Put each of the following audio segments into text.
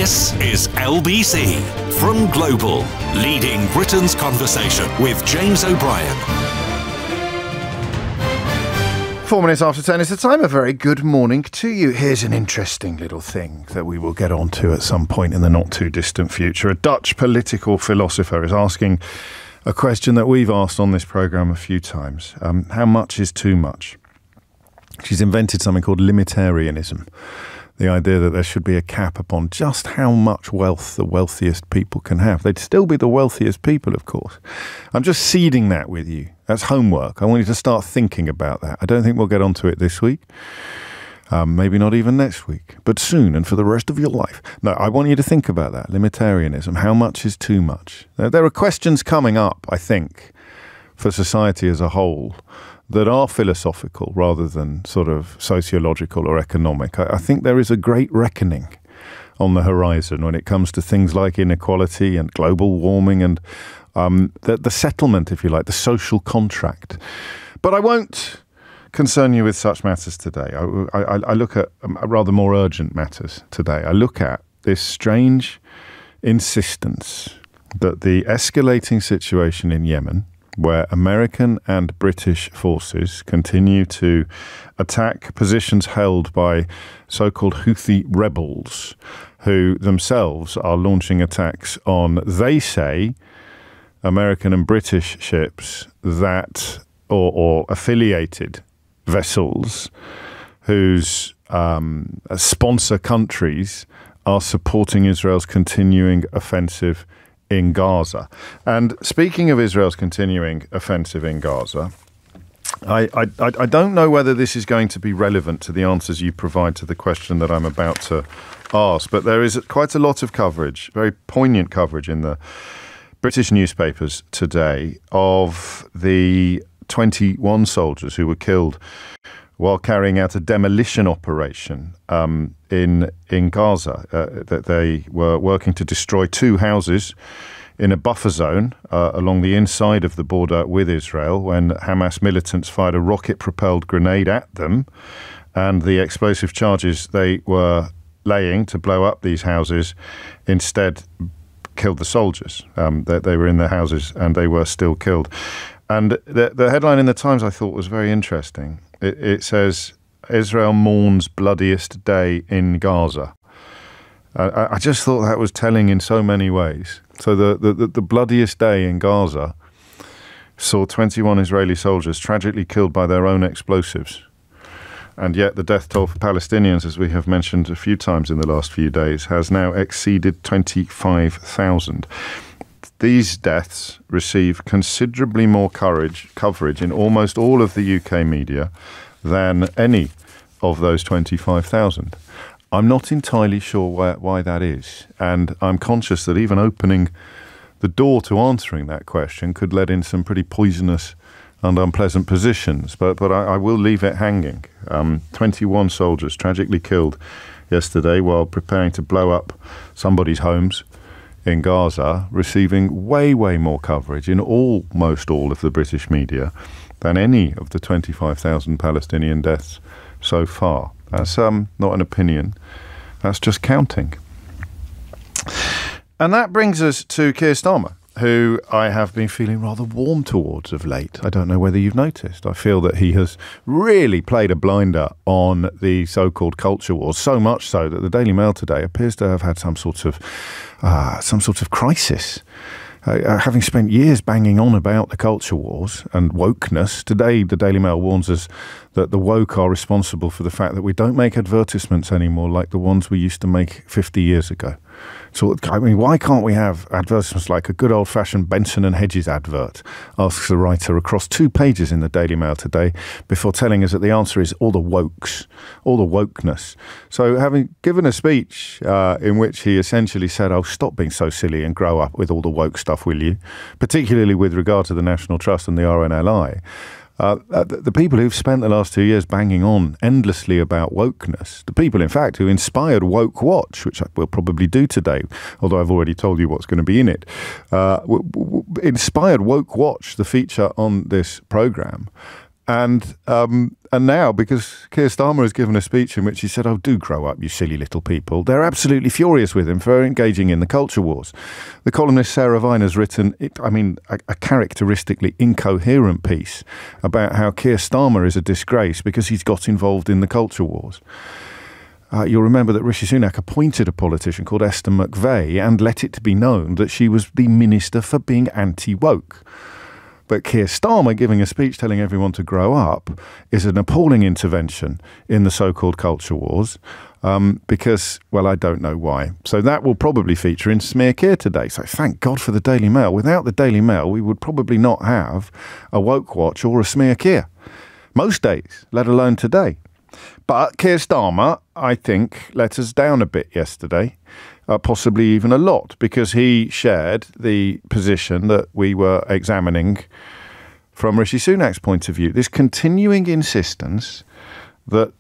This is LBC from Global, leading Britain's conversation with James O'Brien. 4 minutes after 10 is the time. A very good morning to you. Here's an interesting little thing that we will get onto at some point in the not too distant future. A Dutch political philosopher is asking a question that we've asked on this programme a few times. How much is too much? She's invented something called limitarianism. The idea that there should be a cap upon just how much wealth the wealthiest people can have. They'd still be the wealthiest people, of course. I'm just seeding that with you. That's homework. I want you to start thinking about that. I don't think we'll get onto it this week. Maybe not even next week, but soon and for the rest of your life. No, I want you to think about that. Limitarianism. How much is too much? There are questions coming up, I think, for society as a whole that are philosophical rather than sort of sociological or economic. I think there is a great reckoning on the horizon when it comes to things like inequality and global warming and the settlement, if you like, the social contract. But I won't concern you with such matters today. I look at rather more urgent matters today. I look at this strange insistence that the escalating situation in Yemen, where American and British forces continue to attack positions held by so-called Houthi rebels, who themselves are launching attacks on, they say, American and British ships that, or affiliated vessels whose sponsor countries are supporting Israel's continuing offensive in Gaza. And speaking of Israel's continuing offensive in Gaza, I don't know whether this is going to be relevant to the answers you provide to the question that I'm about to ask, but there is quite a lot of coverage, very poignant coverage in the British newspapers today of the 21 soldiers who were killed while carrying out a demolition operation in Gaza. That they were working to destroy two houses in a buffer zone along the inside of the border with Israel when Hamas militants fired a rocket-propelled grenade at them, and the explosive charges they were laying to blow up these houses instead killed the soldiers. They were in their houses and they were still killed. And the headline in the Times I thought was very interesting. It says, Israel mourns bloodiest day in Gaza. I just thought that was telling in so many ways. So the bloodiest day in Gaza saw 21 Israeli soldiers tragically killed by their own explosives. And yet the death toll for Palestinians, as we have mentioned a few times in the last few days, has now exceeded 25,000. These deaths receive considerably more coverage in almost all of the UK media than any of those 25,000. I'm not entirely sure why that is, and I'm conscious that even opening the door to answering that question could lead in some pretty poisonous and unpleasant positions, but I will leave it hanging. 21 soldiers tragically killed yesterday while preparing to blow up somebody's homes in Gaza, receiving way more coverage in almost all of the British media than any of the 25,000 Palestinian deaths so far. That's not an opinion, that's just counting. And that brings us to Keir Starmer, who I have been feeling rather warm towards of late. I don't know whether you've noticed. I feel that he has really played a blinder on the so-called culture wars, so much so that the Daily Mail today appears to have had some sort of crisis. Having spent years banging on about the culture wars and wokeness, today the Daily Mail warns us that the woke are responsible for the fact that we don't make advertisements anymore like the ones we used to make 50 years ago. So, I mean, why can't we have advertisements like a good old-fashioned Benson and Hedges advert, asks the writer across 2 pages in the Daily Mail today, before telling us that the answer is all the wokes, all the wokeness. So having given a speech in which he essentially said, oh, stop being so silly and grow up with all the woke stuff, will you? Particularly with regard to the National Trust and the RNLI. The people who've spent the last 2 years banging on endlessly about wokeness, the people, in fact, who inspired Woke Watch, which I will probably do today, although I've already told you what's going to be in it, inspired Woke Watch, the feature on this programme, And now, because Keir Starmer has given a speech in which he said, "Oh, do grow up, you silly little people," they're absolutely furious with him for engaging in the culture wars. The columnist Sarah Vine has written, a characteristically incoherent piece about how Keir Starmer is a disgrace because he's got involved in the culture wars. You'll remember that Rishi Sunak appointed a politician called Esther McVeigh and let it be known that she was the minister for being anti-woke. But Keir Starmer giving a speech telling everyone to grow up is an appalling intervention in the so-called culture wars because, well, I don't know why. So that will probably feature in Smear Keir today. So thank God for the Daily Mail. Without the Daily Mail, we would probably not have a Woke Watch or a Smear Keir most days, let alone today. But Keir Starmer, I think, let us down a bit yesterday. Possibly even a lot, because he shared the position that we were examining from Rishi Sunak's point of view. This continuing insistence that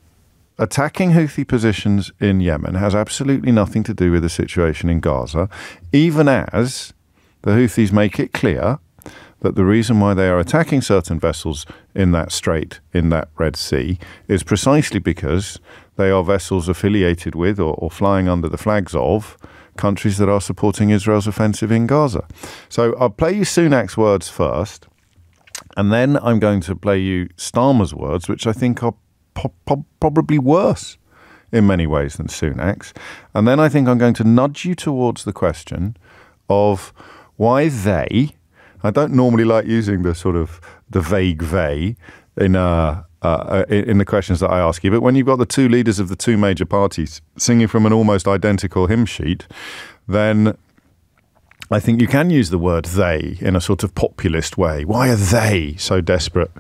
attacking Houthi positions in Yemen has absolutely nothing to do with the situation in Gaza, even as the Houthis make it clear that the reason why they are attacking certain vessels in that strait, in that Red Sea, is precisely because they are vessels affiliated with or flying under the flags of countries that are supporting Israel's offensive in Gaza. So I'll play you Sunak's words first, and then I'm going to play you Starmer's words, which I think are probably worse in many ways than Sunak's. And then I think I'm going to nudge you towards the question of why they... I don't normally like using the vague they in the questions that I ask you, but when you've got the two leaders of the two major parties singing from an almost identical hymn sheet, then I think you can use the word they in a sort of populist way. Why are they so desperate?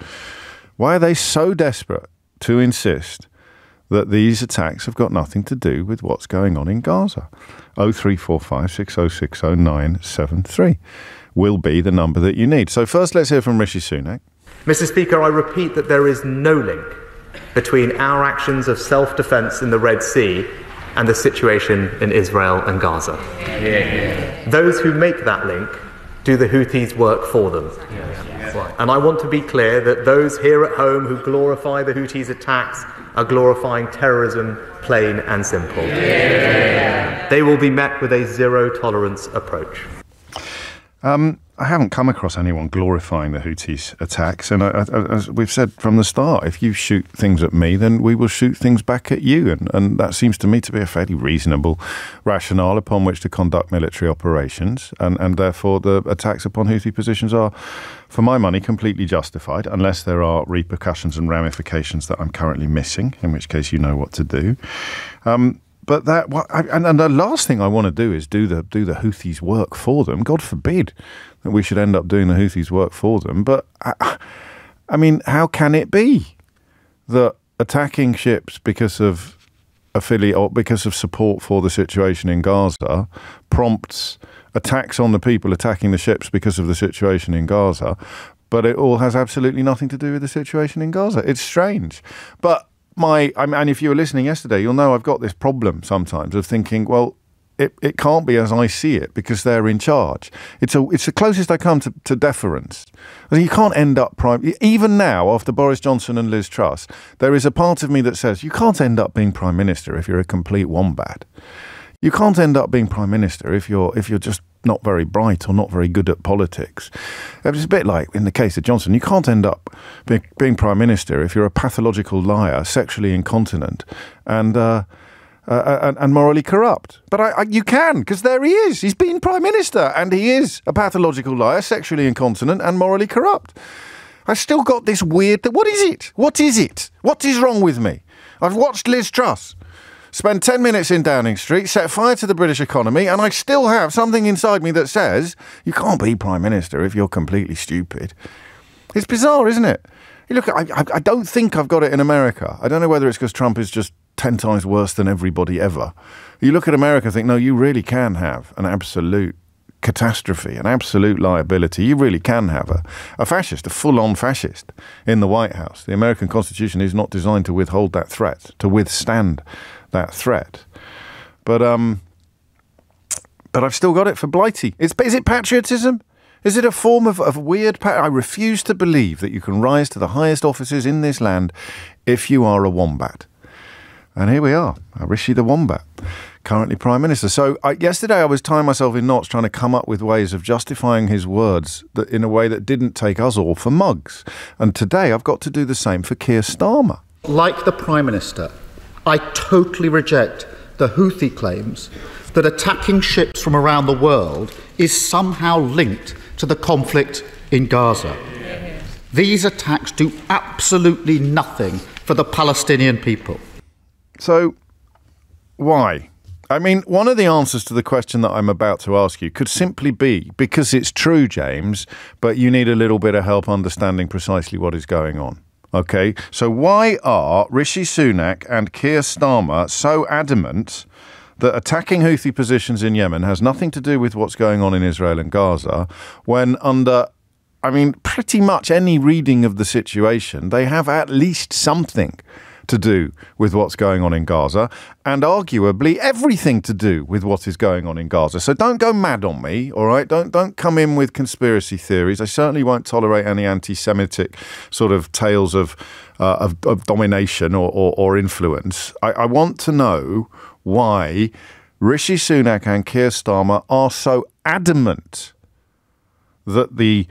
Why are they so desperate to insist that these attacks have got nothing to do with what's going on in Gaza? 0345 6060 973 will be the number that you need. So first, let's hear from Rishi Sunak. Mr. Speaker, I repeat that there is no link between our actions of self-defence in the Red Sea and the situation in Israel and Gaza. Those who make that link do the Houthis work for them. And I want to be clear that those here at home who glorify the Houthis' attacks are glorifying terrorism, plain and simple. They will be met with a zero-tolerance approach. I haven't come across anyone glorifying the Houthis' attacks, and as we've said from the start, if you shoot things at me, then we will shoot things back at you, and that seems to me to be a fairly reasonable rationale upon which to conduct military operations, and therefore the attacks upon Houthi positions are, for my money, completely justified, unless there are repercussions and ramifications that I'm currently missing, in which case you know what to do. But and the last thing I want to do is do the Houthis' work for them. God forbid that we should end up doing the Houthis' work for them. But I mean, how can it be that attacking ships because of affiliate or because of support for the situation in Gaza prompts attacks on the people attacking the ships because of the situation in Gaza, but it all has absolutely nothing to do with the situation in Gaza? It's strange, but. And if you were listening yesterday, you'll know I've got this problem sometimes of thinking, well, it can't be as I see it because they're in charge. It's the closest I come to deference. You can't end up even now, after Boris Johnson and Liz Truss, there is a part of me that says you can't end up being Prime Minister if you're a complete wombat. You can't end up being Prime Minister if you're just not very bright or not very good at politics. It's a bit like in the case of Johnson. You can't end up being Prime Minister if you're a pathological liar, sexually incontinent, and morally corrupt. But you can, because there he is. He's been Prime Minister, and he is a pathological liar, sexually incontinent, and morally corrupt. I've still got this weird... What is it? What is it? What is wrong with me? I've watched Liz Truss spend 10 minutes in Downing Street, set fire to the British economy, and I still have something inside me that says, you can't be Prime Minister if you're completely stupid. It's bizarre, isn't it? You look, I don't think I've got it in America. I don't know whether it's because Trump is just 10 times worse than everybody ever. You look at America and think, no, you really can have an absolute catastrophe, an absolute liability. You really can have a fascist, a full-on fascist in the White House. The American Constitution is not designed to withhold that threat, to withstand that threat. But I've still got it for Blighty. Is it patriotism? Is it a form of weird power? I refuse to believe that you can rise to the highest offices in this land if you are a wombat. And here we are, Rishi the Wombat, currently Prime Minister. So yesterday I was tying myself in knots trying to come up with ways of justifying his words that, in a way that didn't take us all for mugs. And today I've got to do the same for Keir Starmer. Like the Prime Minister, I totally reject the Houthi claims that attacking ships from around the world is somehow linked to the conflict in Gaza. These attacks do absolutely nothing for the Palestinian people. So, why? I mean, one of the answers to the question that I'm about to ask you could simply be, because it's true, James, but you need a little bit of help understanding precisely what is going on. Okay, so why are Rishi Sunak and Keir Starmer so adamant that attacking Houthi positions in Yemen has nothing to do with what's going on in Israel and Gaza, when under, I mean, pretty much any reading of the situation, they have at least something to do with what's going on in Gaza, and arguably everything to do with what is going on in Gaza. So don't go mad on me, all right? Don't come in with conspiracy theories. I certainly won't tolerate any anti-Semitic sort of tales of domination or influence. I want to know why Rishi Sunak and Keir Starmer are so adamant that the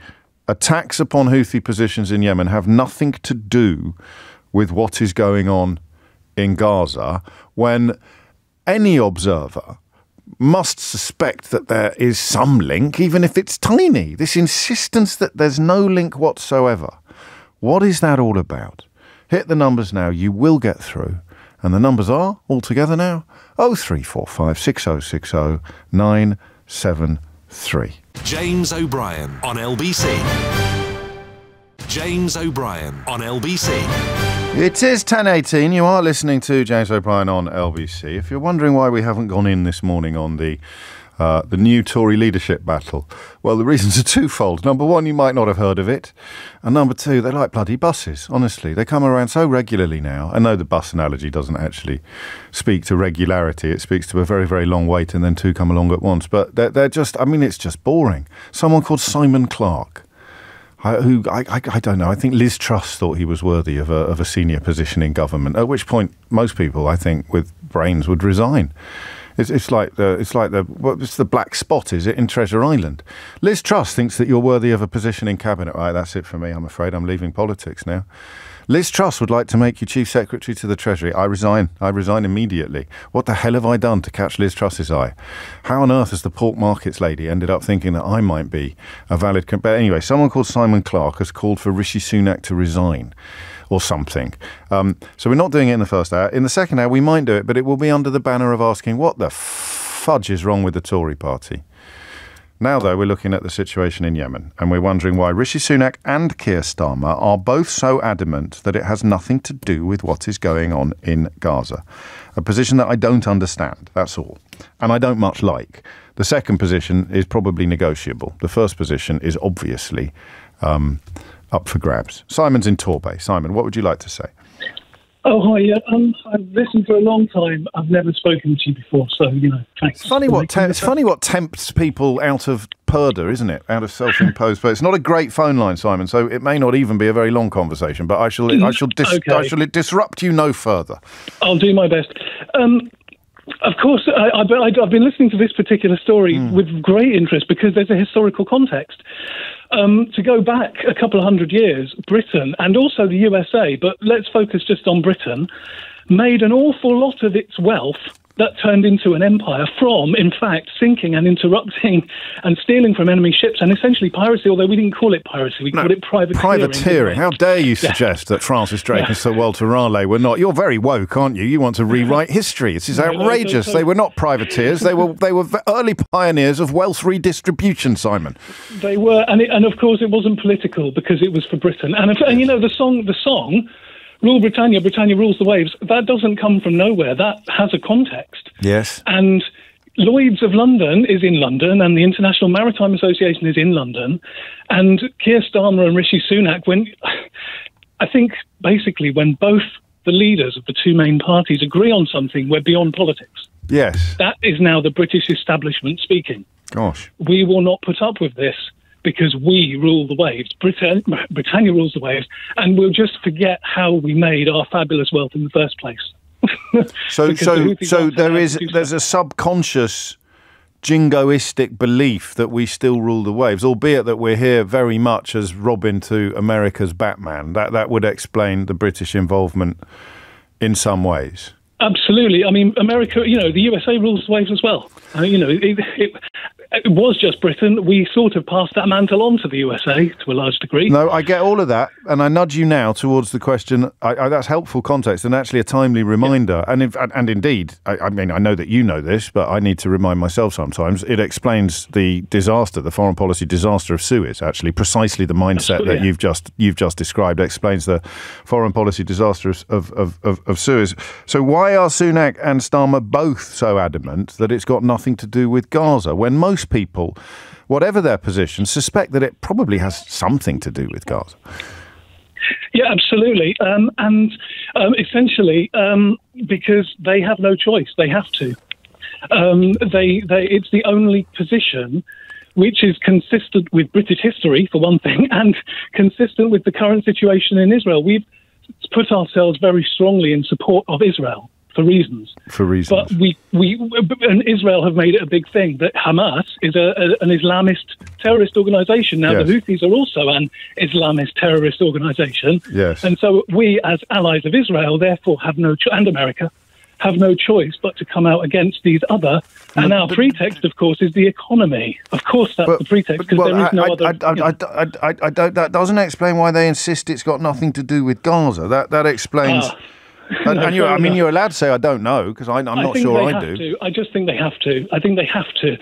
attacks upon Houthi positions in Yemen have nothing to do with what is going on in Gaza, when any observer must suspect that there is some link, even if it's tiny. This insistence that there's no link whatsoever. What is that all about? Hit the numbers now, you will get through. And the numbers are, all together now, 0345 6060 973. James O'Brien on LBC. James O'Brien on LBC. It is 10:18. You are listening to James O'Brien on LBC. If you're wondering why we haven't gone in this morning on the new Tory leadership battle, well, the reasons are twofold. Number one, you might not have heard of it. And number two, they're like bloody buses, honestly. They come around so regularly now. I know the bus analogy doesn't actually speak to regularity. It speaks to a very, very long wait and then two come along at once. But they're just, I mean, it's just boring. Someone called Simon Clarke, who I don't know. I think Liz Truss thought he was worthy of a senior position in government. At which point, most people, I think, with brains would resign. It's like the black spot, is it, in Treasure Island? Liz Truss thinks that you're worthy of a position in cabinet. Right, that's it for me. I'm afraid I'm leaving politics now. Liz Truss would like to make you Chief Secretary to the Treasury. I resign. I resign immediately. What the hell have I done to catch Liz Truss's eye? How on earth has the pork markets lady ended up thinking that I might be a valid... But anyway, someone called Simon Clarke has called for Rishi Sunak to resign or something. So we're not doing it in the first hour. In the second hour, we might do it, but it will be under the banner of asking, what the fudge is wrong with the Tory party? Now, though, we're looking at the situation in Yemen, and we're wondering why Rishi Sunak and Keir Starmer are both so adamant that it has nothing to do with what is going on in Gaza. A position that I don't understand, that's all. And I don't much like. The second position is probably negotiable. The first position is obviously up for grabs. Simon's in Torbay. Simon, what would you like to say? Oh, hi. Yeah, I've listened for a long time. I've never spoken to you before, so, thanks. It's funny what tempts people out of purdah, isn't it? Out of self-imposed. But it's not a great phone line, Simon, so it may not even be a very long conversation, but I shall disrupt you no further. I'll do my best. Of course, I've been listening to this particular story with great interest because there's a historical context. To go back a couple of hundred years, Britain and also the USA, but let's focus just on Britain, made an awful lot of its wealth that turned into an empire from, in fact, sinking and interrupting and stealing from enemy ships and essentially piracy, although we didn't call it piracy, we called it privateering. Privateering. How dare you suggest that Francis Drake and Sir Walter Raleigh were not... You're very woke, aren't you? You want to rewrite history. This is outrageous. They were not privateers. They were early pioneers of wealth redistribution, Simon. They were, and of course it wasn't political because it was for Britain. And the song... Rule Britannia, Britannia rules the waves. That doesn't come from nowhere. That has a context. Yes. And Lloyd's of London is in London, and the International Maritime Association is in London. And Keir Starmer and Rishi Sunak, I think basically when both the leaders of the two main parties agree on something, we're beyond politics. Yes. That is now the British establishment speaking. Gosh. We will not put up with this. because we rule the waves. Britannia rules the waves, and we'll just forget how we made our fabulous wealth in the first place. So there's a subconscious jingoistic belief that we still rule the waves, albeit that we're here very much as Robin to America's Batman. That would explain the British involvement in some ways. Absolutely. I mean, America, the USA rules the waves as well. It was just Britain. We sort of passed that mantle on to the USA to a large degree. No, I get all of that, and I nudge you now towards the question. That's helpful context and actually a timely reminder. Yeah. And indeed, I mean, I know that you know this, but I need to remind myself sometimes. It explains the disaster, the foreign policy disaster of Suez. Actually, precisely the mindset that you've just described explains the foreign policy disaster of Suez. So why are Sunak and Starmer both so adamant that it's got nothing to do with Gaza when most people, whatever their position, suspect that it probably has something to do with Gaza? Yeah, absolutely. Essentially, because they have no choice. They have to. It's the only position which is consistent with British history, for one thing, and consistent with the current situation in Israel. We've put ourselves very strongly in support of Israel. For reasons. But we and Israel have made it a big thing that Hamas is an Islamist terrorist organisation. Now, yes. The Houthis are also an Islamist terrorist organisation. Yes. And so we, as allies of Israel, therefore have and America, have no choice but to come out against these other. And our pretext, of course, is the economy. Of course, that's the pretext, because there is no other. That doesn't explain why they insist it's got nothing to do with Gaza. That explains... you're allowed to say I don't know, because I'm not sure I do. I just think they have to. I think they have to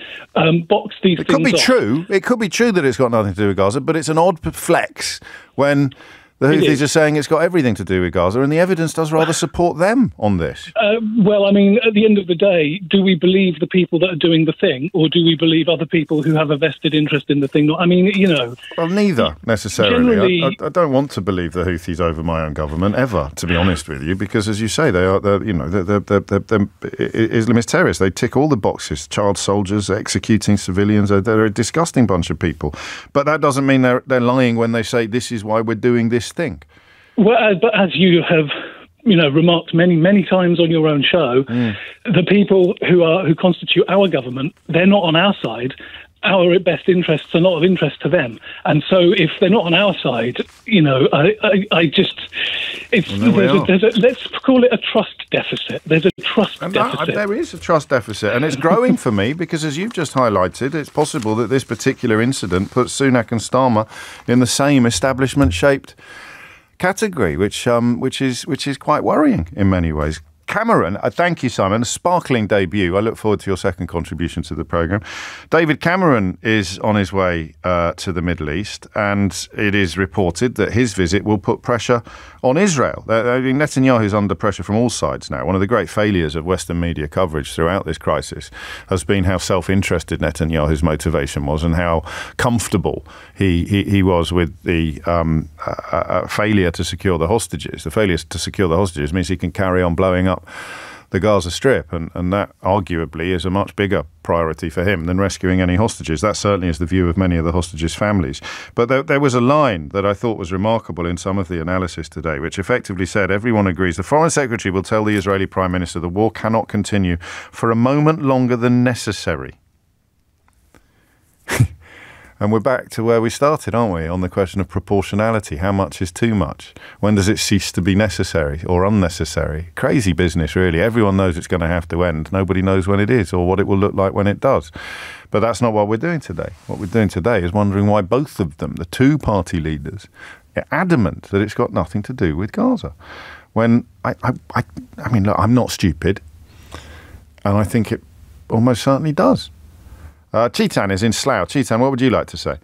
box these things off. It could be true. It could be true that it's got nothing to do with Gaza, but it's an odd flex when the Houthis are saying it's got everything to do with Gaza, and the evidence does rather support them on this. Well, I mean, at the end of the day, do we believe the people that are doing the thing, or do we believe other people who have a vested interest in the thing? I mean, Well, neither, necessarily. I don't want to believe the Houthis over my own government, ever, to be honest with you, because, as you say, they're Islamist terrorists. They tick all the boxes. Child soldiers, executing civilians. They're a disgusting bunch of people. But that doesn't mean they're lying when they say this is why we're doing this thing. Well, but as you have, remarked many times on your own show, the people who constitute our government, they're not on our side. Our best interests are not of interest to them, and so if they're not on our side, let's call it a trust deficit. There's a trust deficit. There is a trust deficit, and it's growing for me because, as you've just highlighted, it's possible that this particular incident puts Sunak and Starmer in the same establishment-shaped category, which is quite worrying in many ways. Cameron, thank you, Simon. A sparkling debut. I look forward to your second contribution to the programme. David Cameron is on his way to the Middle East, and it is reported that his visit will put pressure on Israel. Netanyahu's under pressure from all sides now. One of the great failures of Western media coverage throughout this crisis has been how self-interested Netanyahu's motivation was and how comfortable he was with the failure to secure the hostages. The failure to secure the hostages means he can carry on blowing up the Gaza Strip, and that arguably is a much bigger priority for him than rescuing any hostages. That certainly is the view of many of the hostages' families. But there was a line that I thought was remarkable in some of the analysis today, which effectively said, everyone agrees, the Foreign Secretary will tell the Israeli Prime Minister the war cannot continue for a moment longer than necessary. And we're back to where we started, aren't we, on the question of proportionality. How much is too much? When does it cease to be necessary or unnecessary? Crazy business, really. Everyone knows it's going to have to end. Nobody knows when it is or what it will look like when it does. But that's not what we're doing today. What we're doing today is wondering why both of them, the two party leaders, are adamant that it's got nothing to do with Gaza. When, I mean, look, I'm not stupid, and I think it almost certainly does. Chetan is in Slough. Chetan, what would you like to say?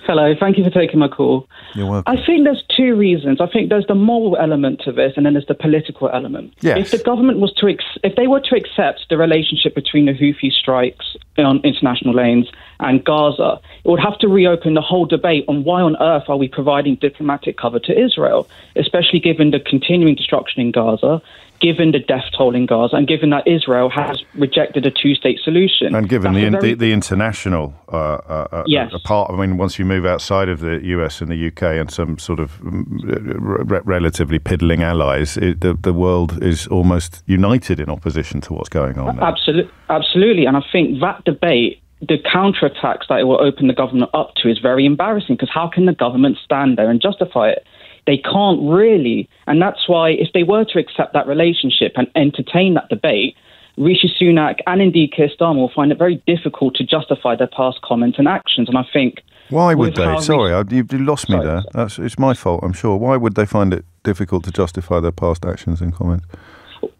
Hello, thank you for taking my call. You're welcome. I think there's two reasons. I think there's the moral element to this, and then there's the political element. Yes. If the government was to, if they were to accept the relationship between the Houthi strikes on international lanes and Gaza, it would have to reopen the whole debate on why on earth are we providing diplomatic cover to Israel, especially given the continuing destruction in Gaza, given the death toll in Gaza and given that Israel has rejected a two-state solution. And given the international part, I mean, once you move outside of the US and the UK and some sort of relatively piddling allies, the world is almost united in opposition to what's going on now. Absolutely. And I think that debate, the counterattacks that it will open the government up to, is very embarrassing, because how can the government stand there and justify it? They can't really. And that's why if they were to accept that relationship and entertain that debate, Rishi Sunak and indeed Keir Starmer will find it very difficult to justify their past comments and actions. And I think... Why would they? Sorry, you lost me there. It's my fault, I'm sure. Why would they find it difficult to justify their past actions and comments?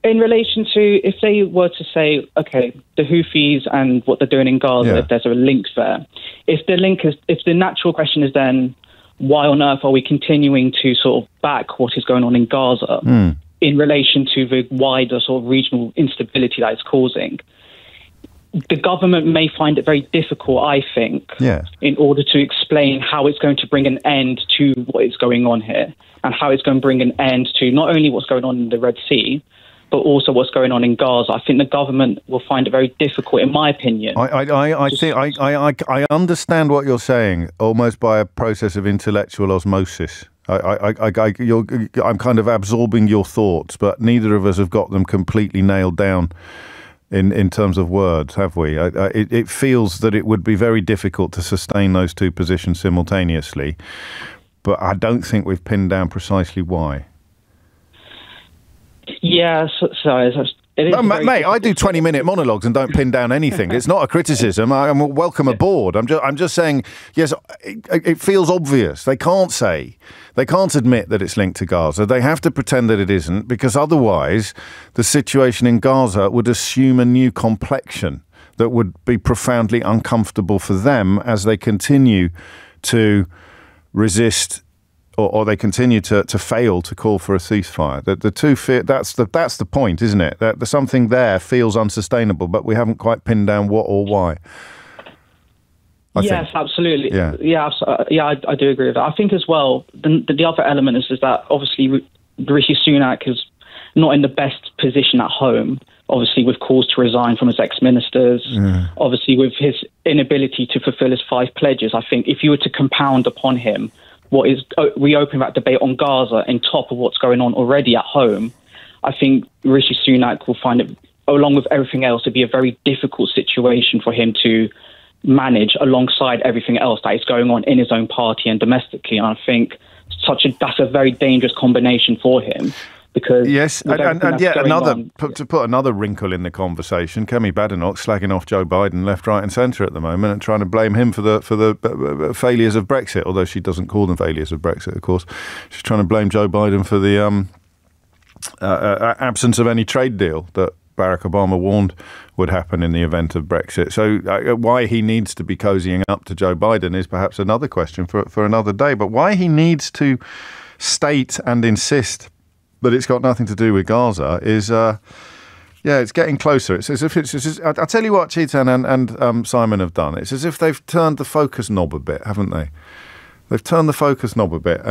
In relation to, if they were to say, OK, the Houthis and what they're doing in Gaza, if there's a link there, if the natural question is then, why on earth are we continuing to sort of back what is going on in Gaza in relation to the wider sort of regional instability that it's causing? The government may find it very difficult, I think, in order to explain how it's going to bring an end to what is going on here, and how it's going to bring an end to not only what's going on in the Red Sea, but also what's going on in Gaza. I think the government will find it very difficult, in my opinion. I understand what you're saying, almost by a process of intellectual osmosis. I'm kind of absorbing your thoughts, but neither of us have got them completely nailed down in terms of words, have we? It feels that it would be very difficult to sustain those two positions simultaneously, but I don't think we've pinned down precisely why. Yeah, sorry. Mate, I do 20-minute monologues and don't pin down anything. It's not a criticism. I'm welcome aboard. I'm just saying, yes, it feels obvious. They can't admit that it's linked to Gaza. They have to pretend that it isn't, because otherwise the situation in Gaza would assume a new complexion that would be profoundly uncomfortable for them as they continue to resist or they continue to fail to call for a ceasefire. That's the point, isn't it? That something there feels unsustainable, but we haven't quite pinned down what or why. Yes, absolutely. I do agree with that. I think as well, the other element is that obviously Rishi Sunak is not in the best position at home, obviously with calls to resign from his ex-ministers, obviously with his inability to fulfill his 5 pledges. I think if you were to compound upon him what is reopening that debate on Gaza on top of what's going on already at home, I think Rishi Sunak will find it, along with everything else, to be a very difficult situation for him to manage alongside everything else that is going on in his own party and domestically. And I think that's a very dangerous combination for him. Because and yet to put another wrinkle in the conversation, Kemi Badenoch slagging off Joe Biden left, right and centre at the moment and trying to blame him for the failures of Brexit, although she doesn't call them failures of Brexit, of course. She's trying to blame Joe Biden for the absence of any trade deal that Barack Obama warned would happen in the event of Brexit. So why he needs to be cozying up to Joe Biden is perhaps another question for another day. But why he needs to state and insist that it's got nothing to do with Gaza is, it's getting closer. It's as if I'll tell you what Chetan and Simon have done. It's as if they've turned the focus knob a bit, haven't they? They've turned the focus knob a bit,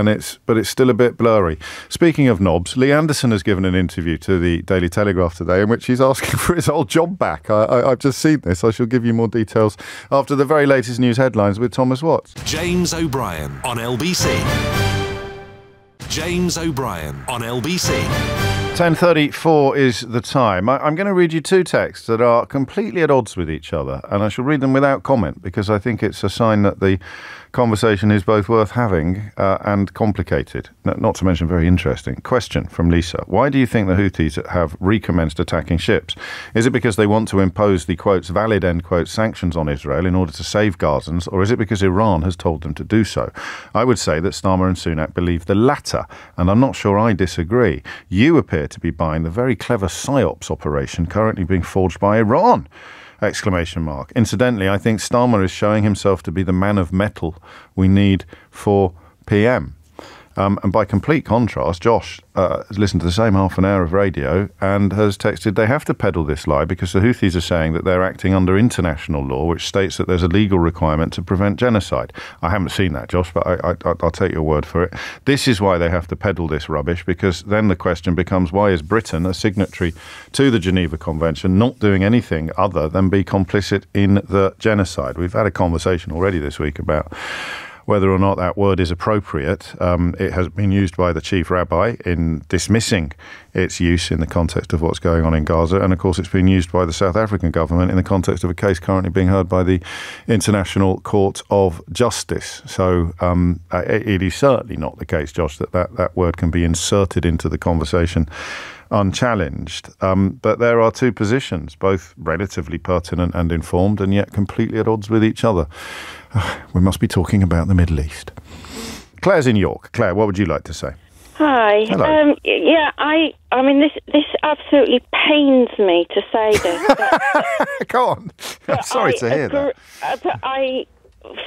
but it's still a bit blurry. Speaking of knobs, Lee Anderson has given an interview to the Daily Telegraph today in which he's asking for his old job back. I've just seen this. I shall give you more details after the very latest news headlines with Thomas Watts. James O'Brien on LBC. James O'Brien on LBC. 10:34 is the time. I'm going to read you 2 texts that are completely at odds with each other, and I shall read them without comment because I think it's a sign that the conversation is both worth having and complicated, not to mention very interesting. Question from Lisa. Why do you think the Houthis have recommenced attacking ships? Is it because they want to impose the, quotes, valid, end quotes, sanctions on Israel in order to save Gazans, or is it because Iran has told them to do so? I would say that Starmer and Sunak believe the latter, and I'm not sure I disagree. You appear to be buying the very clever PSYOPs operation currently being forged by Iran! ! Incidentally, I think Starmer is showing himself to be the man of metal we need for PM. And by complete contrast, Josh has listened to the same half an hour of radio and has texted they have to peddle this lie because the Houthis are saying that they're acting under international law, which states that there's a legal requirement to prevent genocide. I haven't seen that, Josh, but I'll take your word for it. This is why they have to peddle this rubbish, because then the question becomes, why is Britain, a signatory to the Geneva Convention, not doing anything other than be complicit in the genocide? We've had a conversation already this week about whether or not that word is appropriate. It has been used by the chief rabbi in dismissing its use in the context of what's going on in Gaza. And, of course, it's been used by the South African government in the context of a case currently being heard by the International Court of Justice. So it is certainly not the case, Josh, that word can be inserted into the conversation unchallenged. But there are two positions, both relatively pertinent and informed, and yet completely at odds with each other. We must be talking about the Middle East. Claire's in York. Claire, what would you like to say? Hi. Hello. I mean, this absolutely pains me to say this. Go on. I'm sorry to hear that. But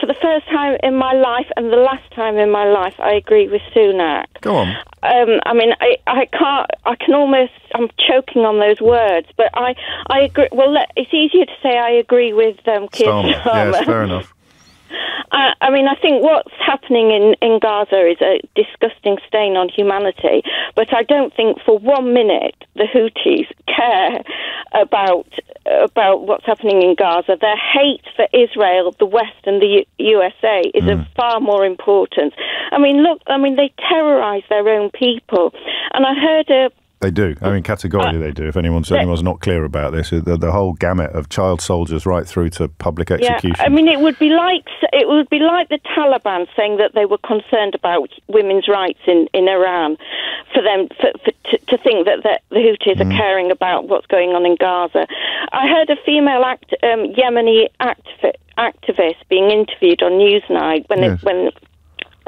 for the first time in my life and the last time in my life, I agree with Sunak. Go on. I mean, I can't. I can almost. I'm choking on those words, but I agree. Well, it's easier to say I agree with Keir Starmer. Yes, fair enough. I mean, I think what's happening in Gaza is a disgusting stain on humanity, but I don't think for 1 minute the Houthis care about what's happening in Gaza. Their hate for Israel, the West and the USA is of far more importance. I mean, look, they terrorise their own people. And I heard They do. I mean, categorically they do. If anyone's not clear about this, the whole gamut of child soldiers right through to public execution. Yeah, I mean, it would be like the Taliban saying that they were concerned about women's rights in Iran, for them to think that the Houthis are caring about what's going on in Gaza. I heard a female Yemeni activist being interviewed on Newsnight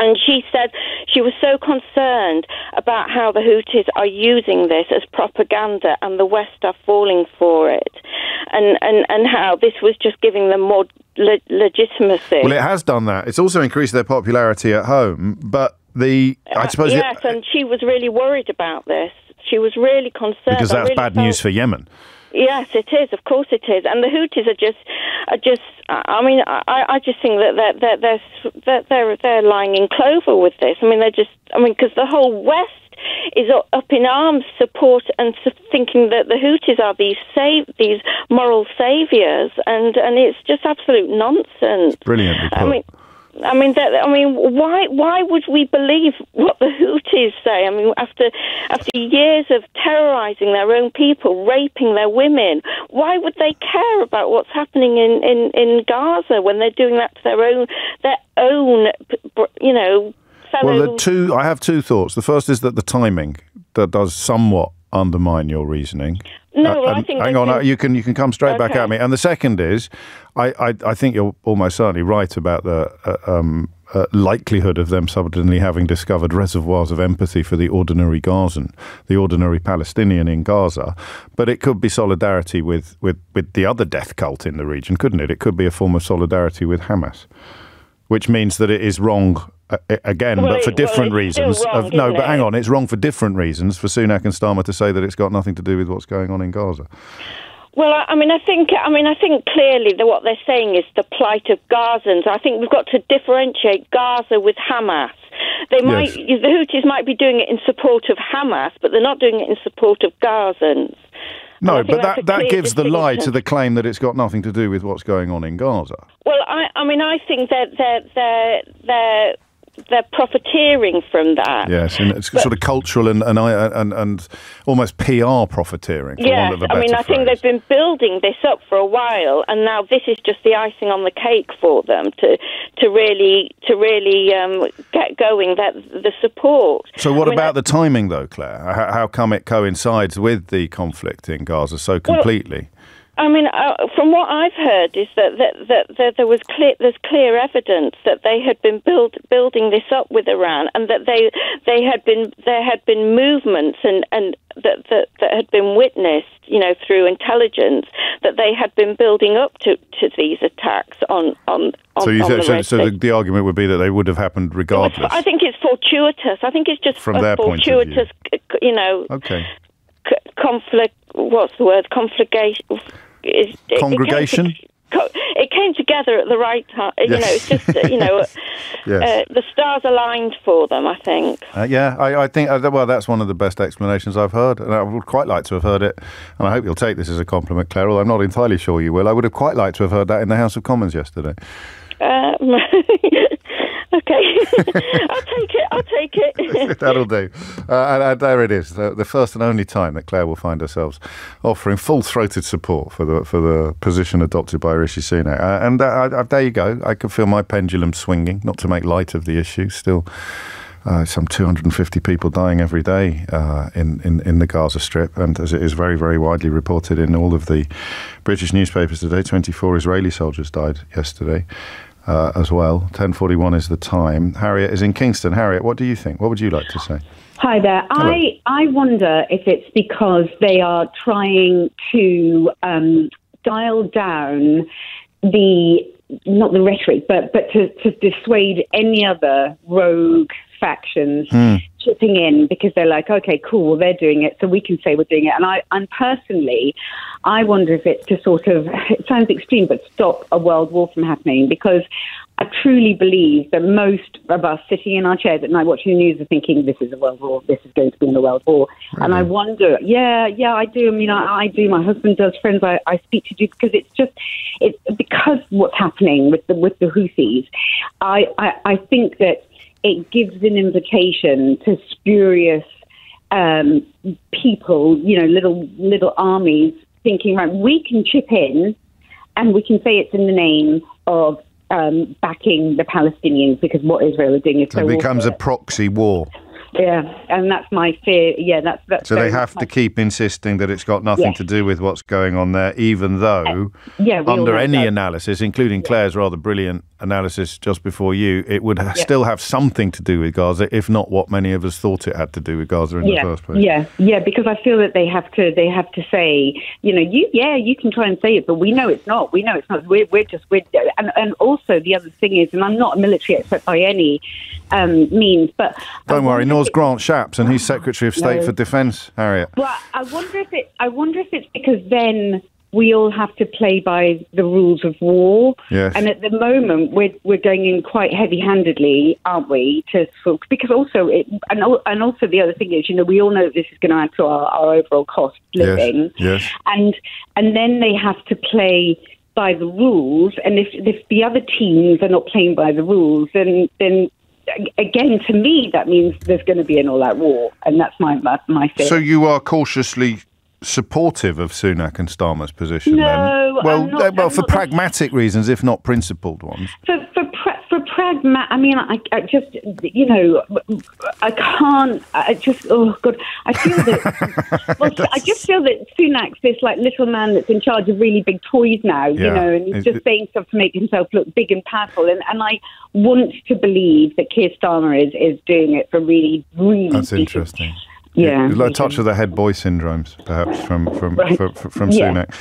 and she said she was so concerned about how the Houthis are using this as propaganda and the West are falling for it, and how this was just giving them more legitimacy. Well, it has done that. It's also increased their popularity at home, but I suppose... Yes, and she was really worried about this. She was really concerned. Because that's bad news for Yemen. Yes, it is. Of course, it is. And the Houthis are just. I mean, I just think that they're lying in clover with this. I mean, because the whole West is up in arms, support and thinking that the Houthis are these moral saviours, and it's just absolute nonsense. Brilliantly put. Why would we believe what the Houthis say? I mean, after years of terrorising their own people, raping their women, why would they care about what's happening in Gaza when they're doing that to their own fellow? Well, I have two thoughts. The first is that the timing that does somewhat undermine your reasoning. No, I think... Hang on, you can come straight back at me. And the second is, I think you're almost certainly right about the likelihood of them suddenly having discovered reservoirs of empathy for the ordinary Gazan, the ordinary Palestinian in Gaza. But it could be solidarity with the other death cult in the region, couldn't it? It could be a form of solidarity with Hamas, which means that it is wrong... Again, but for different reasons. Wrong, but hang on, it's wrong for different reasons for Sunak and Starmer to say that it's got nothing to do with what's going on in Gaza. Well, I think clearly that what they're saying is the plight of Gazans. I think we've got to differentiate Gaza with Hamas. The Houthis might be doing it in support of Hamas, but they're not doing it in support of Gazans. No, but that gives the lie to the claim that it's got nothing to do with what's going on in Gaza. Well, I think that they're profiteering from that. Yes, and it's sort of cultural and almost PR profiteering. Yes, I think they've been building this up for a while, and now this is just the icing on the cake for them to really get going the support. So what about the timing, though, Claire? How come it coincides with the conflict in Gaza so completely? From what I've heard is that there's clear evidence that they had been building this up with Iran, and that there had been movements and that had been witnessed, through intelligence, that they had been building up to these attacks on So you on said, so the argument would be that they would have happened regardless. I think it's fortuitous. I think it's just from their fortuitous, point of view. Okay. Conflict. What's the word? Conflagration. Congregation. It came together at the right time. Yes. It's just yes. The stars aligned for them, I think. I think that's one of the best explanations I've heard, and I would quite like to have heard it. And I hope you'll take this as a compliment, Claire. Although I'm not entirely sure you will. I would have quite liked to have heard that in the House of Commons yesterday. Okay, I'll take it. That'll do. And there it is, the first and only time that Claire will find herself offering full-throated support for the position adopted by Rishi Sunak. And there you go. I can feel my pendulum swinging, not to make light of the issue. Still some 250 people dying every day in the Gaza Strip. And as it is very, very widely reported in all of the British newspapers today, 24 Israeli soldiers died yesterday. As well. 10:41 is the time. Harriet is in Kingston. Harriet, what do you think? What would you like to say? Hi there. I wonder if it's because they are trying to dial down not the rhetoric, but to dissuade any other rogue factions chipping in, because they're like, okay, cool, they're doing it, so we can say we're doing it. And personally, I wonder if it's to sort of, it sounds extreme, but stop a world war from happening, because I truly believe that most of us sitting in our chairs at night watching the news are thinking, this is a world war, this is going to be in a world war. Really? And I wonder, I do. I mean, I do. My husband does, friends I speak to do, because it's because what's happening with the Houthis. I think that it gives an invitation to spurious people, little armies, thinking, right, we can chip in and we can say it's in the name of backing the Palestinians, because what Israel is doing is so it becomes a proxy war. Yeah, and that's my fear. Yeah, that's so they have to keep insisting that it's got nothing to do with what's going on there, even though under any analysis, including Claire's rather brilliant analysis just before you, it would still have something to do with Gaza, if not what many of us thought it had to do with Gaza in the first place. Yeah, because I feel that they have to say, you can try and say it, but we know it's not. We know it's not. We're and also the other thing is, and I'm not a military expert by any means, but don't worry, nor's Grant Shapps, and he's Secretary of State for Defence, Harriet. Well, I wonder if it's because then we all have to play by the rules of war. Yes. And at the moment, we're going in quite heavy-handedly, aren't we? Because also, and also the other thing is, we all know that this is going to add to our overall cost of living. Yes. And then they have to play by the rules. And if the other teams are not playing by the rules, then again, to me, that means there's going to be an all-out war, and that's my fear. So you are cautiously supportive of Sunak and Starmer's position, then? No, well, for pragmatic reasons, if not principled ones. For pragmatic, I mean, I just, I can't. I just, oh God, I feel that. I just feel that Sunak's this little man that's in charge of really big toys now, and he's just saying stuff to make himself look big and powerful. And I want to believe that Keir Starmer is doing it for really, really. That's interesting. Yeah, like touch of the head boy syndromes, perhaps from Sunak.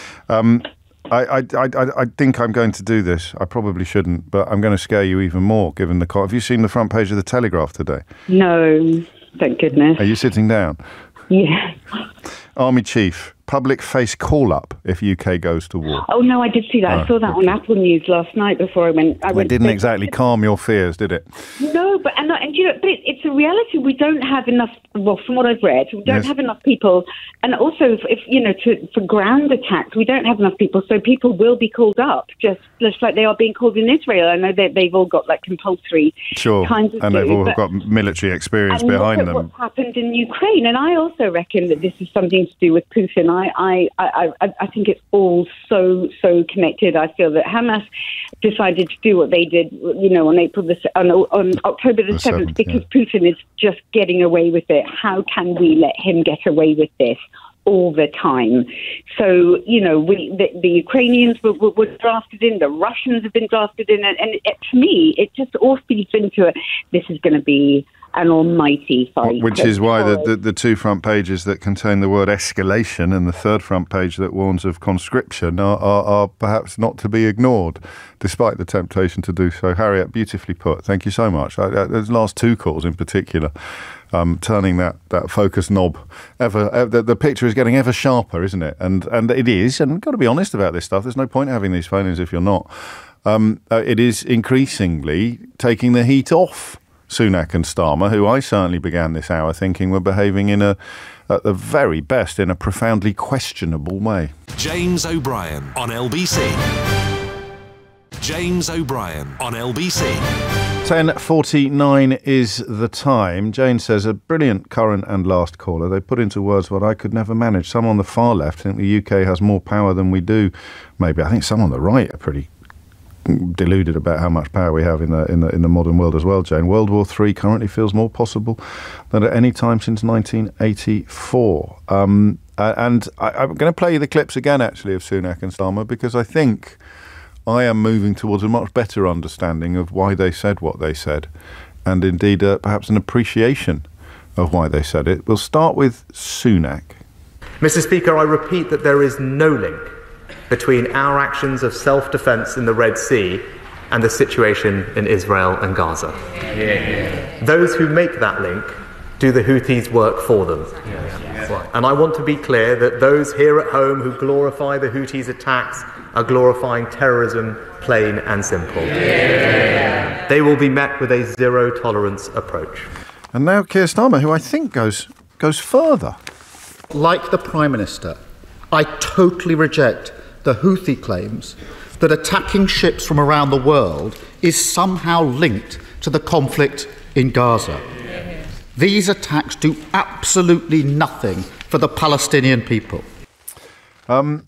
I think I'm going to do this. I probably shouldn't, but I'm going to scare you even more. Given the have you seen the front page of the Telegraph today? No, thank goodness. Are you sitting down? Yeah. Army Chief, public face call-up if UK goes to war. Oh, no, I did see that. I saw that on Apple News last night before I went. It didn't exactly calm your fears, did it? No, but it's a reality. We don't have enough. Well, from what I've read, we don't have enough people, and also for ground attacks, we don't have enough people. So people will be called up, just like they are being called in Israel. I know that they've all got compulsory kinds of and they've all got military experience behind them. What's happened in Ukraine, and I also reckon that this is something to do with Putin. I think it's all so connected. I feel that Hamas decided to do what they did, on October the 7th, because Putin is just getting away with it. How can we let him get away with this all the time? So, the Ukrainians were drafted in, the Russians have been drafted in, and to me, it just all feeds into it. This is going to be an almighty fight. Which is why the two front pages that contain the word escalation and the third front page that warns of conscription are perhaps not to be ignored, despite the temptation to do so. Harriet, beautifully put. Thank you so much. Those last two calls in particular, turning that focus knob the picture is getting ever sharper, isn't it? And it is, and got to be honest about this stuff. There's no point having these phone-ins if you're not. It is increasingly taking the heat off Sunak and Starmer, who I certainly began this hour thinking were behaving at the very best, in a profoundly questionable way. James O'Brien on LBC. James O'Brien on LBC. 10:49 is the time. Jane says, a brilliant current and last caller. They put into words what I could never manage. Some on the far left think the UK has more power than we do. Maybe. I think some on the right are pretty deluded about how much power we have in the modern world as well, Jane. World War III currently feels more possible than at any time since 1984. And I'm going to play you the clips again, actually, of Sunak and Starmer, because I think I am moving towards a much better understanding of why they said what they said, and indeed perhaps an appreciation of why they said it. We'll start with Sunak. Mr. Speaker, I repeat that there is no link between our actions of self-defense in the Red Sea and the situation in Israel and Gaza. Those who make that link do the Houthis work for them. And I want to be clear that those here at home who glorify the Houthis' attacks are glorifying terrorism, plain and simple. They will be met with a zero-tolerance approach. And now Keir Starmer, who I think goes further. Like the Prime Minister, I totally reject the Houthi claims that attacking ships from around the world is somehow linked to the conflict in Gaza. These attacks do absolutely nothing for the Palestinian people. And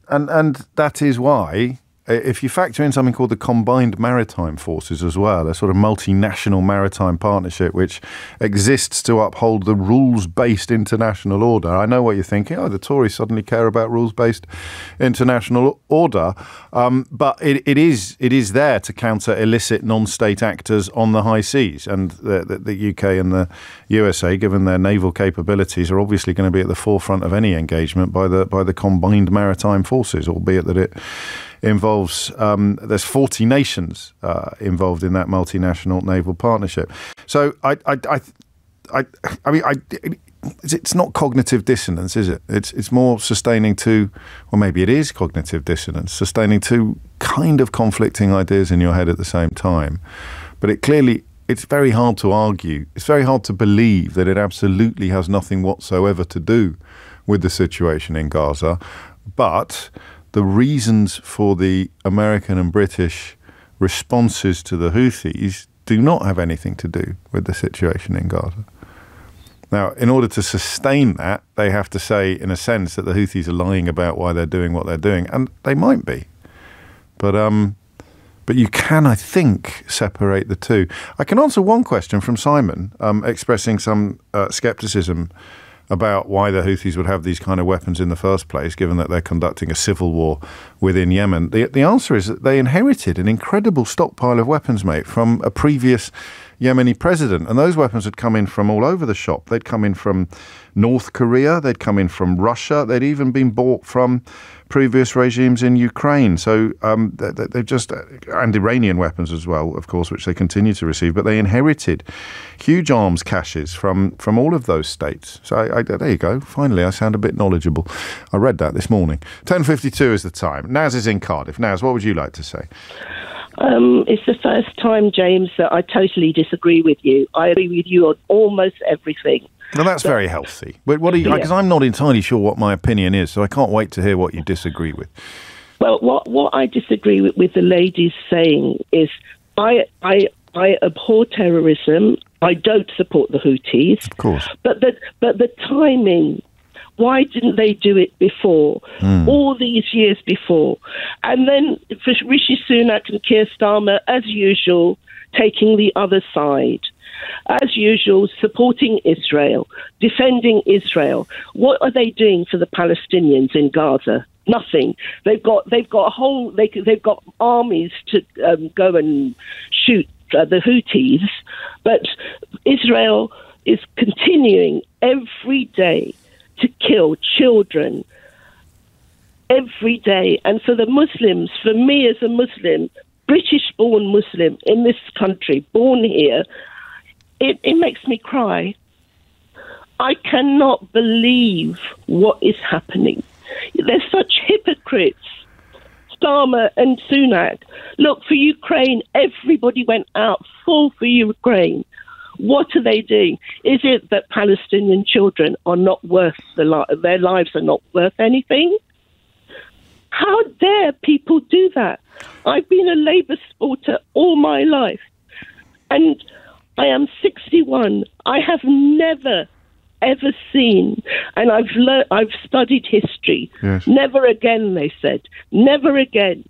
that is why, if you factor in something called the Combined Maritime Forces as well, a sort of multinational maritime partnership which exists to uphold the rules-based international order. I know what you're thinking. Oh, the Tories suddenly care about rules-based international order. But it is there to counter illicit non-state actors on the high seas. And the UK and the USA, given their naval capabilities, are obviously going to be at the forefront of any engagement by the Combined Maritime Forces, albeit that it involves there's 40 nations involved in that multinational naval partnership. So it's not cognitive dissonance, is it? It's more sustaining two, or maybe it is cognitive dissonance, sustaining two kind of conflicting ideas in your head at the same time. But it's very hard to argue. It's very hard to believe that it absolutely has nothing whatsoever to do with the situation in Gaza. But the reasons for the American and British responses to the Houthis do not have anything to do with the situation in Gaza. Now, in order to sustain that, they have to say, in a sense, that the Houthis are lying about why they're doing what they're doing, and they might be. But you can, I think, separate the two. I can answer one question from Simon, expressing some scepticism about why the Houthis would have these kind of weapons in the first place, given that they're conducting a civil war within Yemen. The answer is that they inherited an incredible stockpile of weapons, mate, from a previous Yemeni president. And those weapons had come in from all over the shop. They'd come in from North Korea. They'd come in from Russia. They'd even been bought from previous regimes in Ukraine. So they've just, and Iranian weapons as well, of course, which they continue to receive. But they inherited huge arms caches from all of those states. So there you go. Finally, I sound a bit knowledgeable. I read that this morning. 10:52 is the time. Naz is in Cardiff. Naz, what would you like to say? It's the first time, James, that I totally disagree with you. I agree with you on almost everything. Well, that's very healthy. What are you? Because I'm not entirely sure what my opinion is, so I can't wait to hear what you disagree with. Well, what I disagree with the ladies saying is, I abhor terrorism. I don't support the Houthis. Of course. But the timing. Why didn't they do it before? All these years before. And then for Rishi Sunak and Keir Starmer, as usual, taking the other side. As usual, supporting Israel, defending Israel. What are they doing for the Palestinians in Gaza? Nothing. They've got armies to go and shoot the Houthis, but Israel is continuing every day to kill children every day. And for the Muslims, for me as a Muslim, British-born Muslim in this country, born here, it makes me cry. I cannot believe what is happening. They're such hypocrites. Starmer and Sunak. Look, for Ukraine, everybody went out full for Ukraine. What are they doing? Is it that Palestinian children are not worth their lives are not worth anything? How dare people do that? I've been a Labour supporter all my life, and I am 61. I have never ever seen, and I've studied history. Yes. Never again, they said. Never again.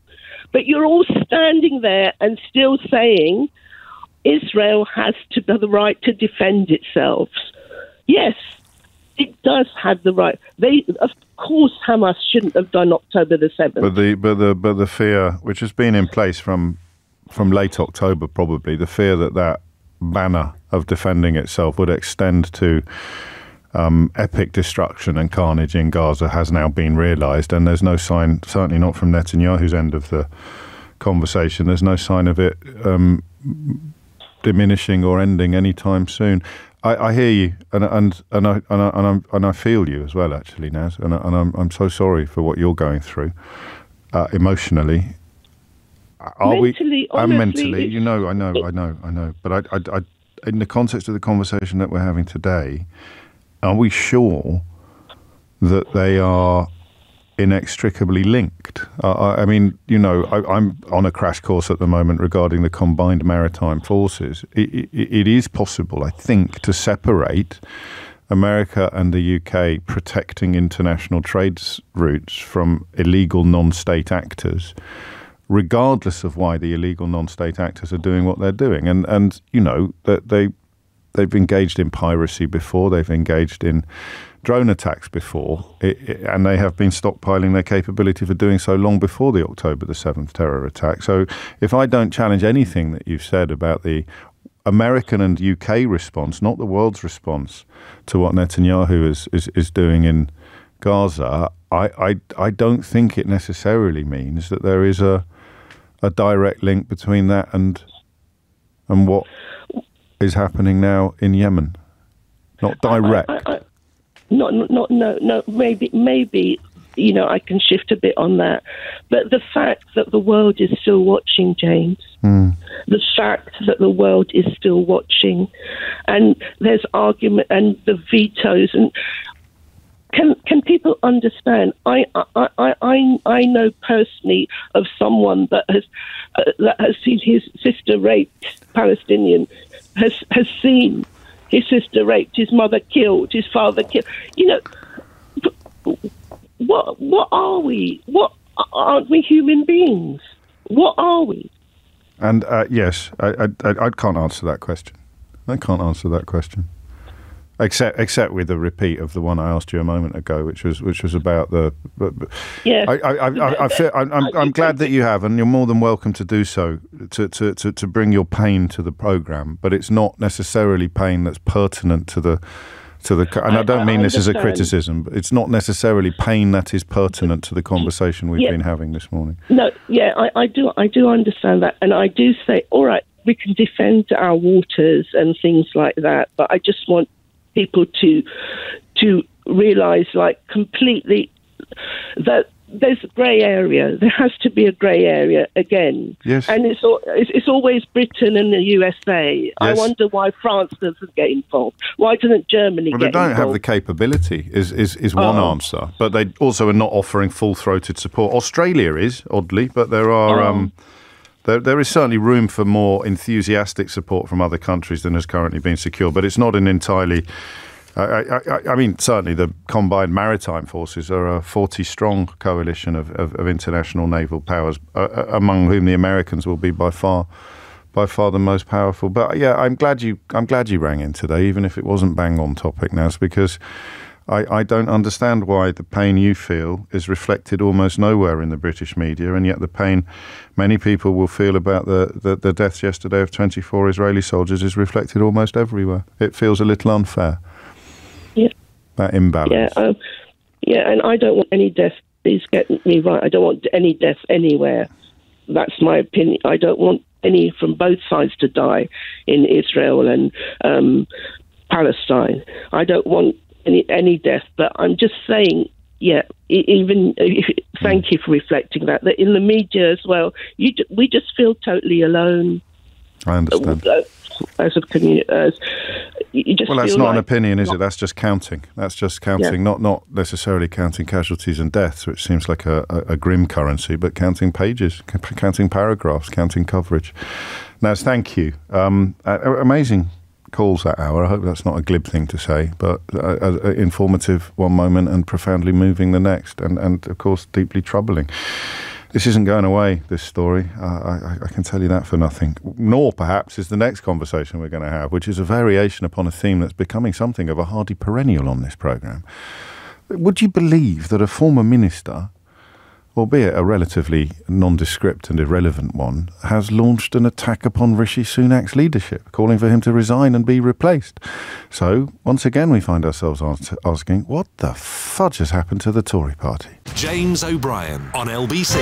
But you're all standing there and still saying Israel has to have the right to defend itself. Yes, it does have the right. Of course, Hamas shouldn't have done October the 7th. But the fear, which has been in place from late October, probably the fear that banner of defending itself would extend to epic destruction and carnage in Gaza has now been realised, and there's no sign, certainly not from Netanyahu's end of the conversation, there's no sign of it diminishing or ending anytime soon. I hear you, and I feel you as well, actually, Naz, and I'm so sorry for what you're going through emotionally. Mentally, mentally, I know. But I, in the context of the conversation that we're having today, are we sure that they are inextricably linked? I'm on a crash course at the moment regarding the combined maritime forces. It is possible, I think, to separate America and the UK protecting international trade routes from illegal non-state actors, regardless of why the illegal non-state actors are doing what they're doing. And that they've engaged in piracy before, they've engaged in drone attacks before, and they have been stockpiling their capability for doing so long before the October the 7th terror attack. So if I don't challenge anything that you've said about the American and UK response, not the world's response to what Netanyahu is doing in Gaza, I don't think it necessarily means that there is a direct link between that and what is happening now in Yemen. Not direct. No. Maybe. I can shift a bit on that. But the fact that the world is still watching, James. The fact that the world is still watching, and there's argument and the vetoes and. Can people understand? I know personally of someone that has seen his sister raped, Palestinian, has seen his sister raped, his mother killed, his father killed. What are we? What aren't we human beings? What are we? And yes, I can't answer that question. I can't answer that question. Except with a repeat of the one I asked you a moment ago, which was about the. Yeah. I'm glad that you have, and you're more than welcome to do so to bring your pain to the program. But it's not necessarily pain that's pertinent to the. And I don't mean this as a criticism, but it's not necessarily pain that is pertinent to the conversation we've been having this morning. No, I do understand that, and I do say, all right, we can defend our waters and things like that, but I just want people to realise, completely, that there's a grey area. There has to be a grey area again. Yes. And it's always Britain and the USA. Yes. I wonder why France doesn't get involved. Why doesn't Germany get involved? Well, they don't have the capability, is one answer. But they also are not offering full-throated support. Australia is, oddly, but there are... There is certainly room for more enthusiastic support from other countries than has currently been secured, but it's not an entirely... I mean, certainly the combined maritime forces are a 40-strong coalition of international naval powers, among whom the Americans will be by far the most powerful. But yeah, I'm glad you rang in today, even if it wasn't bang on topic, Naz, because I don't understand why the pain you feel is reflected almost nowhere in the British media, and yet the pain many people will feel about the deaths yesterday of 24 Israeli soldiers is reflected almost everywhere. It feels a little unfair. Yeah. That imbalance. Yeah, and I don't want any death. Please get me right. I don't want any death anywhere. That's my opinion. I don't want any from both sides to die in Israel and Palestine. I don't want any death, but I'm just saying, thank you for reflecting that in the media as well, we just feel totally alone. I understand. As a community, well, that's not an opinion, is it? That's just counting. That's just counting, not necessarily counting casualties and deaths, which seems like a grim currency, but counting pages, counting paragraphs, counting coverage. Naz, thank you. Amazing calls that hour. I hope that's not a glib thing to say, but informative one moment and profoundly moving the next, and of course deeply troubling. This isn't going away, this story. I can tell you that for nothing. Nor, perhaps, is the next conversation we're going to have, which is a variation upon a theme that's becoming something of a hardy perennial on this programme. Would you believe that a former minister, albeit a relatively nondescript and irrelevant one, has launched an attack upon Rishi Sunak's leadership, calling for him to resign and be replaced? So, once again, we find ourselves asking, what the fudge has happened to the Tory party? James O'Brien on LBC.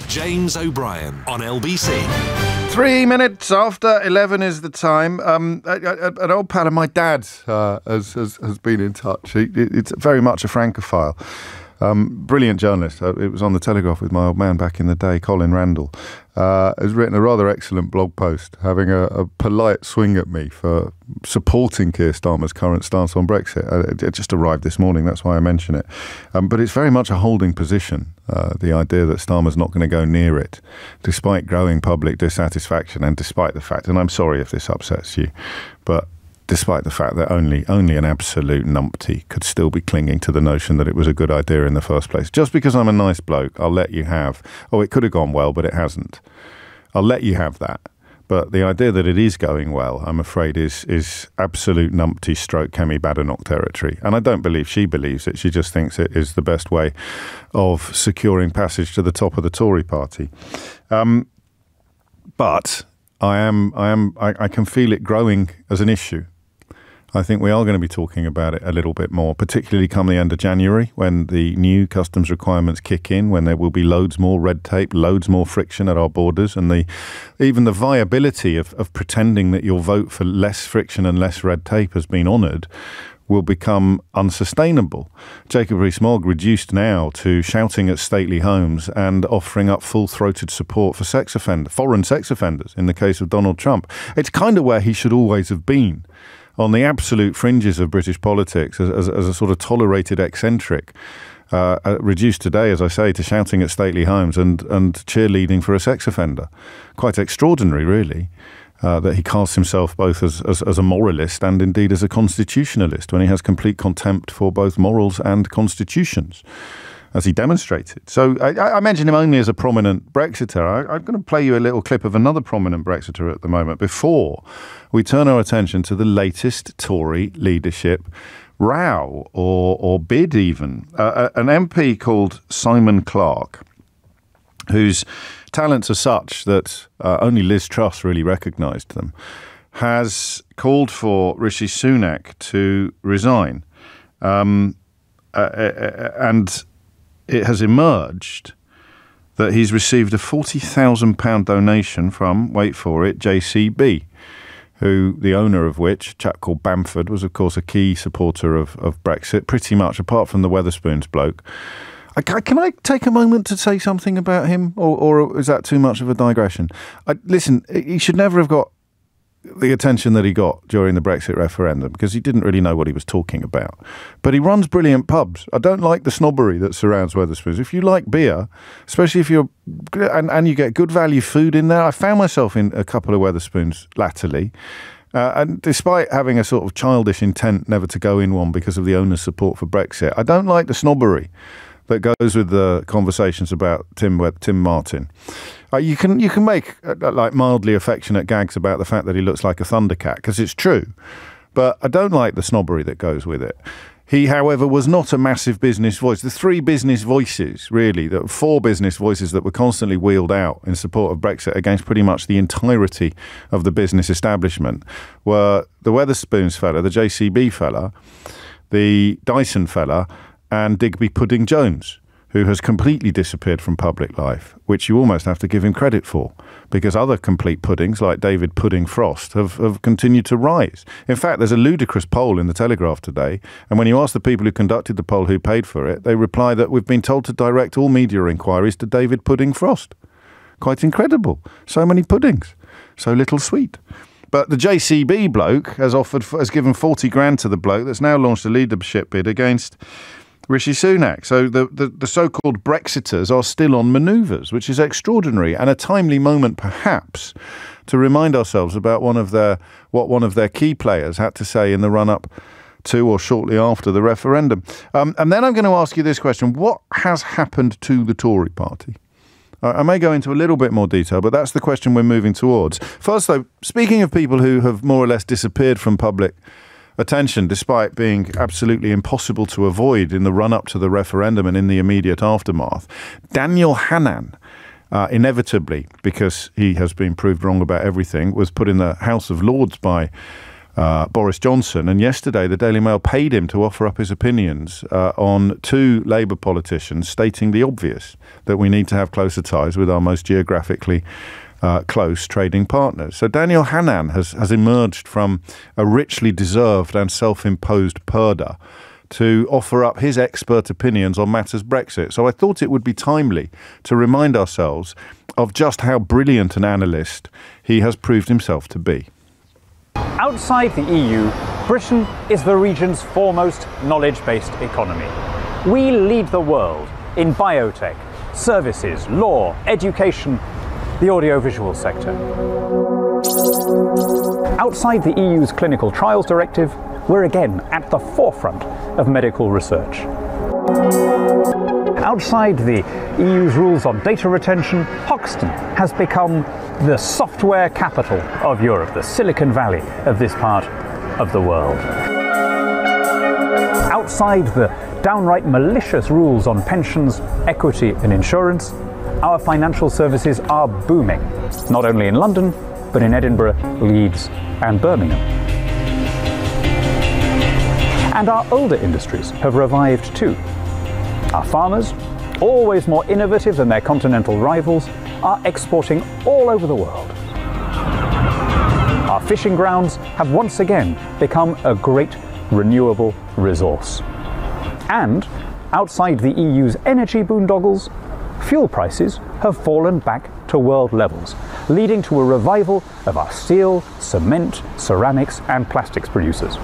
James O'Brien on LBC. 3 minutes after 11 is the time. An old pal of my dad's has been in touch. It's very much a Francophile. Brilliant journalist. It was on the Telegraph with my old man back in the day, Colin Randall. Has written a rather excellent blog post having a polite swing at me for supporting Keir Starmer's current stance on Brexit. It just arrived this morning, that's why I mention it. But it's very much a holding position, the idea that Starmer's not going to go near it, despite growing public dissatisfaction and despite the fact, and I'm sorry if this upsets you, but despite the fact that only an absolute numpty could still be clinging to the notion that it was a good idea in the first place. Just because I'm a nice bloke, I'll let you have, it could have gone well, but it hasn't. I'll let you have that. But the idea that it is going well, I'm afraid, is absolute numpty stroke Kemi Badenoch territory. And I don't believe she believes it. She just thinks it is the best way of securing passage to the top of the Tory party. But I can feel it growing as an issue. I think we are going to be talking about it a little bit more, particularly come the end of January, when the new customs requirements kick in, when there will be loads more red tape, loads more friction at our borders, and even the viability of pretending that your vote for less friction and less red tape has been honoured will become unsustainable. Jacob Rees-Mogg reduced now to shouting at stately homes and offering up full-throated support for foreign sex offenders in the case of Donald Trump. It's kind of where he should always have been, on the absolute fringes of British politics, as a sort of tolerated eccentric, reduced today, as I say, to shouting at stately homes and cheerleading for a sex offender. Quite extraordinary, really. That he casts himself both as a moralist and indeed as a constitutionalist, when he has complete contempt for both morals and constitutions, as he demonstrated. So I mentioned him only as a prominent Brexiter. I'm going to play you a little clip of another prominent Brexiter at the moment before we turn our attention to the latest Tory leadership row or bid even. An MP called Simon Clarke, whose talents are such that only Liz Truss really recognised them, has called for Rishi Sunak to resign. And it has emerged that he's received a £40,000 donation from, wait for it, JCB, who the owner of which, a chap called Bamford, was of course a key supporter of Brexit, pretty much, apart from the Wetherspoons bloke. Can I take a moment to say something about him, or is that too much of a digression? Listen, he should never have got the attention that he got during the Brexit referendum, because he didn't really know what he was talking about. But he runs brilliant pubs. I don't like the snobbery that surrounds Wetherspoons. If you like beer, especially if you're and you get good value food in there, I found myself in a couple of Wetherspoons latterly. And despite having a sort of childish intent never to go in one because of the owner's support for Brexit, I don't like the snobbery that goes with the conversations about Tim Martin. You can make like mildly affectionate gags about the fact that he looks like a Thundercat, because it's true. But I don't like the snobbery that goes with it. He, however, was not a massive business voice. The four business voices that were constantly wheeled out in support of Brexit against pretty much the entirety of the business establishment were the Wetherspoons fella, the JCB fella, the Dyson fella, and Digby Pudding Jones, who has completely disappeared from public life, which you almost have to give him credit for, because other complete puddings like David Pudding Frost have continued to rise. In fact, there's a ludicrous poll in the Telegraph today, and when you ask the people who conducted the poll who paid for it, they reply that we've been told to direct all media inquiries to David Pudding Frost. Quite incredible. So many puddings, so little sweet. But the JCB bloke has given 40 grand to the bloke that's now launched a leadership bid against Rishi Sunak. So the so-called Brexiters are still on manoeuvres, which is extraordinary and a timely moment perhaps to remind ourselves about what one of their key players had to say in the run-up to or shortly after the referendum. And then I'm going to ask you this question. What has happened to the Tory party? I may go into a little bit more detail, but that's the question we're moving towards. First, though, speaking of people who have more or less disappeared from public attention, despite being absolutely impossible to avoid in the run-up to the referendum and in the immediate aftermath, Daniel Hannan, inevitably, because he has been proved wrong about everything, was put in the House of Lords by Boris Johnson. And yesterday, the Daily Mail paid him to offer up his opinions on two Labour politicians, stating the obvious, that we need to have closer ties with our most geographically close trading partners. So Daniel Hannan has emerged from a richly deserved and self-imposed purdah to offer up his expert opinions on matters Brexit. So I thought it would be timely to remind ourselves of just how brilliant an analyst he has proved himself to be. Outside the EU, Britain is the region's foremost knowledge-based economy. We lead the world in biotech, services, law, education, the audiovisual sector. Outside the EU's clinical trials directive, we're again at the forefront of medical research. Outside the EU's rules on data retention, Hoxton has become the software capital of Europe, the Silicon Valley of this part of the world. Outside the downright malicious rules on pensions, equity and insurance, our financial services are booming, not only in London, but in Edinburgh, Leeds and Birmingham. And our older industries have revived too. Our farmers, always more innovative than their continental rivals, are exporting all over the world. Our fishing grounds have once again become a great renewable resource. And outside the EU's energy boondoggles, fuel prices have fallen back to world levels, leading to a revival of our steel, cement, ceramics and plastics producers.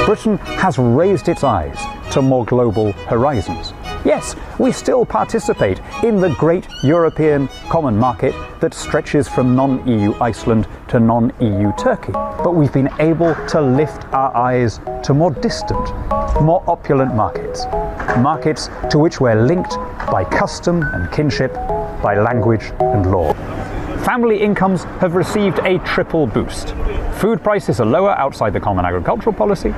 Britain has raised its eyes to more global horizons. Yes, we still participate in the great European common market that stretches from non-EU Iceland to non-EU Turkey. But we've been able to lift our eyes to more distant, more opulent markets. Markets to which we're linked by custom and kinship, by language and law. Family incomes have received a triple boost. Food prices are lower outside the Common Agricultural Policy.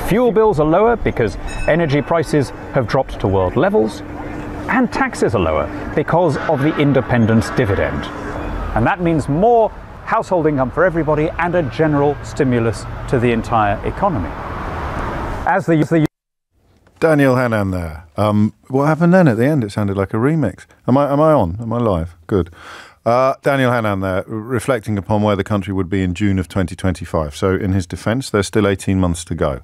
Fuel bills are lower because energy prices have dropped to world levels, and taxes are lower because of the independence dividend. And that means more household income for everybody and a general stimulus to the entire economy. As the Daniel Hannan there. What happened then at the end? It sounded like a remix. Am I on? Am I live? Good. Daniel Hannan there, reflecting upon where the country would be in June of 2025. So in his defence, there's still 18 months to go.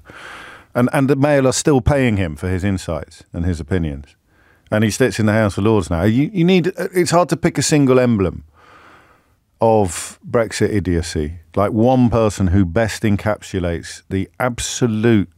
And the Mail are still paying him for his insights and his opinions. And he sits in the House of Lords now. You need. It's hard to pick a single emblem of Brexit idiocy, like one person who best encapsulates the absolute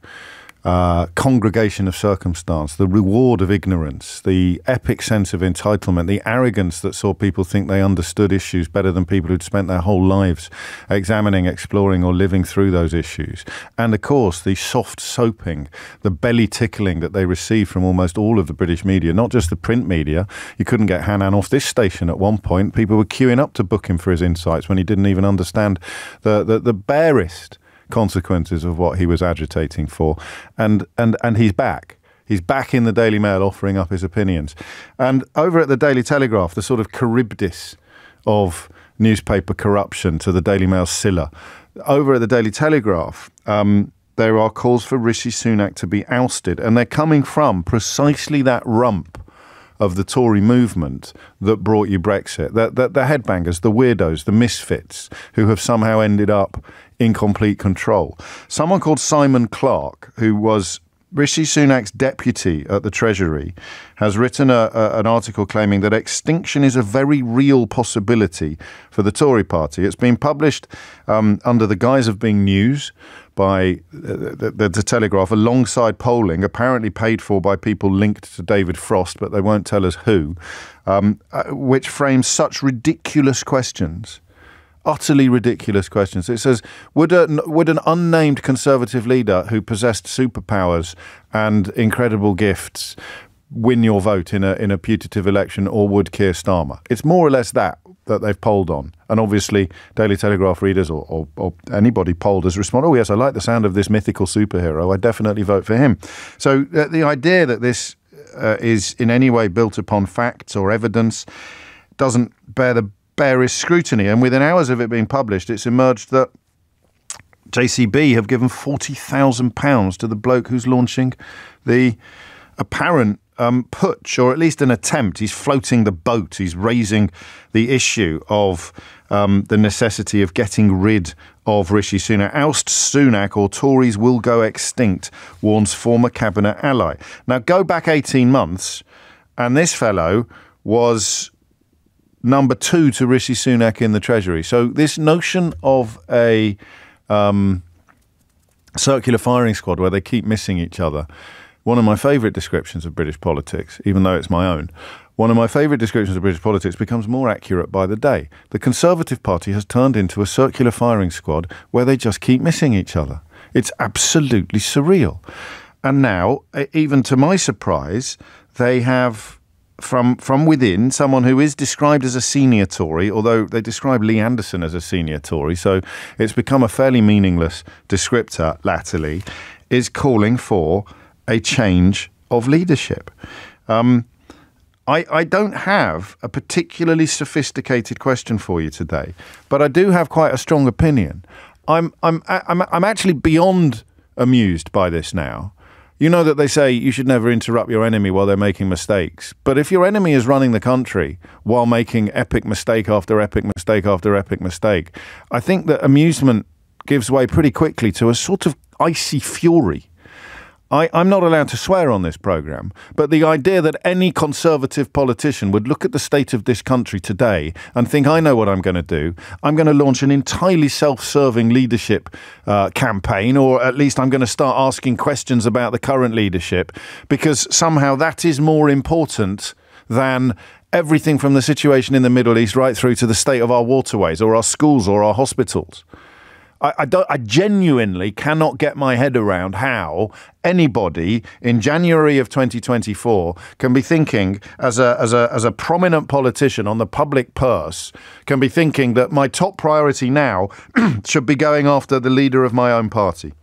congregation of circumstance, the reward of ignorance, the epic sense of entitlement, the arrogance that saw people think they understood issues better than people who'd spent their whole lives examining, exploring or living through those issues. And of course, the soft soaping, the belly tickling that they received from almost all of the British media, not just the print media. You couldn't get Hannan off this station at one point. People were queuing up to book him for his insights when he didn't even understand the barest consequences of what he was agitating for, and he's back. He's back in the Daily Mail offering up his opinions. And over at the Daily Telegraph, the sort of Charybdis of newspaper corruption to the Daily Mail Scylla, over at the Daily Telegraph, there are calls for Rishi Sunak to be ousted, and they're coming from precisely that rump of the Tory movement that brought you Brexit, the headbangers, the weirdos, the misfits who have somehow ended up in complete control. Someone called Simon Clarke, who was Rishi Sunak's deputy at the Treasury, has written an article claiming that extinction is a very real possibility for the Tory party. It's been published under the guise of being news by the Telegraph, alongside polling, apparently paid for by people linked to David Frost, but they won't tell us who, which frames such ridiculous questions. Utterly ridiculous questions. It says, would an unnamed Conservative leader who possessed superpowers and incredible gifts win your vote in a putative election, or would Keir Starmer? It's more or less that they've polled on. And obviously, Daily Telegraph readers or anybody polled has responded, oh yes, I like the sound of this mythical superhero. I definitely vote for him. So the idea that this is in any way built upon facts or evidence doesn't bear the barest scrutiny. And within hours of it being published, it's emerged that JCB have given £40,000 to the bloke who's launching the apparent putsch, or at least an attempt. He's floating the boat. He's raising the issue of the necessity of getting rid of Rishi Sunak. Oust Sunak or Tories will go extinct, warns former cabinet ally. Now go back 18 months and this fellow was number 2 to Rishi Sunak in the Treasury. So this notion of a circular firing squad where they keep missing each other, one of my favourite descriptions of British politics, even though it's my own, one of my favourite descriptions of British politics becomes more accurate by the day. The Conservative Party has turned into a circular firing squad where they just keep missing each other. It's absolutely surreal. And now, even to my surprise, they have from within someone who is described as a senior Tory, although they describe Lee Anderson as a senior Tory, so it's become a fairly meaningless descriptor latterly, is calling for a change of leadership. I don't have a particularly sophisticated question for you today, but I do have quite a strong opinion. I'm actually beyond amused by this now. You know that they say you should never interrupt your enemy while they're making mistakes. But if your enemy is running the country while making epic mistake after epic mistake after epic mistake, I think that amusement gives way pretty quickly to a sort of icy fury. I'm not allowed to swear on this programme, but the idea that any Conservative politician would look at the state of this country today and think, I know what I'm going to do. I'm going to launch an entirely self-serving leadership campaign, or at least I'm going to start asking questions about the current leadership, because somehow that is more important than everything from the situation in the Middle East right through to the state of our waterways or our schools or our hospitals. I genuinely cannot get my head around how anybody in January of 2024 can be thinking, as a prominent politician on the public purse, can be thinking that my top priority now should be going after the leader of my own party,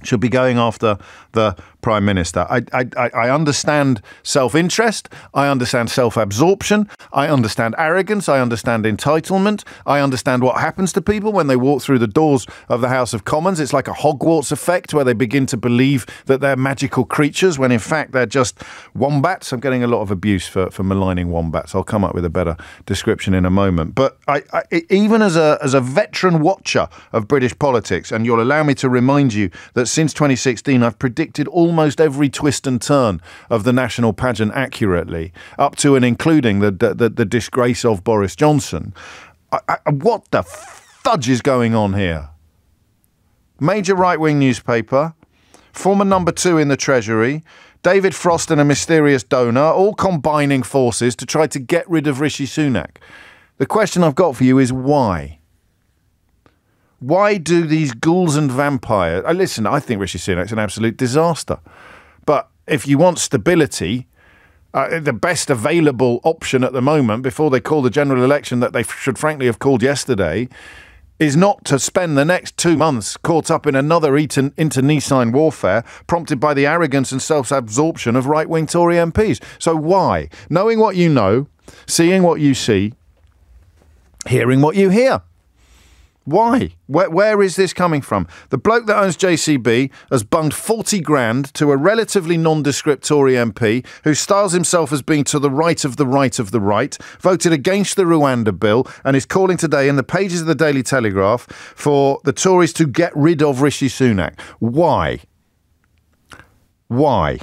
should be going after the Prime Minister. I understand self-interest, I understand self-absorption, I understand arrogance, I understand entitlement, I understand what happens to people when they walk through the doors of the House of Commons. It's like a Hogwarts effect where they begin to believe that they're magical creatures when in fact they're just wombats. I'm getting a lot of abuse for maligning wombats. I'll come up with a better description in a moment. But even as a veteran watcher of British politics, and you'll allow me to remind you that since 2016 I've predicted almost every twist and turn of the national pageant accurately, up to and including the disgrace of Boris Johnson. What the fudge is going on here? Major right-wing newspaper, former number 2 in the Treasury, David Frost and a mysterious donor, all combining forces to try to get rid of Rishi Sunak. The question I've got for you is why? Why do these ghouls and vampires... Listen, I think Rishi Sunak's an absolute disaster. But if you want stability, the best available option at the moment, before they call the general election that they should frankly have called yesterday, is not to spend the next 2 months caught up in another internecine warfare prompted by the arrogance and self-absorption of right-wing Tory MPs. So why? Knowing what you know, seeing what you see, hearing what you hear. Why? Where is this coming from? The bloke that owns JCB has bunged 40 grand to a relatively nondescript Tory MP who styles himself as being to the right of the right of the right, voted against the Rwanda bill and is calling today in the pages of the Daily Telegraph for the Tories to get rid of Rishi Sunak. Why? Why?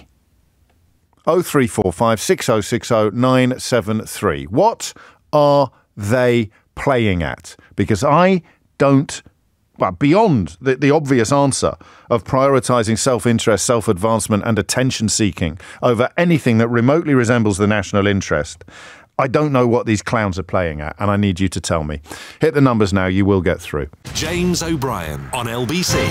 0345 6060 973. What are they playing at? Because I don't, well, beyond the obvious answer of prioritising self-interest, self-advancement and attention-seeking over anything that remotely resembles the national interest, I don't know what these clowns are playing at, and I need you to tell me. Hit the numbers now, you will get through. James O'Brien on LBC.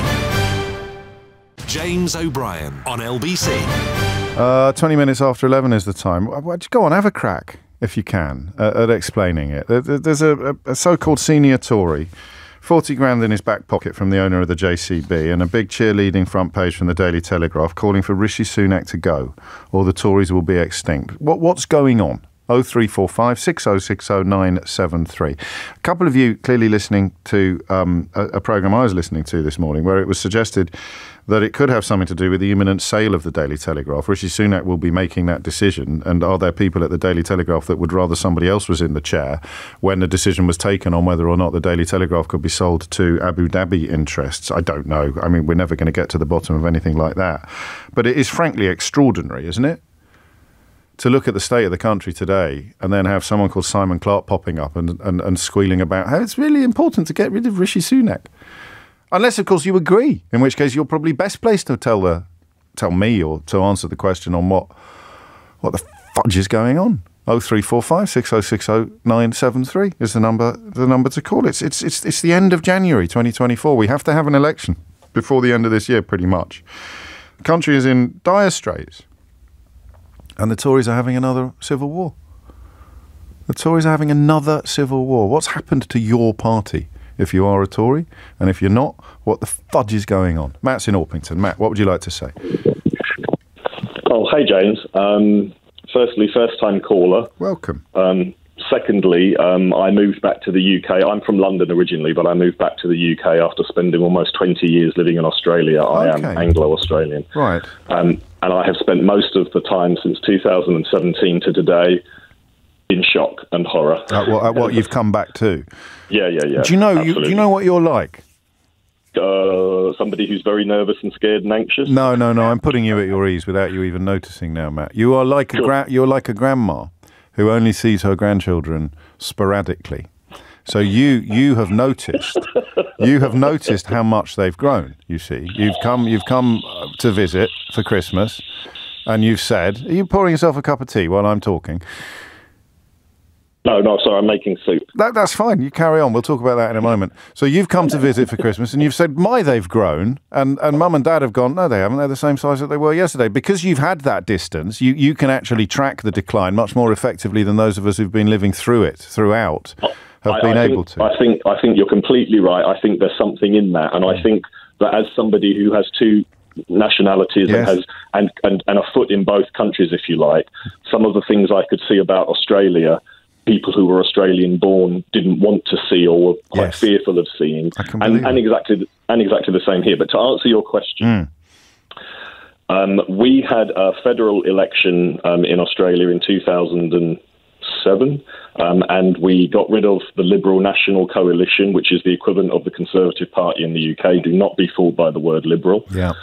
James O'Brien on LBC. 20 minutes after 11 is the time. Go on, have a crack, if you can, at explaining it. There's a so-called senior Tory, 40 grand in his back pocket from the owner of the JCB and a big cheerleading front page from the Daily Telegraph calling for Rishi Sunak to go or the Tories will be extinct. What's going on? 0345 6060 973. A couple of you clearly listening to a programme I was listening to this morning where it was suggested that it could have something to do with the imminent sale of the Daily Telegraph. Rishi Sunak will be making that decision, and are there people at the Daily Telegraph that would rather somebody else was in the chair when the decision was taken on whether or not the Daily Telegraph could be sold to Abu Dhabi interests? I don't know. I mean, we're never going to get to the bottom of anything like that. But it is frankly extraordinary, isn't it? To look at the state of the country today and then have someone called Simon Clarke popping up and squealing about how it's really important to get rid of Rishi Sunak. Unless, of course, you agree, in which case you're probably best placed to tell me or to answer the question on what the fudge is going on. 0345 6060 973 is the number to call. It's the end of January 2024. We have to have an election before the end of this year, pretty much. The country is in dire straits. And the Tories are having another civil war. The Tories are having another civil war. What's happened to your party if you are a Tory? And if you're not, what the fudge is going on? Matt's in Orpington. Matt, what would you like to say? Oh, hey, James. Firstly, first-time caller. Welcome. Secondly, I moved back to the UK. I'm from London originally, but I moved back to the UK after spending almost 20 years living in Australia. I am Anglo-Australian. Right. And I have spent most of the time since 2017 to today in shock and horror. At what you've come back to? Yeah. Do you know what you're like? Somebody who's very nervous and scared and anxious. No. I'm putting you at your ease without you even noticing now, Matt. You are like you're like a grandma who only sees her grandchildren sporadically. So you have noticed how much they've grown. You see, you've come to visit for Christmas, and you've said, "Are you pouring yourself a cup of tea while I'm talking?" No, sorry, I'm making soup. That's fine. You carry on. We'll talk about that in a moment. So you've come to visit for Christmas, and you've said, they've grown, and Mum and Dad have gone, no, they haven't. They're the same size that they were yesterday. Because you've had that distance, you can actually track the decline much more effectively than those of us who've been living through it throughout. I think you're completely right. I think there's something in that, and I think that as somebody who has two nationalities and a foot in both countries, if you like, some of the things I could see about Australia, people who were Australian born didn't want to see or were quite fearful of seeing, and exactly the same here. But to answer your question. We had a federal election in Australia in 2007, and we got rid of the Liberal National Coalition, which is the equivalent of the Conservative Party in the UK. Do not be fooled by the word Liberal. Yeah.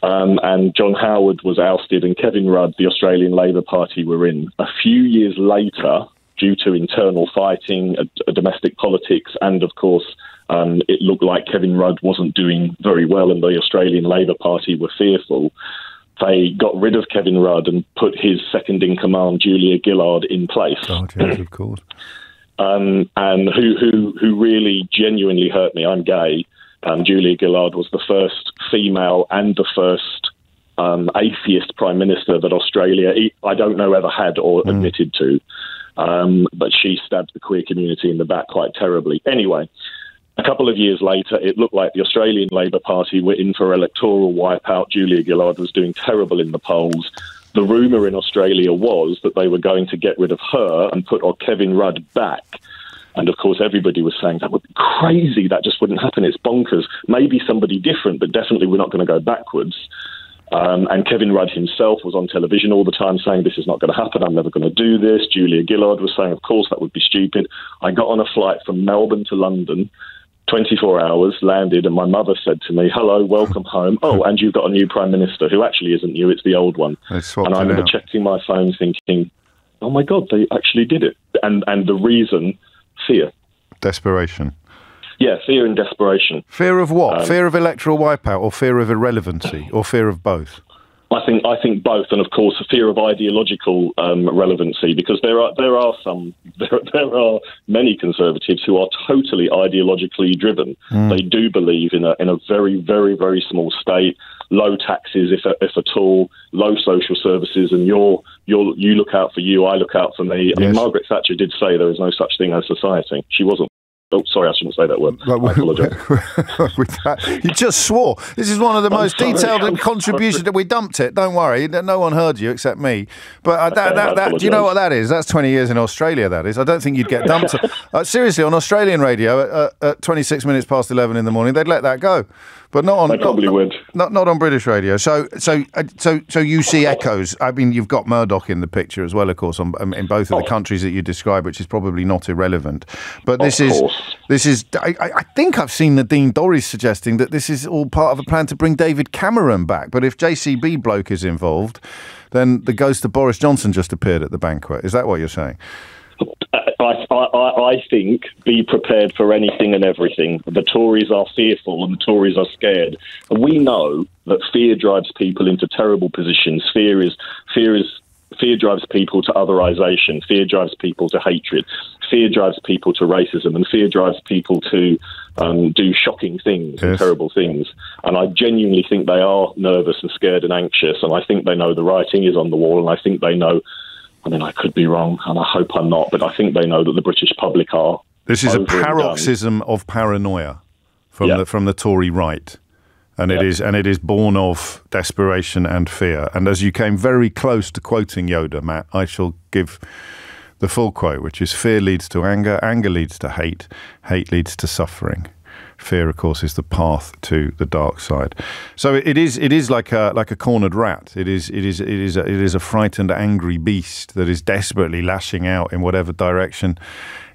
And John Howard was ousted, and Kevin Rudd, the Australian Labor Party, were in. A few years later, due to internal fighting, domestic politics, and of course, it looked like Kevin Rudd wasn't doing very well and the Australian Labor Party were fearful. They got rid of Kevin Rudd and put his second-in-command, Julia Gillard, in place. Oh, yes, of course. And who really genuinely hurt me. I'm gay. Julia Gillard was the first female and the first atheist prime minister that Australia, I don't know, ever had or admitted to. But she stabbed the queer community in the back quite terribly. Anyway, a couple of years later, it looked like the Australian Labor Party were in for electoral wipeout. Julia Gillard was doing terrible in the polls. The rumour in Australia was that they were going to get rid of her and put Kevin Rudd back. And, of course, everybody was saying, that would be crazy. That just wouldn't happen. It's bonkers. Maybe somebody different, but definitely we're not going to go backwards. And Kevin Rudd himself was on television all the time saying, this is not going to happen. I'm never going to do this. Julia Gillard was saying, of course, that would be stupid. I got on a flight from Melbourne to London, 24 hours, landed, and my mother said to me, hello, welcome home. Oh, and you've got a new Prime Minister, who actually isn't new, it's the old one. And I remember checking my phone thinking, oh my God, they actually did it. And the reason, fear. Desperation. Yeah, fear and desperation. Fear of what? Fear of electoral wipeout or fear of irrelevancy or fear of both? I think both, and of course a fear of ideological relevancy, because there are many Conservatives who are totally ideologically driven. They do believe in a very, very, very small state, low taxes if at all, low social services, and you look out for you, I look out for me. I mean, Margaret Thatcher did say there is no such thing as society. She wasn't. Oh, sorry, I shouldn't say that word. I apologise. With that, you just swore. This is one of the most detailed contributions that we dumped it. Don't worry, no one heard you except me. But do you know what that is? That's 20 years in Australia, that is. I don't think you'd get dumped. Seriously, on Australian radio at 26 minutes past 11 in the morning, they'd let that go. But not on. They probably would. Not on British radio. So you see echoes. I mean, you've got Murdoch in the picture as well, of course, in both of the countries that you describe, which is probably not irrelevant. But this is. I think I've seen Nadine Dorries suggesting that this is all part of a plan to bring David Cameron back. But if JCB bloke is involved, then the ghost of Boris Johnson just appeared at the banquet. Is that what you're saying? I think be prepared for anything and everything. The Tories are fearful and the Tories are scared. And we know that fear drives people into terrible positions. Fear drives people to otherisation. Fear drives people to hatred. Fear drives people to racism, and fear drives people to do shocking things and terrible things. And I genuinely think they are nervous and scared and anxious, and I think they know the writing is on the wall, and I think they know. I mean, I could be wrong, and I hope I'm not, but I think they know that the British public are. This is a paroxysm of paranoia from the Tory right, and it is born of desperation and fear. And as you came very close to quoting Yoda, Matt, I shall give the full quote, which is: fear leads to anger, anger leads to hate, hate leads to suffering. Fear, of course, is the path to the dark side. So it is like a cornered rat. It is a frightened, angry beast that is desperately lashing out in whatever direction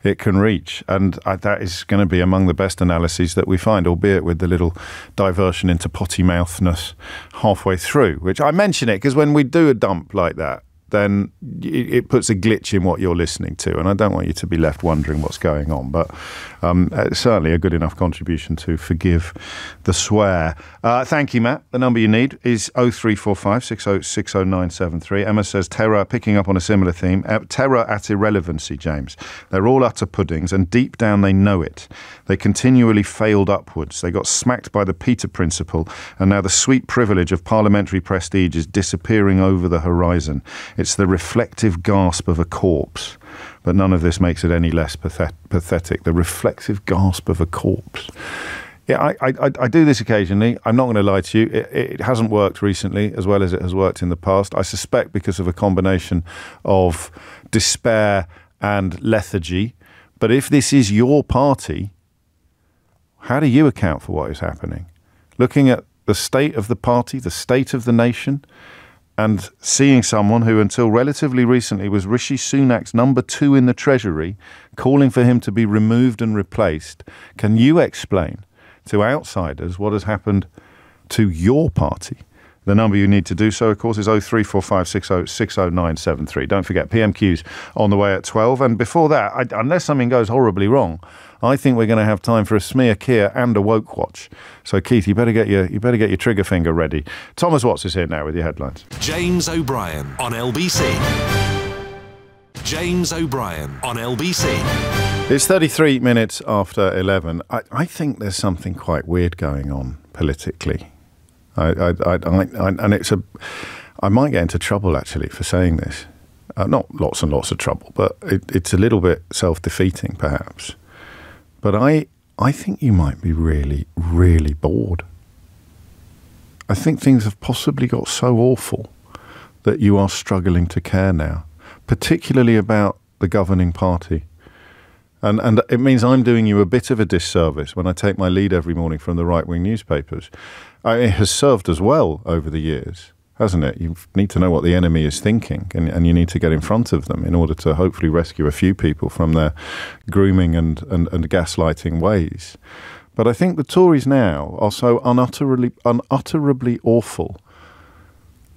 it can reach. And that is going to be among the best analyses that we find, albeit with the little diversion into potty mouthness halfway through. Which I mention it because when we do a dump like that, then it puts a glitch in what you're listening to, and I don't want you to be left wondering what's going on. But it's certainly a good enough contribution to forgive the swear. Thank you, Matt. The number you need is 0345 6060973. Emma says, terror, picking up on a similar theme, terror at irrelevancy, James. They're all utter puddings, and deep down they know it. They continually failed upwards. They got smacked by the Peter Principle, and now the sweet privilege of parliamentary prestige is disappearing over the horizon. It's the reflective gasp of a corpse. But none of this makes it any less pathetic. The reflective gasp of a corpse. Yeah, I do this occasionally. I'm not going to lie to you. It hasn't worked recently as well as it has worked in the past. I suspect because of a combination of despair and lethargy. But if this is your party, how do you account for what is happening? Looking at the state of the party, the state of the nation, and seeing someone who until relatively recently was Rishi Sunak's number 2 in the Treasury, calling for him to be removed and replaced, can you explain to outsiders what has happened to your party The number you need to do so, of course, is 03456060973. Don't forget, PMQ's on the way at 12. And before that, unless something goes horribly wrong, I think we're going to have time for a smear Keir and a woke watch. So, Keith, you better get your trigger finger ready. Thomas Watts is here now with your headlines. James O'Brien on LBC. James O'Brien on LBC. It's 33 minutes after 11. I think there's something quite weird going on politically. I might get into trouble, actually, for saying this. Not lots and lots of trouble, but it's a little bit self-defeating, perhaps. But I think you might be really, really bored. I think things have possibly got so awful that you are struggling to care now, particularly about the governing party. And it means I'm doing you a bit of a disservice when I take my lead every morning from the right-wing newspapers. It has served us well over the years, hasn't it? You need to know what the enemy is thinking, and you need to get in front of them in order to hopefully rescue a few people from their grooming and gaslighting ways. But I think the Tories now are so unutterably awful.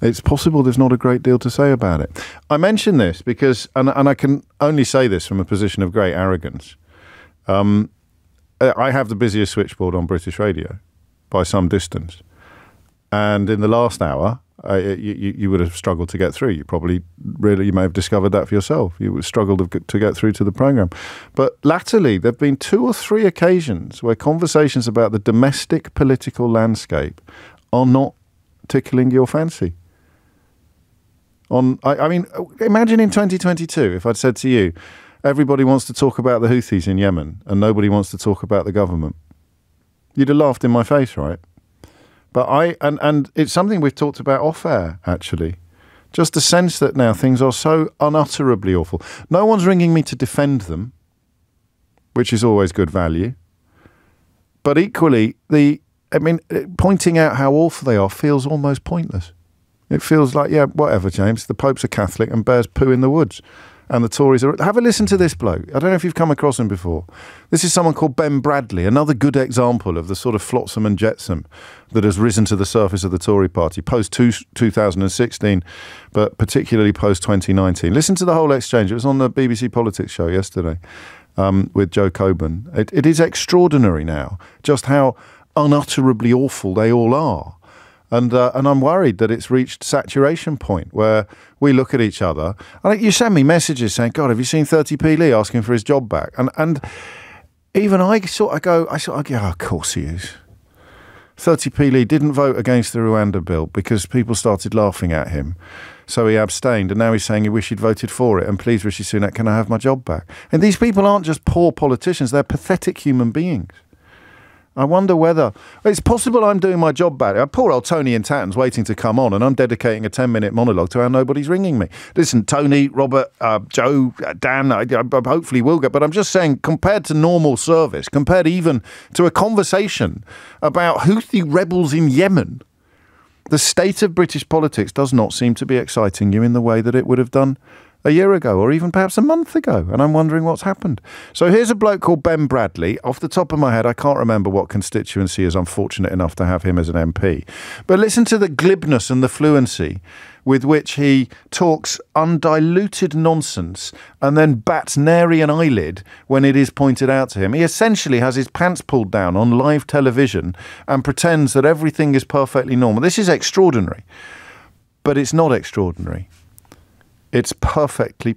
It's possible there's not a great deal to say about it. I mention this because, and I can only say this from a position of great arrogance, I have the busiest switchboard on British radio by some distance. And in the last hour, you would have struggled to get through. You may have discovered that for yourself. You would struggle to get through to the programme. But latterly, there have been 2 or 3 occasions where conversations about the domestic political landscape are not tickling your fancy. I mean, imagine in 2022 if I'd said to you, everybody wants to talk about the Houthis in Yemen and nobody wants to talk about the government. You'd have laughed in my face, right? But and it's something we've talked about off air, actually. Just the sense that now things are so unutterably awful. No one's ringing me to defend them, which is always good value. But equally, pointing out how awful they are feels almost pointless. It feels like, yeah, whatever, James. The Pope's a Catholic and bears poo in the woods. And the Tories are... Have a listen to this bloke. I don't know if you've come across him before. This is someone called Ben Bradley, another good example of the sort of flotsam and jetsam that has risen to the surface of the Tory party post-2016, but particularly post-2019. Listen to the whole exchange. It was on the BBC Politics show yesterday with Joe Coburn. It is extraordinary now just how unutterably awful they all are. And I'm worried that it's reached saturation point where we look at each other. And you send me messages saying, God, have you seen 30p Lee asking for his job back? And even I go, yeah, of course he is. 30p Lee didn't vote against the Rwanda bill because people started laughing at him. So he abstained. And now he's saying he wished he'd voted for it. And please, Rishi Sunak, can I have my job back? And these people aren't just poor politicians. They're pathetic human beings. I wonder whether... It's possible I'm doing my job bad. Poor old Tony in Tatton's waiting to come on and I'm dedicating a 10-minute monologue to how nobody's ringing me. Listen, Tony, Robert, Joe, Dan, I hopefully will get... But I'm just saying, compared to normal service, compared even to a conversation about Houthi rebels in Yemen, the state of British politics does not seem to be exciting you in the way that it would have done a year ago or even perhaps a month ago, and I'm wondering what's happened. So here's a bloke called Ben Bradley. Off the top of my head, I can't remember what constituency is unfortunate enough to have him as an MP. But listen to the glibness and the fluency with which he talks undiluted nonsense and then bats nary an eyelid when it is pointed out to him. He essentially has his pants pulled down on live television and pretends that everything is perfectly normal. This is extraordinary, but it's not extraordinary. It's perfectly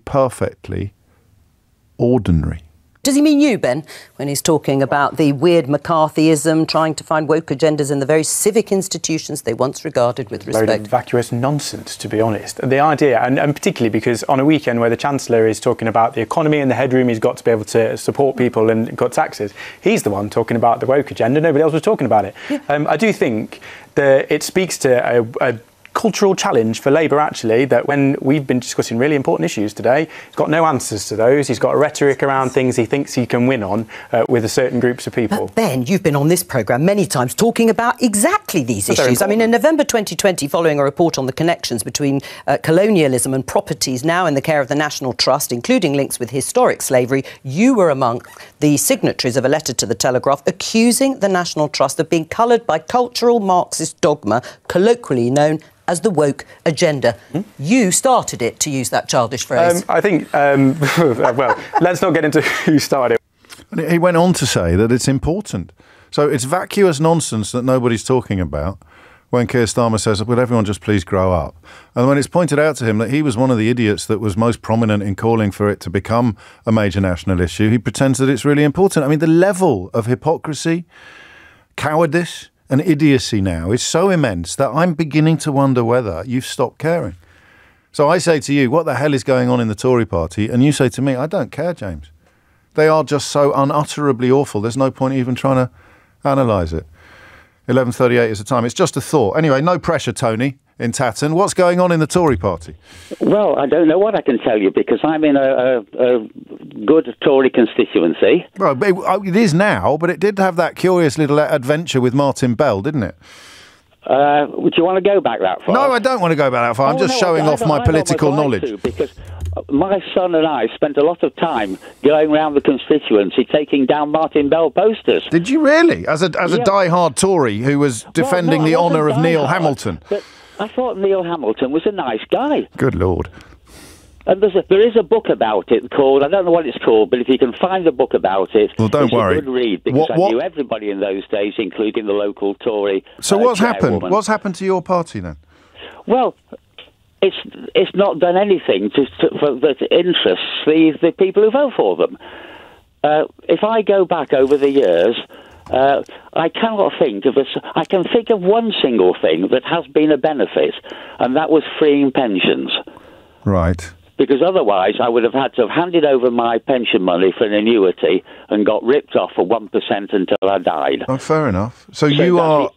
ordinary. Does he mean you, Ben, when he's talking about the weird McCarthyism, trying to find woke agendas in the very civic institutions they once regarded with respect? Load of vacuous nonsense, to be honest. The idea, and particularly because on a weekend where the Chancellor is talking about the economy and the headroom he's got to be able to support people and cut taxes, he's the one talking about the woke agenda. Nobody else was talking about it. Yeah. I do think that it speaks to a cultural challenge for Labour, actually, that when we've been discussing really important issues today, he's got no answers to those. He's got a rhetoric around things he thinks he can win on with a certain groups of people. But Ben, you've been on this programme many times talking about exactly these issues. I mean, in November 2020, following a report on the connections between colonialism and properties now in the care of the National Trust, including links with historic slavery, you were among the signatories of a letter to the Telegraph accusing the National Trust of being coloured by cultural Marxist dogma, colloquially known as the woke agenda. You started it, to use that childish phrase. I think, well, let's not get into who started. And he went on to say that it's important. So it's vacuous nonsense that nobody's talking about when Keir Starmer says, would everyone just please grow up? And when it's pointed out to him that he was one of the idiots that was most prominent in calling for it to become a major national issue, he pretends that it's really important. I mean, the level of hypocrisy, cowardice and idiocy now is so immense that I'm beginning to wonder whether you've stopped caring. So I say to you, what the hell is going on in the Tory party? And you say to me, I don't care, James. They are just so unutterably awful. There's no point even trying to analyse it. 11:38 is the time. It's just a thought. Anyway, no pressure, Tony, in Tatton. What's going on in the Tory party? Well, I don't know what I can tell you because I'm in a good Tory constituency. Well, it is now, but it did have that curious little adventure with Martin Bell, didn't it? Would you want to go back that far? No, I don't want to go back that far. I'm just showing off my political knowledge. Because my son and I spent a lot of time going around the constituency taking down Martin Bell posters. Did you really? As a die-hard Tory who was defending the honour of Neil Hamilton? But I thought Neil Hamilton was a nice guy. Good Lord. And there is a book about it called, I don't know what it's called, but if you can find a book about it, well, don't worry. It's a good read, because I knew everybody in those days, including the local Tory So what's happened? What's happened to your party then? Well, it's not done anything that interests the people who vote for them. If I go back over the years, I cannot think of I can think of one single thing that has been a benefit, and that was freeing pensions. Right. Because otherwise I would have had to have handed over my pension money for an annuity and got ripped off for 1% until I died. Oh, fair enough. So you are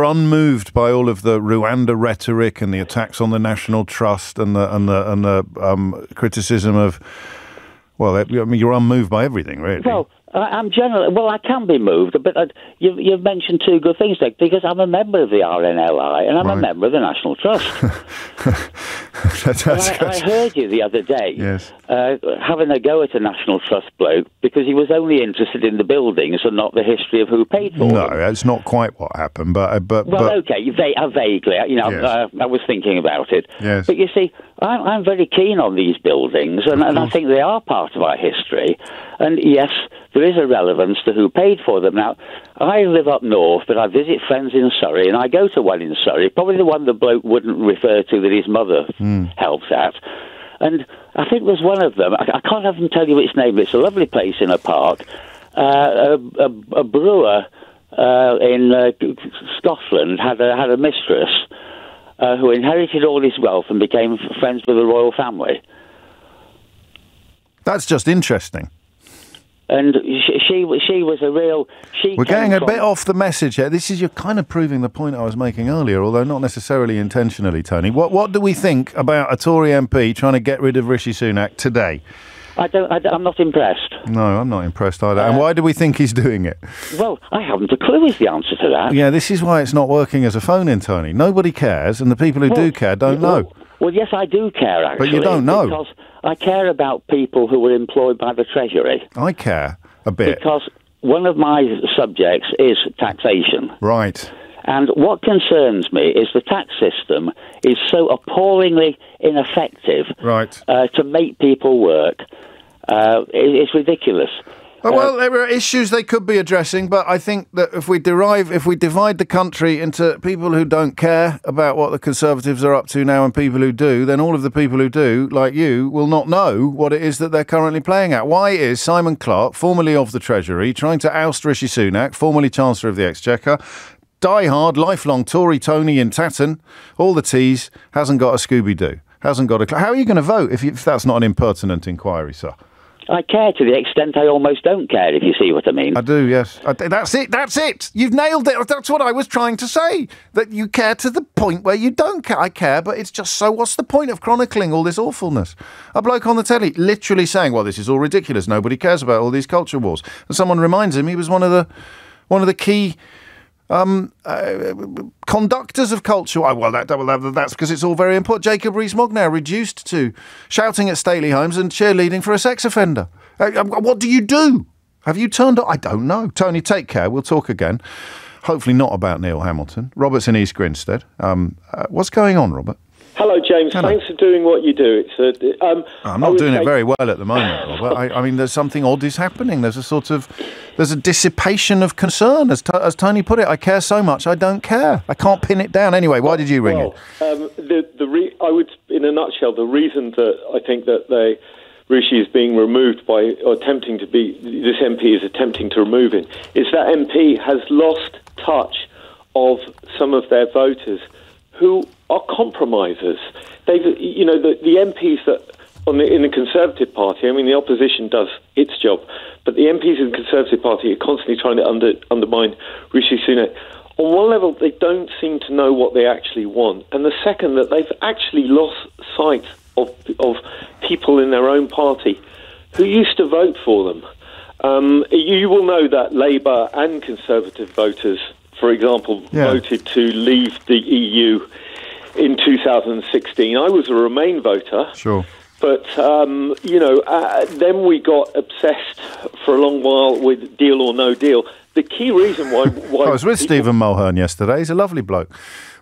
unmoved by all of the Rwanda rhetoric and the attacks on the National Trust and the criticism of. Well, I mean, you're unmoved by everything, really. Well, I'm generally... Well, I can be moved, but you've mentioned two good things, Dick, because I'm a member of the RNLI and I'm a member of the National Trust. I heard you the other day having a go at a National Trust bloke because he was only interested in the buildings and not the history of who paid for them. No, that's not quite what happened, but okay, vaguely, I was thinking about it. Yes. But you see, I'm very keen on these buildings, and I think they are part of our history. And yes, there is a relevance to who paid for them. Now, I live up north, but I visit friends in Surrey, and I go to one in Surrey, probably the one the bloke wouldn't refer to that his mother helps at. And I think there's one of them, I can't even tell you its name, but it's a lovely place in a park, a brewer in Scotland had a mistress who inherited all his wealth and became friends with the royal family. That's just interesting. And she was a real... We're going a bit off the message here. You're kind of proving the point I was making earlier, although not necessarily intentionally, Tony. What do we think about a Tory MP trying to get rid of Rishi Sunak today? I'm not impressed. No, I'm not impressed either. And why do we think he's doing it? Well, I haven't a clue is the answer to that. Yeah, this is why it's not working as a phone-in, Tony. Nobody cares, and the people who do care don't know. Well, yes, I do care, actually. But you don't know. Because I care about people who are employed by the Treasury. I care a bit. Because one of my subjects is taxation. Right. And what concerns me is the tax system is so appallingly ineffective to make people work. It's ridiculous. Well, there are issues they could be addressing, but I think that if we divide the country into people who don't care about what the Conservatives are up to now and people who do, then all of the people who do, like you, will not know what it is that they're currently playing at. Why is Simon Clarke, formerly of the Treasury, trying to oust Rishi Sunak, formerly Chancellor of the Exchequer, die-hard, lifelong Tory Tony in Tatton, all the T's, hasn't got a Scooby-Doo, hasn't got a... How are you going to vote if that's not an impertinent inquiry, sir? I care to the extent I almost don't care, if you see what I mean. I do, yes. That's it. You've nailed it. That's what I was trying to say. That you care to the point where you don't care. I care, but it's just so what's the point of chronicling all this awfulness? A bloke on the telly literally saying, well, this is all ridiculous. Nobody cares about all these culture wars. And someone reminds him he was one of the key conductors of culture. Well, that's because it's all very important. Jacob Rees-Mogg now reduced to shouting at stately homes and cheerleading for a sex offender. What do you do? Have you turned up? I don't know. Tony, take care. We'll talk again. Hopefully not about Neil Hamilton. Robert's in East Grinstead. What's going on, Robert? Hello, James. Hello. Thanks for doing what you do. I'm not doing it very well at the moment, Robert. I mean, there's something odd is happening. There's a dissipation of concern. As Tony put it, I care so much, I don't care. I can't pin it down. Anyway, why did you ring in? I would, in a nutshell, the reason that I think that Rishi is being removed this MP is attempting to remove him, is that MP has lost touch of some of their voters who are compromisers. The MPs that in the Conservative Party, I mean, the opposition does its job, but the MPs in the Conservative Party are constantly trying to undermine Rishi Sunak. On one level, they don't seem to know what they actually want, and the second, that they've actually lost sight of people in their own party who used to vote for them. You will know that Labour and Conservative voters, for example, voted to leave the EU in 2016. I was a Remain voter. Sure. But, then we got obsessed for a long while with deal or no deal. The key reason why I was with Stephen Mulhern yesterday. He's a lovely bloke.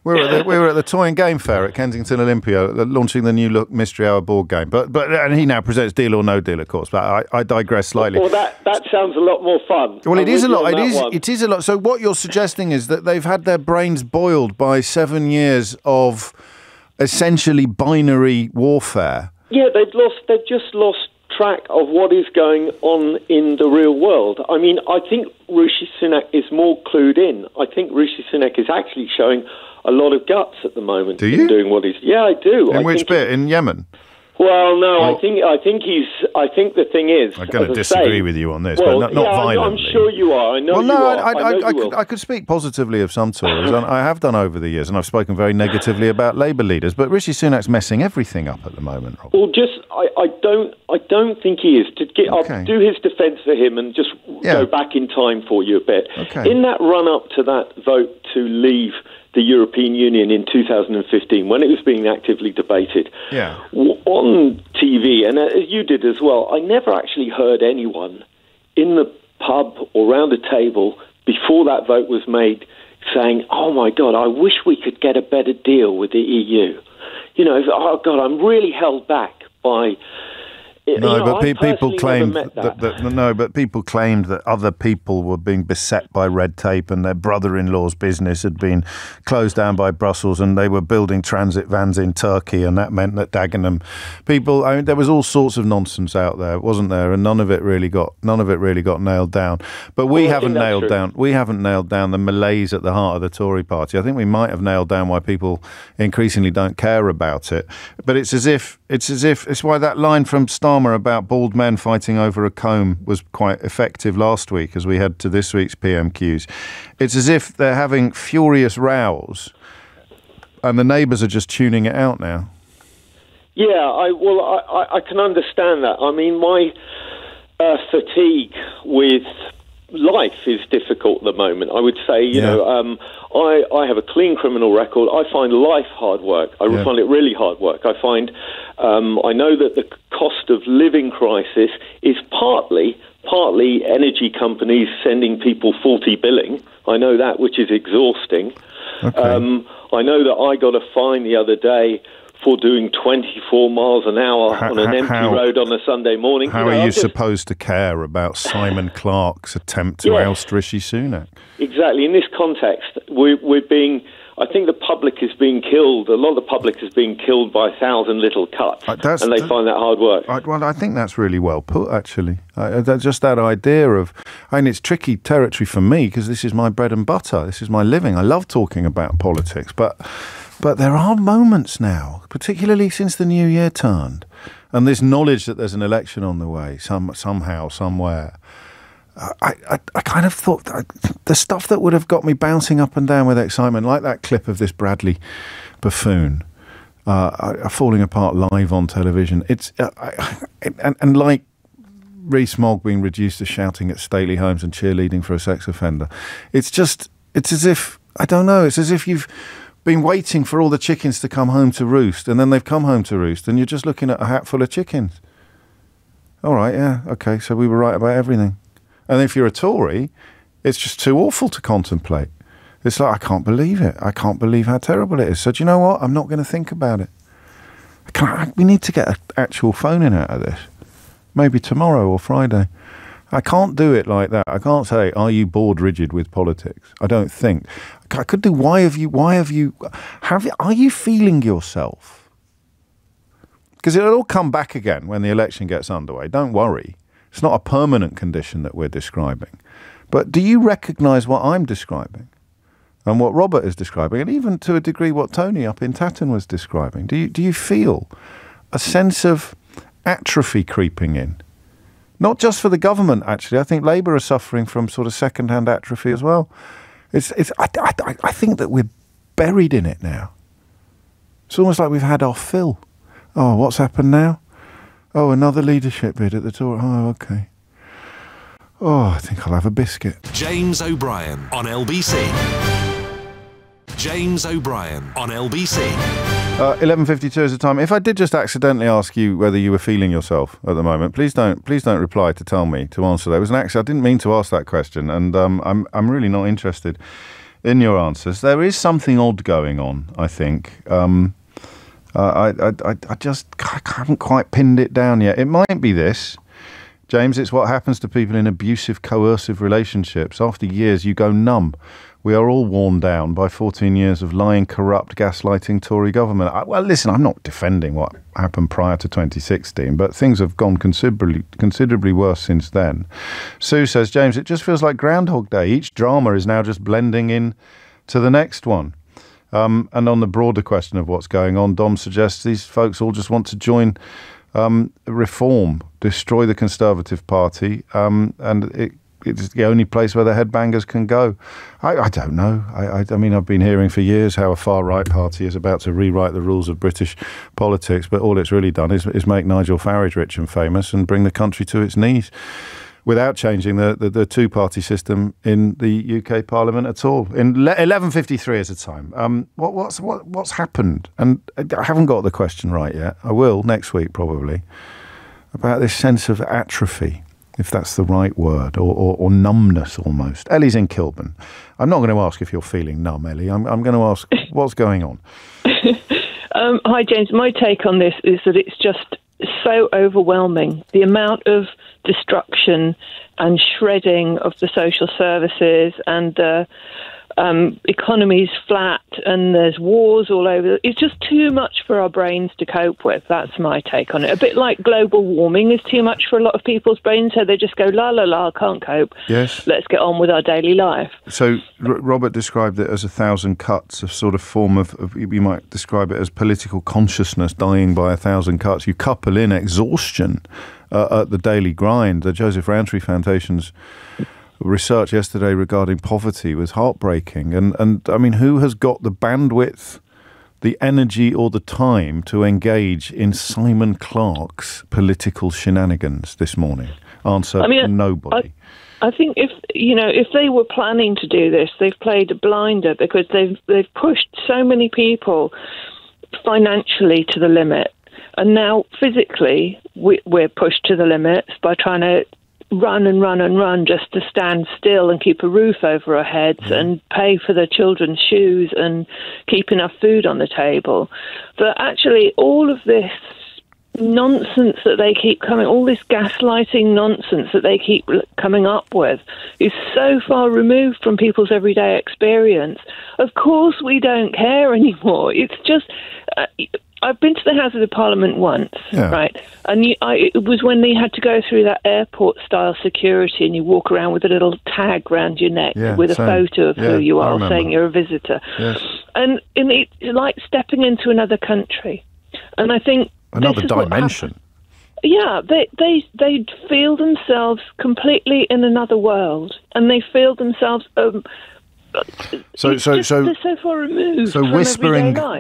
We were at the Toy and Game Fair at Kensington Olympia, launching the new look Mystery Hour board game. And he now presents Deal or No Deal, of course. But I digress slightly. Well, that sounds a lot more fun. Well, it is a lot. It is a lot. So what you're suggesting is that they've had their brains boiled by 7 years of essentially binary warfare. Yeah, they've just lost track of what is going on in the real world. I mean, I think Rishi Sunak is more clued in. I think Rishi Sunak is actually showing a lot of guts at the moment. Do you? In doing what he's... Yeah, I do. In which bit? In Yemen? Well, no, I think the thing is... I'm going to disagree with you on this, but not violently. I'm sure you are. I know you are. I could speak positively of some Tories, and I have done over the years, and I've spoken very negatively about Labour leaders, but Rishi Sunak's messing everything up at the moment, Rob. Well, I don't think he is. I'll do his defence for him and just go back in time for you a bit. Okay. In that run-up to that vote to leave the European Union in 2015, when it was being actively debated on TV, and you did as well, I never actually heard anyone in the pub or round a table before that vote was made saying, oh my God, I wish we could get a better deal with the EU. Oh God, I'm really held back by... people claimed but people claimed that other people were being beset by red tape, and their brother-in-law's business had been closed down by Brussels, and they were building transit vans in Turkey, and that meant that Dagenham people. I mean, there was all sorts of nonsense out there, wasn't there? And none of it really got nailed down. But we haven't nailed down the malaise at the heart of the Tory party. I think we might have nailed down why people increasingly don't care about it. But it's why that line from Starmer about bald men fighting over a comb was quite effective last week as we head to this week's PMQs. It's as if they're having furious rows and the neighbours are just tuning it out now. Yeah, I can understand that. I mean, my fatigue with life is difficult at the moment. I would say, I have a clean criminal record. I find life hard work. I find it really hard work. I find, I know that the cost of living crisis is partly energy companies sending people faulty billing. I know that, which is exhausting. Okay. I know that I got a fine the other day for doing 24 miles an hour on an empty road on a Sunday morning. How are you supposed to care about Simon Clarke's attempt to oust Rishi Sunak? Exactly. In this context, I think the public is being killed. A lot of the public is being killed by 1,000 little cuts, and they find that hard work. I think that's really well put, actually. Just that idea of, it's tricky territory for me because this is my bread and butter. This is my living. I love talking about politics, but But there are moments now, particularly since the new year turned, and this knowledge that there's an election on the way, somehow, somewhere. I kind of thought that the stuff that would have got me bouncing up and down with excitement, like that clip of this Bradley buffoon falling apart live on television. And like Rees-Mogg being reduced to shouting at stately homes and cheerleading for a sex offender. It's as if, I don't know, it's as if you've been waiting for all the chickens to come home to roost, and then they've come home to roost, and you're just looking at a hat full of chickens. All right, yeah, okay, so we were right about everything. And if you're a Tory, it's just too awful to contemplate. It's like, I can't believe it. I can't believe how terrible it is. So do you know what? I'm not going to think about it. We need to get an actual phone in out of this. Maybe tomorrow or Friday. I can't do it like that. I can't say, are you bored rigid with politics? I don't think. I could do, are you feeling yourself? Because it'll all come back again when the election gets underway. Don't worry. It's not a permanent condition that we're describing. But do you recognise what I'm describing? And what Robert is describing? And even to a degree what Tony up in Tatton was describing? Do you feel a sense of atrophy creeping in? Not just for the government, actually. I think Labour are suffering from sort of second-hand atrophy as well. I think that we're buried in it now. It's almost like we've had our fill. Oh, what's happened now? Oh, another leadership bid at the Tory. Oh, okay. Oh, I think I'll have a biscuit. James O'Brien on LBC. James O'Brien on LBC. 11:52 is the time. If I did just accidentally ask you whether you were feeling yourself at the moment, please don't reply to tell me to answer that. It was an accident. I didn't mean to ask that question, and I'm really not interested in your answers. There is something odd going on, I think. I haven't quite pinned it down yet. It might be this, James. It's what happens to people in abusive, coercive relationships. After years, you go numb. We are all worn down by 14 years of lying, corrupt, gaslighting Tory government. Well, listen, I'm not defending what happened prior to 2016, but things have gone considerably worse since then. Sue says, James, it just feels like Groundhog Day. Each drama is now just blending in to the next one. And on the broader question of what's going on, Dom suggests these folks all just want to join reform, destroy the Conservative Party, and it's the only place where the headbangers can go. I don't know. I mean, I've been hearing for years how a far-right party is about to rewrite the rules of British politics, but all it's really done is make Nigel Farage rich and famous and bring the country to its knees without changing the two-party system in the UK Parliament at all. In 11:53 is the time. What's happened? And I haven't got the question right yet. I will next week probably, about this sense of atrophy, if that's the right word, or numbness almost. Ellie's in Kilburn. I'm not going to ask if you're feeling numb, Ellie. I'm going to ask what's going on. Hi, James. My take on this is that it's just so overwhelming. The amount of destruction and shredding of the social services and economy's flat and there's wars all over. It's just too much for our brains to cope with. That's my take on it. A bit like global warming is too much for a lot of people's brains, so they just go, la, la, la, can't cope. Yes. Let's get on with our daily life. So Robert described it as 1,000 cuts, a sort of form of, you might describe it as political consciousness dying by 1,000 cuts. You couple in exhaustion at the daily grind. The Joseph Rowntree Foundation's research yesterday regarding poverty was heartbreaking. And I mean, who has got the bandwidth, the energy or the time to engage in Simon Clarke's political shenanigans this morning? Answer, nobody. I think if they were planning to do this, they've played a blinder because they've pushed so many people financially to the limit. And now physically we're pushed to the limits by trying to run and run and run just to stand still and keep a roof over our heads and pay for the children's shoes and keep enough food on the table. But actually all of this nonsense that they keep coming, all this gaslighting nonsense that they keep coming up with is so far removed from people's everyday experience. Of course we don't care anymore. It's just... I've been to the Houses of Parliament once, right? And it was when they had to go through that airport-style security and you walk around with a little tag around your neck with a photo of who you are, saying you're a visitor. Yes. and it's like stepping into another country. And I think another dimension. Yeah, they feel themselves completely in another world, and they feel themselves. They're so far removed. So from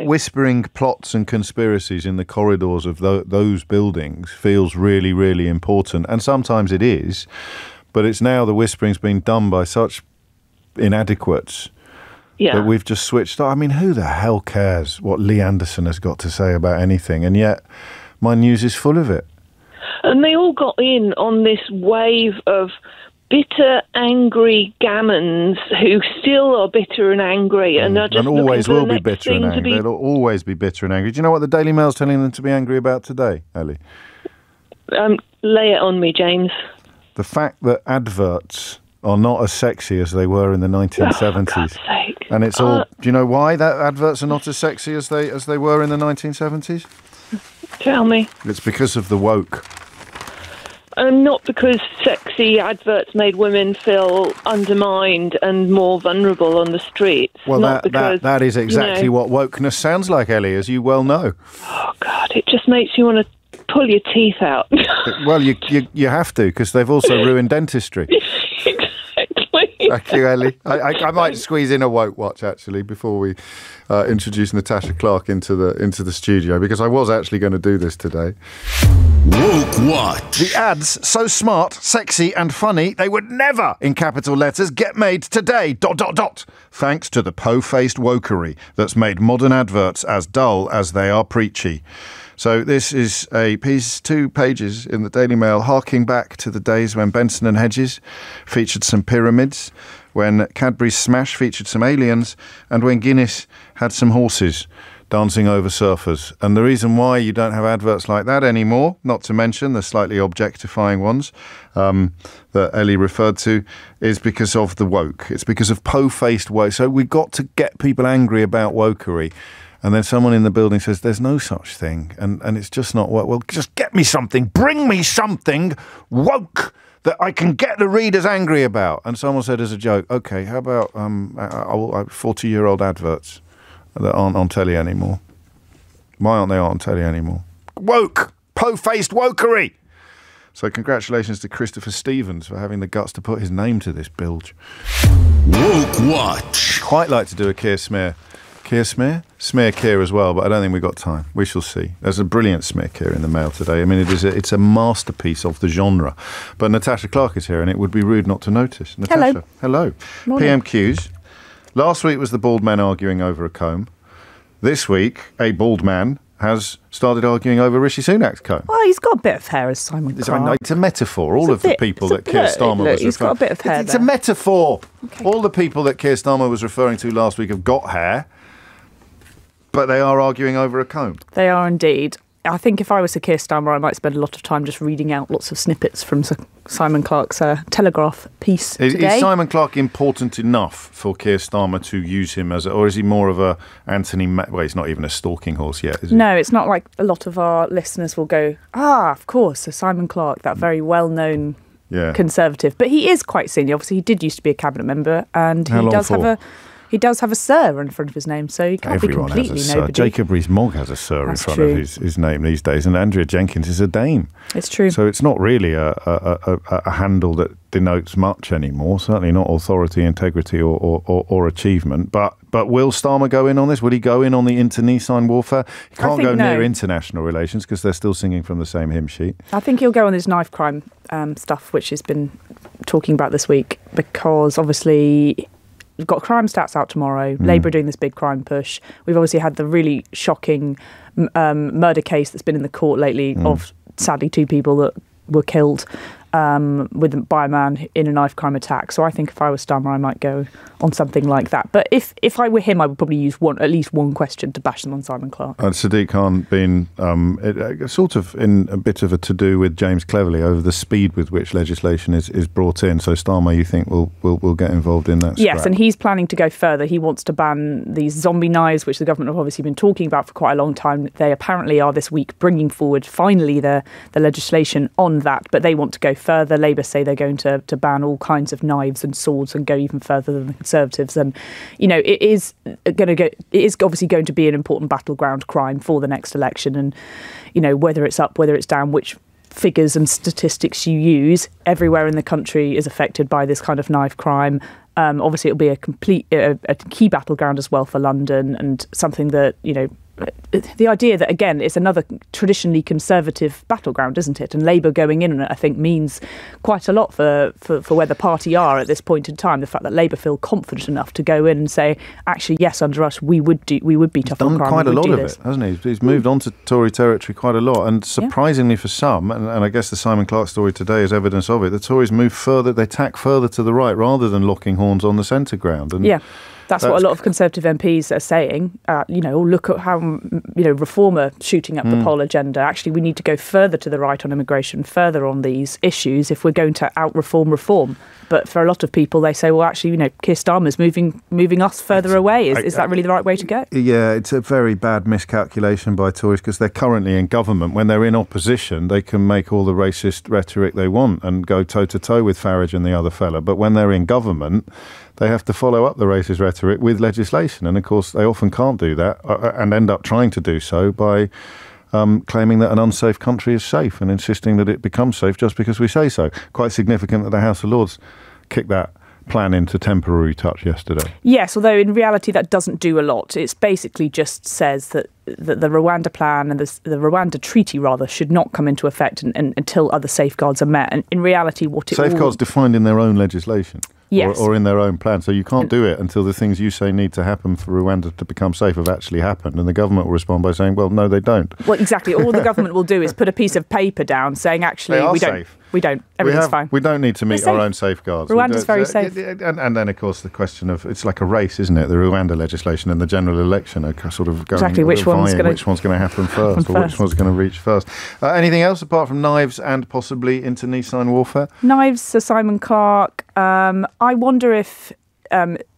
whispering plots and conspiracies in the corridors of those buildings feels really, really important, and sometimes it is. But it's now the whispering's been done by such inadequates that we've just switched. I mean, who the hell cares what Lee Anderson has got to say about anything? And yet, my news is full of it. And they all got in on this wave of bitter, angry gammons who still are bitter and angry, and are just always will be bitter and angry. They'll always be bitter and angry. Do you know what the Daily Mail's telling them to be angry about today, Ellie? Lay it on me, James. The fact that adverts are not as sexy as they were in the 1970s. For God's sake. And it's all... Do you know why that adverts are not as sexy as they were in the 1970s? Tell me. It's because of the woke. Not because sexy adverts made women feel undermined and more vulnerable on the streets. Well, not that is exactly what wokeness sounds like, Ellie, as you well know. Oh, God, it just makes you want to pull your teeth out. Well, you have to, because they've also ruined dentistry. Exactly. Thank you, Ellie. I might squeeze in a woke watch, actually, before we introduce Natasha Clark into the studio, because I was actually going to do this today. Woke Watch. The ads, so smart, sexy and funny, they would never, in capital letters, get made today, ... Thanks to the po-faced wokery that's made modern adverts as dull as they are preachy. So this is a piece, 2 pages in the Daily Mail, harking back to the days when Benson and Hedges featured some pyramids, when Cadbury's Smash featured some aliens, and when Guinness had some horses dancing over surfers. And the reason why you don't have adverts like that anymore, not to mention the slightly objectifying ones that Ellie referred to, is because of the woke. It's because of po-faced woke. So we've got to get people angry about wokery. And then someone in the building says, there's no such thing. And it's just not woke. Well, just get me something. Bring me something woke that I can get the readers angry about. And someone said as a joke, OK, how about 40-year-old adverts that aren't on telly anymore? Why aren't they on telly anymore? Woke! Po-faced wokery! So congratulations to Christopher Stevens for having the guts to put his name to this bilge. Woke Watch. Quite like to do a Keir smear. Keir smear? Smear Keir as well, but I don't think we've got time. We shall see. There's a brilliant smear Keir in the Mail today. I mean, it's a masterpiece of the genre. But Natasha Clark is here, and it would be rude not to notice. Natasha. Hello. Morning. PMQs. Last week was the bald man arguing over a comb. This week, a bald man has started arguing over Rishi Sunak's comb. Well, he's got a bit of hair as Simon Clark. It's a metaphor. All of the people that Keir Starmer was referring to. He's got a bit of hair. It's a metaphor. Okay. All the people that Keir Starmer was referring to last week have got hair, but they are arguing over a comb. They are indeed. I think if I was a Keir Starmer, I might spend a lot of time just reading out lots of snippets from Simon Clark's Telegraph piece today. Is Simon Clark important enough for Keir Starmer to use him as or is he more of a Anthony... Well, he's not even a stalking horse yet, is he? No, it's not like a lot of our listeners will go, of course, so Simon Clark, that very well-known Conservative. But he is quite senior. Obviously, he did used to be a cabinet member, and he does have a Sir in front of his name, so he can't be completely nobody. Jacob Rees-Mogg has a Sir in front of his name these days, and Andrea Jenkins is a Dame. It's true. So it's not really a handle that denotes much anymore, certainly not authority, integrity or achievement. But will Starmer go in on this? Will he go in on the internecine warfare? He can't go near international relations because they're still singing from the same hymn sheet. I think he'll go on his knife crime stuff, which he's been talking about this week, because obviously... We've got crime stats out tomorrow. Labour are doing this big crime push. We've obviously had the really shocking murder case that's been in the court lately of, sadly, 2 people that were killed by a man in a knife crime attack. So I think if I was Starmer, I might go on something like that. But if I were him, I would probably use at least one question to bash them on Simon Clark. And Sadiq Khan been sort of in a bit of a to-do with James Cleverly over the speed with which legislation is brought in. So Starmer, you think, will get involved in that? Yes, and he's planning to go further. He wants to ban these zombie knives, which the government have obviously been talking about for quite a long time. They apparently are this week bringing forward finally the legislation on that, but they want to go further. Labour say they're going to ban all kinds of knives and swords and go even further than the Conservatives. And, it is obviously going to be an important battleground crime for the next election. And, whether it's up, whether it's down, which figures and statistics you use, everywhere in the country is affected by this kind of knife crime. Obviously, it'll be a key battleground as well for London, and something that, the idea that, again, it's another traditionally Conservative battleground, isn't it? And Labour going in on it, I think, means quite a lot for where the party are at this point in time. The fact that Labour feel confident enough to go in and say, actually, yes, under us, we would be tough on crime. He's done quite a lot of it, hasn't he? He's moved on to Tory territory quite a lot. And surprisingly for some, and I guess the Simon Clarke story today is evidence of it, the Tories move further, they tack further to the right rather than locking horns on the centre ground. And That's what a lot of Conservative MPs are saying. Look at how, Reform are shooting up the poll agenda. Actually, we need to go further to the right on immigration, further on these issues if we're going to out-reform. But for a lot of people, they say, well, actually, Keir Starmer's moving us further away. Is that really the right way to go? Yeah, it's a very bad miscalculation by Tories because they're currently in government. When they're in opposition, they can make all the racist rhetoric they want and go toe-to-toe with Farage and the other fella. But when they're in government, they have to follow up the racist rhetoric with legislation. And, of course, they often can't do that and end up trying to do so by claiming that an unsafe country is safe and insisting that it becomes safe just because we say so. Quite significant that the House of Lords kicked that plan into temporary touch yesterday. Yes, although in reality that doesn't do a lot. It basically just says that the Rwanda plan and the Rwanda treaty, rather, should not come into effect until other safeguards are met. And in reality, safeguards defined in their own legislation. Yes. Or in their own plan. So you can't do it until the things you say need to happen for Rwanda to become safe have actually happened. And the government will respond by saying, well, no, they don't. Well, exactly. All the government will do is put a piece of paper down saying, actually, we don't. Safe. We don't. Everything's fine. We don't need to meet our own safeguards. Rwanda's very safe. And then, of course, the question of, it's like a race, isn't it? The Rwanda legislation and the general election are sort of going exactly which one's going to happen first or which one's going to reach first. Anything else apart from knives and possibly internecine warfare? Knives, Sir Simon Clarke. I wonder if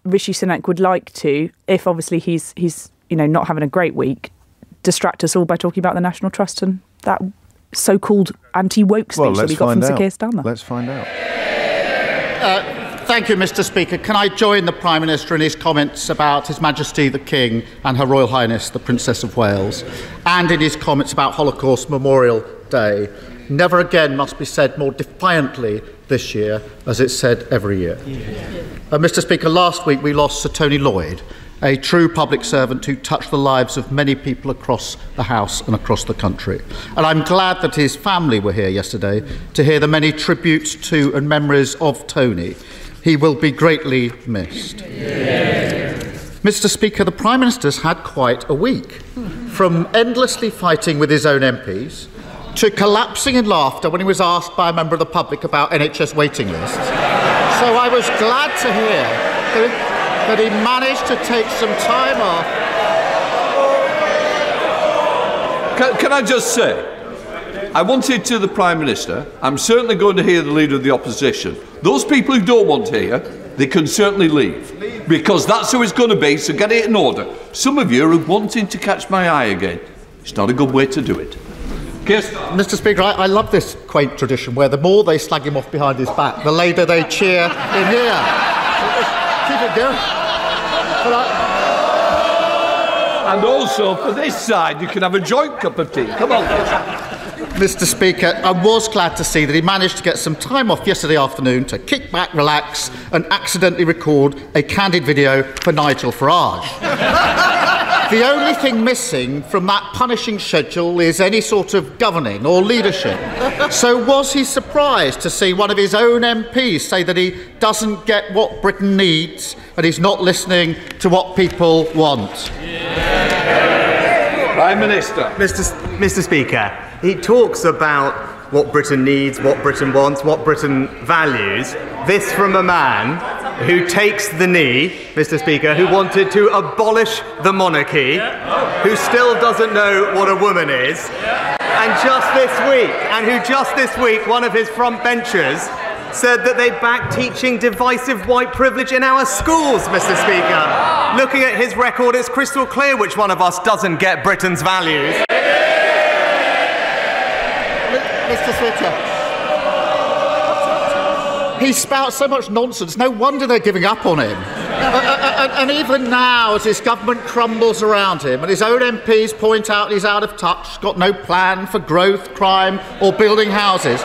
Rishi Sunak would like to, if obviously he's not having a great week, distract us all by talking about the National Trust and that so-called anti-woke speech that we got from Sir Keir Starmer. Let's find out. Thank you, Mr. Speaker. Can I join the Prime Minister in his comments about His Majesty the King and Her Royal Highness the Princess of Wales, and in his comments about Holocaust Memorial Day? Never again must be said more defiantly this year, as it's said every year. Mr. Speaker, last week we lost Sir Tony Lloyd, a true public servant who touched the lives of many people across the House and across the country. And I'm glad that his family were here yesterday to hear the many tributes to and memories of Tony. He will be greatly missed. Mr. Speaker, the Prime Minister's had quite a week, from endlessly fighting with his own MPs to collapsing in laughter when he was asked by a member of the public about NHS waiting lists. So I was glad to hear that he managed to take some time off. Can I just say, I wanted to the Prime Minister, I'm certainly going to hear the Leader of the Opposition. Those people who don't want to hear, they can certainly leave, because that's who it's going to be, so get it in order. Some of you are wanting to catch my eye again. It's not a good way to do it. Mr. Speaker, I love this quaint tradition where the more they slag him off behind his back, the louder they cheer in here. Keep it going. And also, for this side, you can have a joint cup of tea. Come on, Mr. Speaker, I was glad to see that he managed to get some time off yesterday afternoon to kick back, relax, and accidentally record a candid video for Nigel Farage. The only thing missing from that punishing schedule is any sort of governing or leadership. So was he surprised to see one of his own MPs say that he doesn't get what Britain needs and he's not listening to what people want? Prime Minister. Mr. Speaker, he talks about what Britain needs, what Britain wants, what Britain values. This from a man who takes the knee, Mr. Speaker, who wanted to abolish the monarchy, who still doesn't know what a woman is, and who just this week, one of his front benchers said that they back teaching divisive white privilege in our schools, Mr. Speaker. Looking at his record, it's crystal clear which one of us doesn't get Britain's values. Mr. Speaker. He spouts so much nonsense, no wonder they're giving up on him. And even now, as his government crumbles around him and his own MPs point out he's out of touch, got no plan for growth, crime or building houses,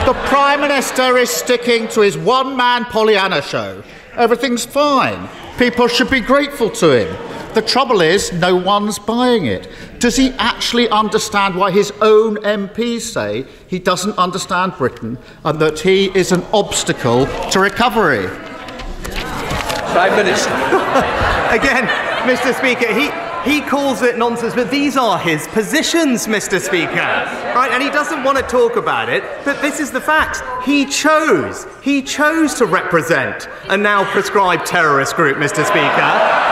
the Prime Minister is sticking to his one-man Pollyanna show. Everything's fine. People should be grateful to him. The trouble is, no one's buying it. Does he actually understand why his own MPs say he doesn't understand Britain and that he is an obstacle to recovery? Prime Minister. Again, Mr. Speaker, he calls it nonsense, but these are his positions, Mr. Speaker. Right? And he doesn't want to talk about it, but this is the facts. He chose to represent a now proscribed terrorist group, Mr. Speaker.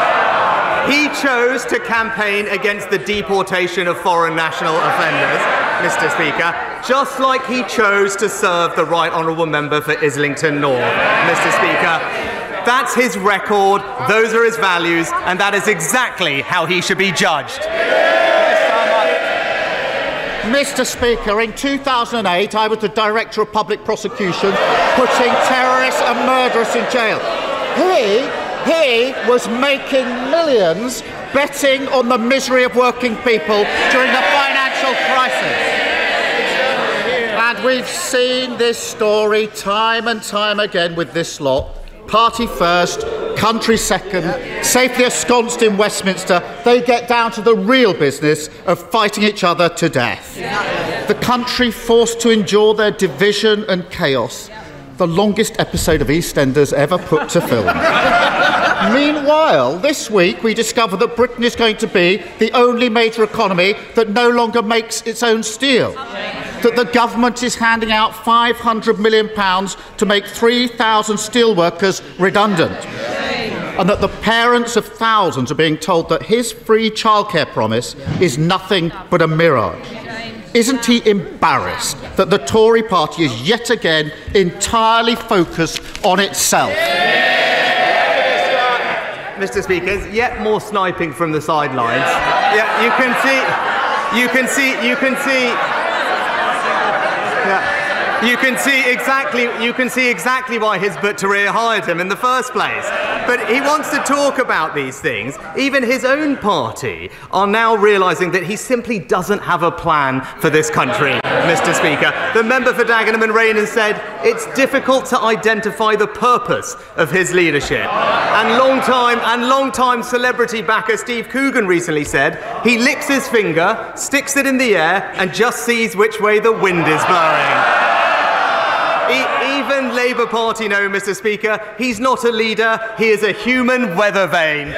He chose to campaign against the deportation of foreign national offenders, Mr. Speaker, just like he chose to serve the Right Honourable Member for Islington North, Mr. Speaker. That's his record, those are his values, and that is exactly how he should be judged. Mr. Speaker, in 2008, I was the Director of Public Prosecution, putting terrorists and murderers in jail. He was making millions betting on the misery of working people during the financial crisis. And we've seen this story time and time again with this lot. Party first, country second, safely ensconced in Westminster, they get down to the real business of fighting each other to death. The country forced to endure their division and chaos. The longest episode of EastEnders ever put to film. Meanwhile, this week we discover that Britain is going to be the only major economy that no longer makes its own steel. That the government is handing out £500 million to make 3,000 steelworkers redundant. And that the parents of thousands are being told that his free childcare promise is nothing but a mirage. Isn't he embarrassed that the Tory party is yet again entirely focused on itself? Mr. Speaker, yet more sniping from the sidelines. Yeah, you can see exactly why Hizb ut-Tahrir hired him in the first place. But he wants to talk about these things. Even his own party are now realising that he simply doesn't have a plan for this country, Mr. Speaker. The member for Dagenham and Raynham said it's difficult to identify the purpose of his leadership. And long-time celebrity backer Steve Coogan recently said he licks his finger, sticks it in the air, and just sees which way the wind is blowing. Even Labour Party know, Mr. Speaker, he's not a leader, he is a human weather vane.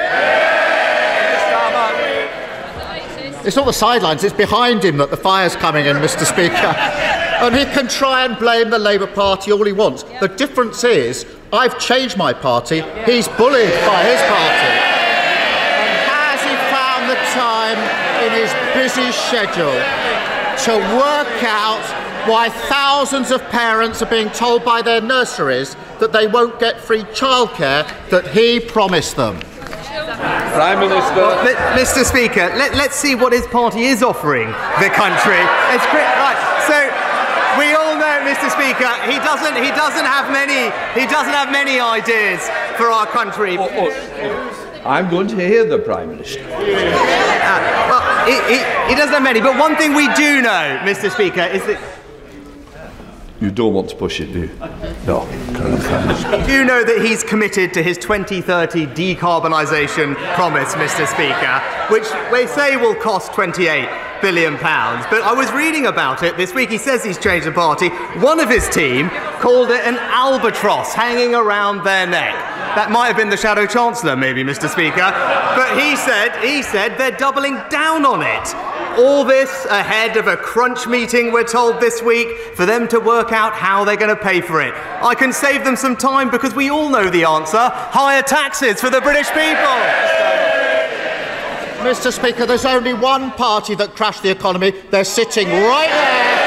It's not the sidelines, it's behind him that the fire's coming in, Mr. Speaker. And he can try and blame the Labour Party all he wants. The difference is, I've changed my party, he's bullied by his party. And has he found the time in his busy schedule to work out why thousands of parents are being told by their nurseries that they won't get free childcare that he promised them? Prime Minister. Well, Mr. Speaker, let's see what his party is offering the country. It's great. Right. So we all know, Mr. Speaker, he doesn't have many ideas for our country. I'm going to hear the Prime Minister. Well, he doesn't have many, but one thing we do know, Mr. Speaker, is that you don't want to push it, do you? No. We do know that he's committed to his 2030 decarbonisation promise, Mr. Speaker, which they say will cost £28 billion. But I was reading about it this week. He says he's changed the party. One of his team called it an albatross hanging around their neck. That might have been the Shadow Chancellor, maybe, Mr. Speaker. But he said they're doubling down on it. All this ahead of a crunch meeting, we're told this week, for them to work out how they're going to pay for it. I can save them some time because we all know the answer. Higher taxes for the British people. Mr. Speaker, there's only one party that crashed the economy. They're sitting right there.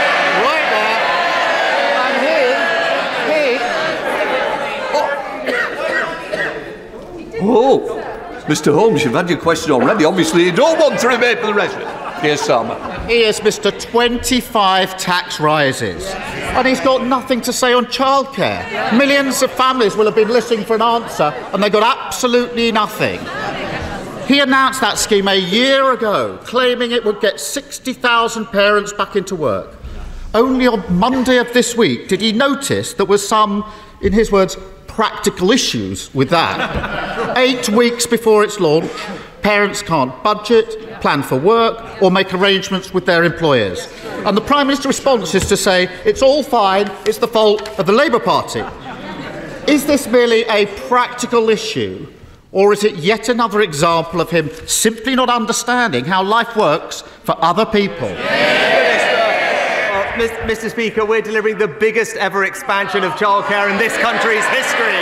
Oh, Mr. Holmes, you've had your question already. Obviously, you don't want to remain for the rest of it. Keir Starmer. He is Mr. 25 tax rises. And he's got nothing to say on childcare. Millions of families will have been listening for an answer, and they got absolutely nothing. He announced that scheme a year ago, claiming it would get 60,000 parents back into work. Only on Monday of this week did he notice there was some, in his words, practical issues with that. 8 weeks before its launch, parents can't budget, plan for work, or make arrangements with their employers. And the Prime Minister's response is to say, it's all fine, it's the fault of the Labour Party. Is this merely a practical issue, or is it yet another example of him simply not understanding how life works for other people? Mr. Speaker, we're delivering the biggest ever expansion of childcare in this country's history,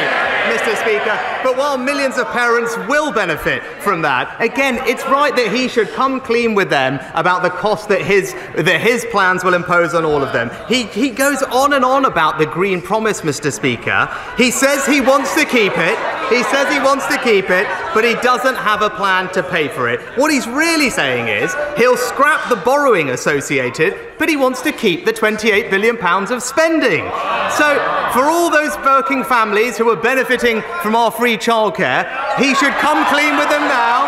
Mr. Speaker. But while millions of parents will benefit from that, again, it's right that he should come clean with them about the cost that his plans will impose on all of them. He goes on and on about the Green Promise, Mr. Speaker. He says he wants to keep it. He says he wants to keep it, but he doesn't have a plan to pay for it. What he's really saying is he'll scrap the borrowing associated, but he wants to keep the £28 billion of spending. So, for all those working families who are benefiting from our free childcare, he should come clean with them now.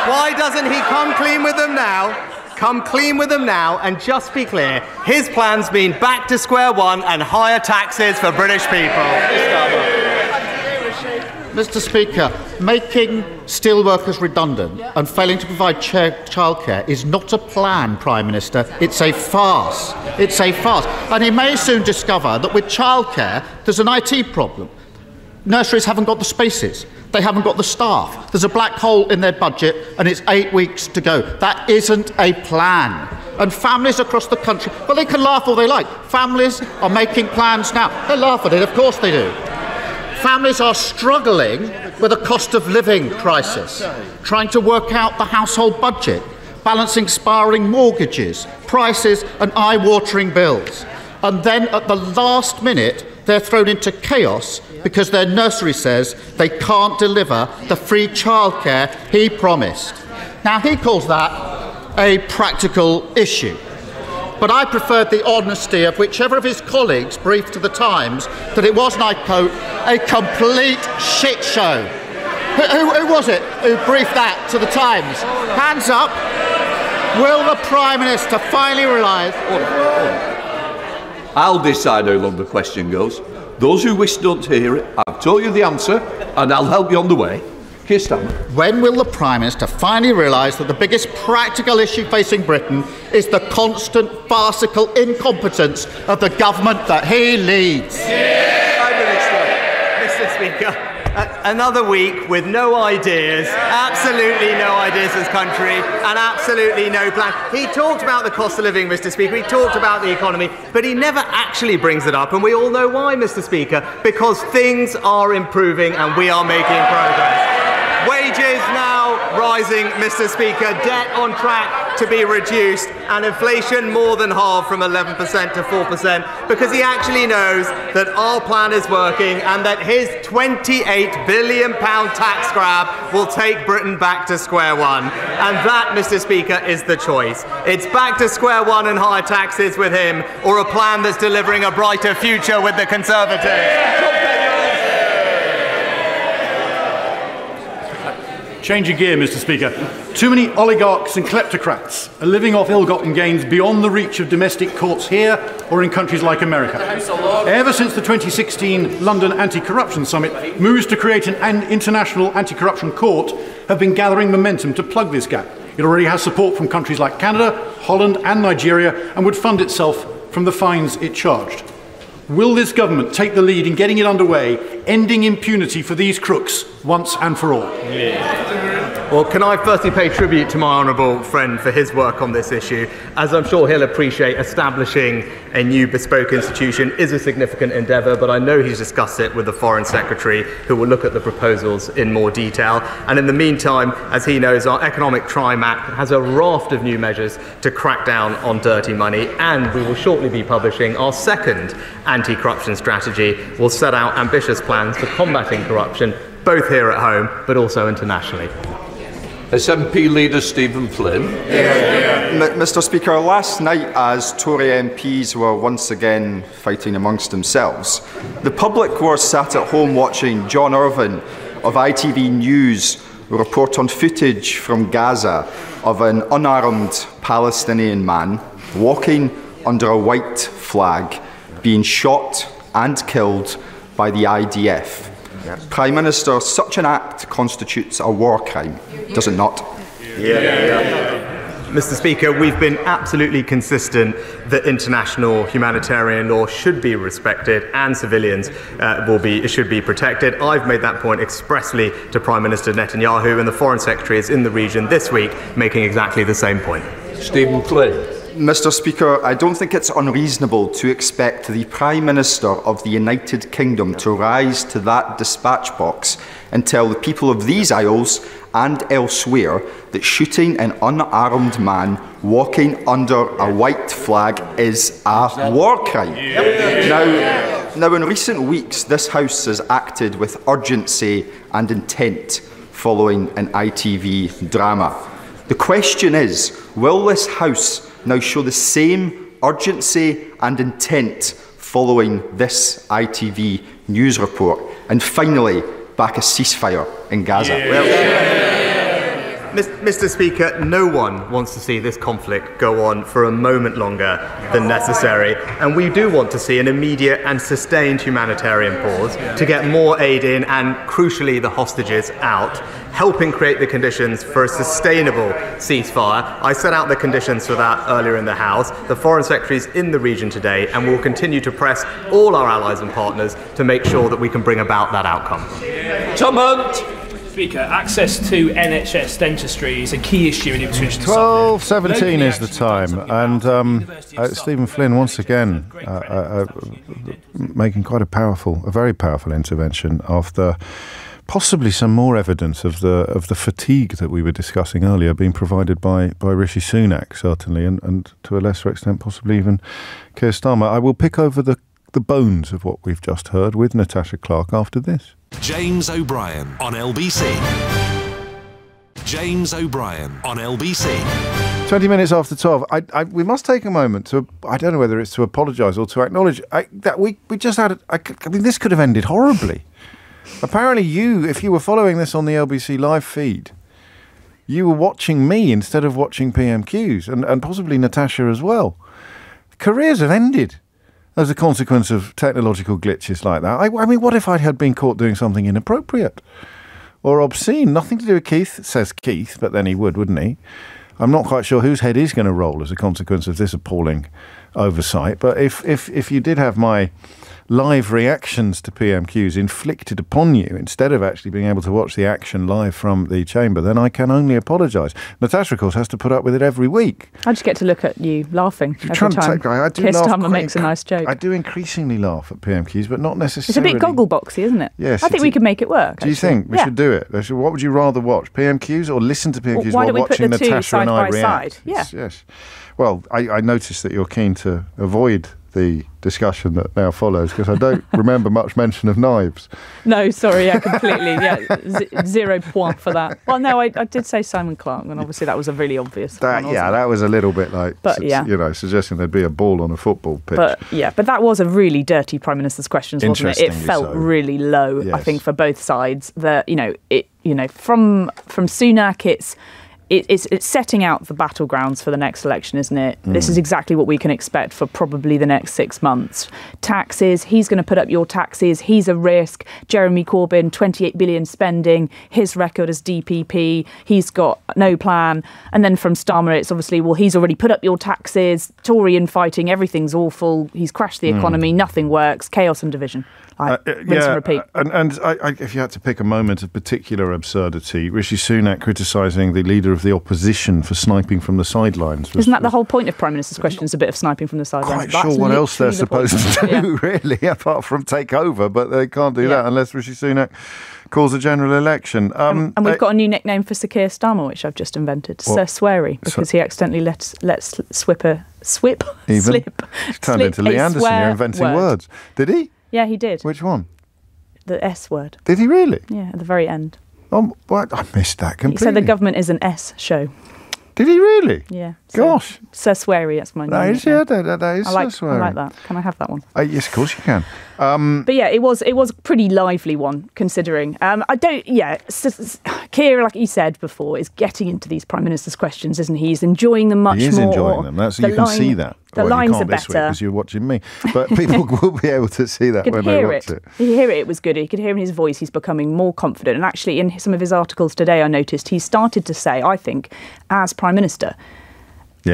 Why doesn't he come clean with them now? Come clean with them now and just be clear. His plans mean back to square one and higher taxes for British people. Mr. Speaker, making steelworkers redundant and failing to provide childcare is not a plan, Prime Minister. It's a farce. It's a farce. And he may soon discover that with childcare, there's an IT problem. Nurseries haven't got the spaces. They haven't got the staff. There's a black hole in their budget, and it's 8 weeks to go. That isn't a plan. And families across the country, well, they can laugh all they like. Families are making plans now. They laugh at it, of course they do. Families are struggling with a cost of living crisis, trying to work out the household budget, balancing spiralling mortgages, prices and eye-watering bills. And then at the last minute, they're thrown into chaos because their nursery says they can't deliver the free childcare he promised. Now, he calls that a practical issue. But I preferred the honesty of whichever of his colleagues briefed to the Times that it was, and I quote, a complete shit show. Who was it who briefed that to the Times? Hands up. Will the Prime Minister finally realise... I'll decide how long the question goes. Those who wish don't hear it, I've told you the answer, and I'll help you on the way. Keir Starmer. When will the Prime Minister finally realise that the biggest practical issue facing Britain is the constant farcical incompetence of the government that he leads? Mr. Speaker, another week with no ideas, absolutely no ideas as country, and absolutely no plan. He talked about the cost of living, Mr. Speaker, he talked about the economy, but he never actually brings it up, and we all know why, Mr. Speaker, because things are improving and we are making progress. Wages now rising, Mr. Speaker, debt on track to be reduced, and inflation more than halved from 11% to 4%, because he actually knows that our plan is working and that his £28 billion tax grab will take Britain back to square one. And that, Mr. Speaker, is the choice. It's back to square one and higher taxes with him, or a plan that's delivering a brighter future with the Conservatives. Change of gear, Mr. Speaker. Too many oligarchs and kleptocrats are living off ill-gotten gains beyond the reach of domestic courts here or in countries like America. Ever since the 2016 London Anti-Corruption Summit, moves to create an international anti-corruption court have been gathering momentum to plug this gap. It already has support from countries like Canada, Holland and Nigeria, and would fund itself from the fines it charged. Will this government take the lead in getting it underway, ending impunity for these crooks once and for all? Well, can I firstly pay tribute to my honourable friend for his work on this issue? As I'm sure he'll appreciate, establishing a new bespoke institution is a significant endeavour, but I know he's discussed it with the Foreign Secretary, who will look at the proposals in more detail. And in the meantime, as he knows, our Economic Crime Act has a raft of new measures to crack down on dirty money, and we will shortly be publishing our second anti-corruption strategy. We'll set out ambitious plans for combating corruption, both here at home, but also internationally. SNP Leader Stephen Flynn. Mr. Speaker, last night, as Tory MPs were once again fighting amongst themselves, the public were sat at home watching John Irvine of ITV News report on footage from Gaza of an unarmed Palestinian man walking under a white flag, being shot and killed by the IDF. Prime Minister, such an act constitutes a war crime, does it not? Mr. Speaker, we've been absolutely consistent that international humanitarian law should be respected and civilians should be protected. I've made that point expressly to Prime Minister Netanyahu, and the Foreign Secretary is in the region this week making exactly the same point. Stephen Flynn. Mr. Speaker, I don't think it's unreasonable to expect the Prime Minister of the United Kingdom to rise to that dispatch box and tell the people of these Isles and elsewhere that shooting an unarmed man walking under a white flag is a war crime. Now, in recent weeks, this House has acted with urgency and intent following an ITV drama. The question is, will this House now show the same urgency and intent following this ITV news report? And finally, back a ceasefire in Gaza. Mr. Speaker, no one wants to see this conflict go on for a moment longer than necessary, and we do want to see an immediate and sustained humanitarian pause to get more aid in and, crucially, the hostages out, helping create the conditions for a sustainable ceasefire. I set out the conditions for that earlier in the House. The Foreign Secretary is in the region today, and will continue to press all our allies and partners to make sure that we can bring about that outcome. Tom Hunt. Speaker, access to NHS dentistry is a key issue in Ipswich. 12:17 is the time, and Stephen Flynn once again making quite a very powerful intervention after possibly some more evidence of the fatigue that we were discussing earlier being provided by Rishi Sunak, certainly, and to a lesser extent possibly even Keir Starmer. I will pick over the bones of what we've just heard with Natasha Clark after this. James O'Brien on LBC. James O'Brien on LBC. 20 minutes after 12. We must take a moment to, I don't know whether it's to apologise or to acknowledge that we just had, I mean, this could have ended horribly. Apparently if you were following this on the LBC live feed, you were watching me instead of watching PMQs, and possibly Natasha as well. Careers have ended as a consequence of technological glitches like that. I mean, what if I had been caught doing something inappropriate or obscene? Nothing to do with Keith, says Keith, but then he would, wouldn't he? I'm not quite sure whose head is going to roll as a consequence of this appalling oversight. But if you did have my live reactions to PMQs inflicted upon you instead of actually being able to watch the action live from the chamber, then I can only apologise. Natasha, of course, has to put up with it every week. I just get to look at you laughing every time Keir Starmer makes a nice joke. I do increasingly laugh at PMQs, but not necessarily. It's a bit goggle-boxy, isn't it? Yes. I think we could make it work. Do you think we should do it? What would you rather watch, PMQs or listen to PMQs while watching Natasha and I react? Yes. Well, I noticed that you're keen to avoid the discussion that now follows, because I don't remember much mention of knives. No, sorry, completely. Zero point for that. Well, no, I did say Simon Clarke, and obviously that was a really obvious one, that was a little bit like, suggesting there'd be a ball on a football pitch. But that was a really dirty Prime Minister's questions, wasn't it? It felt really low, yes. I think, for both sides. From Sunak, It's setting out the battlegrounds for the next election, isn't it? This is exactly what we can expect for probably the next 6 months. Taxes, he's going to put up your taxes. He's a risk. Jeremy Corbyn, 28 billion spending. His record as DPP. He's got no plan. And then from Starmer, it's obviously, well, he's already put up your taxes. Tory infighting, everything's awful. He's crashed the economy. Nothing works. Chaos and division. Rinse and repeat. And if you had to pick a moment of particular absurdity, Rishi Sunak criticising the leader of the opposition for sniping from the sidelines. Isn't that the whole point of Prime Minister's questions, a bit of sniping from the sidelines? Quite sure what else they're supposed to do, really, apart from take over, but they can't do that unless Rishi Sunak calls a general election. And we've got a new nickname for Sir Keir Starmer, which I've just invented, Sir Sweary, because he accidentally let slip. Turned into Lee Anderson, you're inventing words. Did he? Yeah, he did. Which one? The S word. Did he really? Yeah, at the very end. Oh, what? I missed that completely. He said the government is an S show. Did he really? Yeah. Gosh. Sir Sweary, that's my name. That is, yeah, that is I like, Sir Sweary. I like that. Can I have that one? Yes, of course you can. But yeah, it was a pretty lively one, considering. Keir, like you said before, is getting into these Prime Minister's questions, isn't he? He's enjoying them much more. He is enjoying them. You can see that. The lines are better. Because you're watching me. But people will be able to see that when they watch it. You hear it, it was good. You could hear in his voice he's becoming more confident. And actually, in some of his articles today, I noticed he started to say, I think, as Prime Minister, he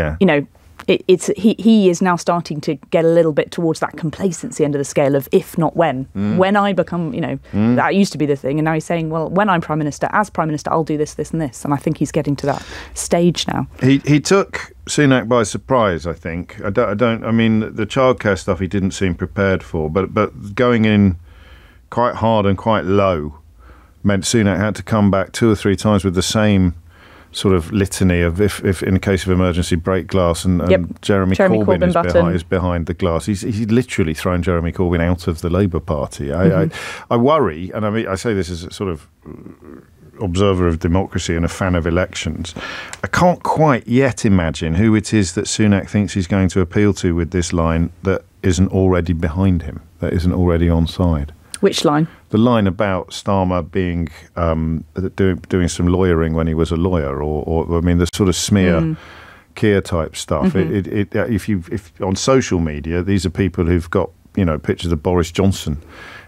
is now starting to get a little bit towards that complacency end of the scale of if not when. When I become, that used to be the thing. And now he's saying, well, when I'm Prime Minister, as Prime Minister, I'll do this, this and this. And I think he's getting to that stage now. He took Sunak by surprise, I think. I mean, the childcare stuff he didn't seem prepared for, but going in quite hard and quite low meant Sunak had to come back 2 or 3 times with the same sort of litany of if in case of emergency break glass and Jeremy Corbyn is behind the glass. He's literally thrown Jeremy Corbyn out of the Labour Party. I worry, and I mean I say this as a sort of observer of democracy and a fan of elections. I can't quite yet imagine who it is that Sunak thinks he's going to appeal to with this line that isn't already behind him, that isn't already on side. Which line? The line about Starmer being doing some lawyering when he was a lawyer, or I mean, the sort of smear Keir type stuff. If on social media, these are people who've got pictures of Boris Johnson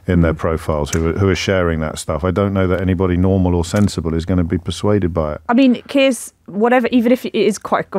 in their profiles who are sharing that stuff. I don't know that anybody normal or sensible is going to be persuaded by it. I mean, Keir's whatever, even if it is quite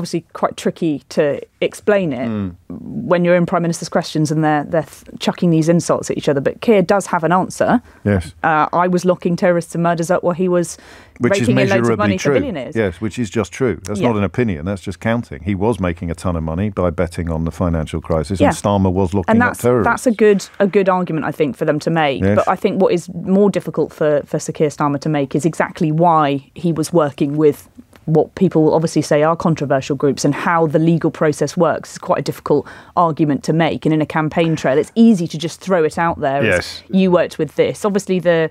tricky to explain it when you're in Prime Minister's questions and they're chucking these insults at each other. But Keir does have an answer. Yes. I was locking terrorists and murders up while he was raking in loads of money for billionaires. Yes, which is just true. That's not an opinion. That's just counting. He was making a ton of money by betting on the financial crisis, and Starmer was locking up terrorists. That's a good argument, I think, for them to make. Yes. But I think what is more difficult for Sir Keir Starmer to make is exactly why he was working with what people obviously say are controversial groups and how the legal process works. It's quite a difficult argument to make. And in a campaign trail, it's easy to just throw it out there. Yes. As you worked with this. Obviously, the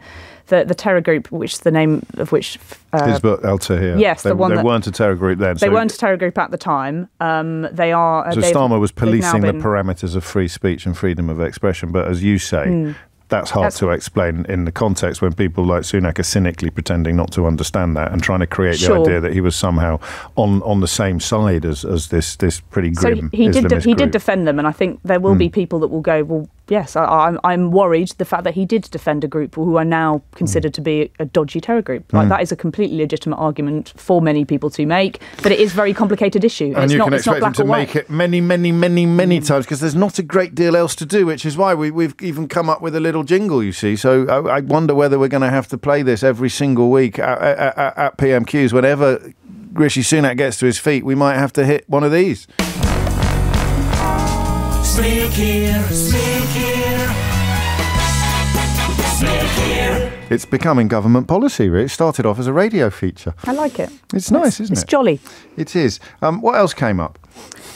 terror group, which the name of which... Hizb al-Tahrir. Yes, they weren't a terror group then. They weren't a terror group at the time. They are... So Starmer was policing the parameters of free speech and freedom of expression. But as you say... That's hard to explain in the context when people like Sunak are cynically pretending not to understand that and trying to create the idea that he was somehow on the same side as this pretty grim Islamist group. He did defend them, and I think there will be people that will go, well, yes, I'm worried the fact that he did defend a group who are now considered to be a dodgy terror group. Like that is a completely legitimate argument for many people to make, but it is a very complicated issue. And you can expect him to make it many, many, many, many times because there's not a great deal else to do, which is why we've even come up with a little jingle, you see. So I wonder whether we're going to have to play this every single week at PMQs. Whenever Rishi Sunak gets to his feet, we might have to hit one of these. Speak here, speak here, speak here. It's becoming government policy, really. It started off as a radio feature. I like it. It's nice, isn't it? It's jolly. It is. What else came up?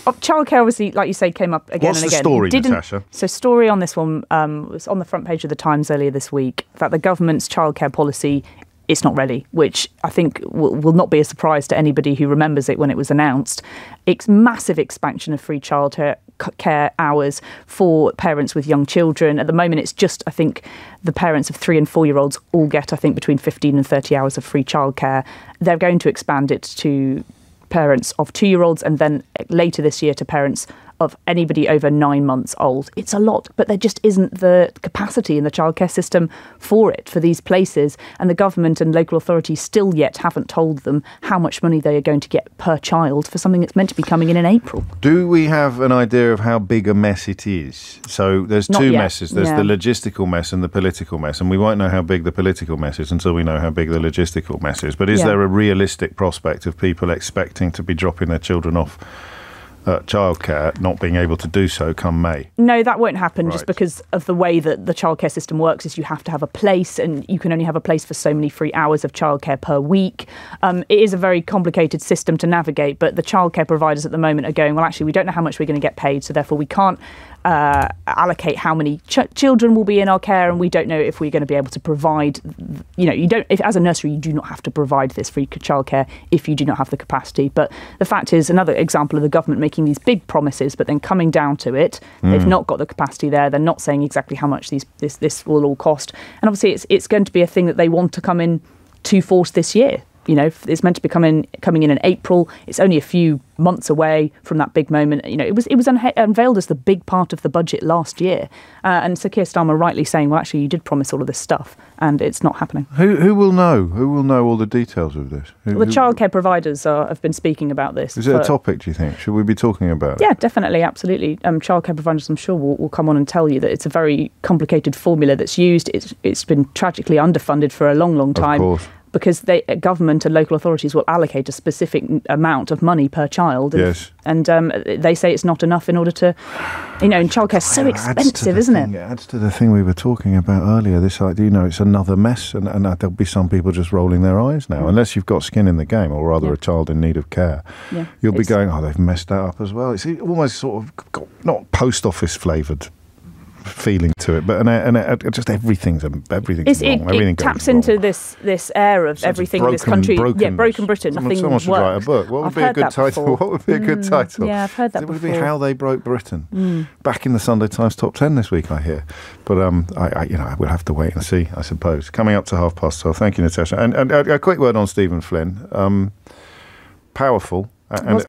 Childcare, obviously, like you say, came up again and again. What's the story, Natasha? So story on this one was on the front page of the Times earlier this week, that the government's childcare policy is not ready, which I think will not be a surprise to anybody who remembers it when it was announced. It's massive expansion of free childcare hours for parents with young children. At the moment, it's just, I think, the parents of 3 and 4-year-olds all get, I think, between 15 and 30 hours of free childcare. They're going to expand it to parents of 2-year-olds and then later this year to parents of anybody over 9 months old. It's a lot, but there just isn't the capacity in the childcare system for it, for these places. And the government and local authorities still yet haven't told them how much money they are going to get per child for something that's meant to be coming in April. Do we have an idea of how big a mess it is? So there's two messes. There's the logistical mess and the political mess. And we won't know how big the political mess is until we know how big the logistical mess is. But is there a realistic prospect of people expecting to be dropping their children off childcare, not being able to do so come May? No, that won't happen just because of the way that the childcare system works is you have to have a place and you can only have a place for so many free hours of childcare per week. It is a very complicated system to navigate, but the childcare providers at the moment are going, well, actually, we don't know how much we're going to get paid, so therefore we can't allocate how many children will be in our care, and we don't know if we're going to be able to provide, if as a nursery you do not have to provide this free childcare if you do not have the capacity. But the fact is, another example of the government making these big promises, but then coming down to it, they've not got the capacity there. They're not saying exactly how much this will all cost. And obviously it's going to be a thing that they want to come in to force this year. It's meant to be coming in April. It's only a few months away from that big moment. It was unveiled as the big part of the budget last year. And Sir Keir Starmer rightly saying, well, actually, you did promise all of this stuff, and it's not happening. Who will know? Who will know all the details of this? The childcare providers have been speaking about this. Is it a topic, do you think? Should we be talking about it? Yeah, definitely, absolutely. Childcare providers, I'm sure, will come on and tell you that it's a very complicated formula that's used. It's been tragically underfunded for a long, long time. Of course. Because government and local authorities will allocate a specific amount of money per child. And they say it's not enough in order to, and childcare's so expensive, isn't it? It adds to the thing we were talking about earlier, this idea, it's another mess, and there'll be some people just rolling their eyes now, unless you've got skin in the game, or rather a child in need of care. You'll be going, they've messed that up as well. It's almost sort of got, not post office flavoured feeling to it, but just everything's wrong. It taps into this air of everything in this country. Broken Britain. Someone should write a book. What would be a good title? What would be a good title? Yeah, I've heard that before. It would be How They Broke Britain. Back in the Sunday Times Top 10 this week, I hear. But I will have to wait and see, I suppose. Coming up to 12:30. Thank you, Natasha. And a quick word on Stephen Flynn. Powerful and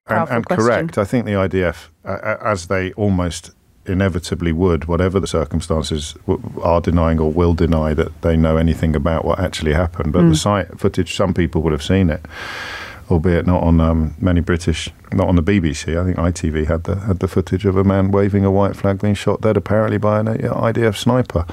correct. I think the IDF, as they almost inevitably would, whatever the circumstances, are denying or will deny that they know anything about what actually happened. But the site footage, some people would have seen it, albeit not on many British, not on the BBC. I think ITV had the footage of a man waving a white flag being shot dead apparently by an IDF sniper.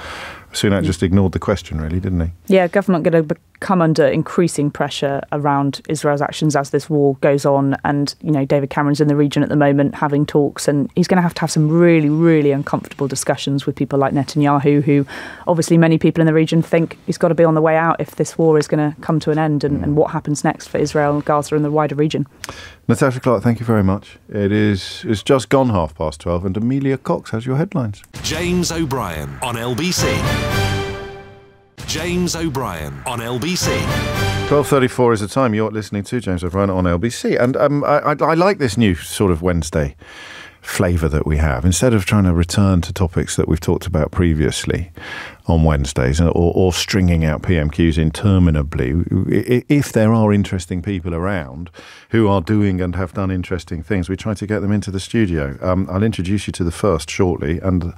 Sunak just ignored the question, really, didn't he? Yeah, government going to come under increasing pressure around Israel's actions as this war goes on. And, David Cameron's in the region at the moment having talks, and he's going to have some really, really uncomfortable discussions with people like Netanyahu, who obviously many people in the region think he's got to be on the way out if this war is going to come to an end, and what happens next for Israel, Gaza and the wider region. Natasha Clark, thank you very much. It's just gone 12:30, and Amelia Cox has your headlines. James O'Brien on LBC. James O'Brien on LBC. 12:34 is the time. You're listening to James O'Brien on LBC. And I like this new sort of Wednesday flavour that we have. Instead of trying to return to topics that we've talked about previously on Wednesdays, or stringing out PMQs interminably, if there are interesting people around who are doing and have done interesting things, we try to get them into the studio. I'll introduce you to the first shortly, and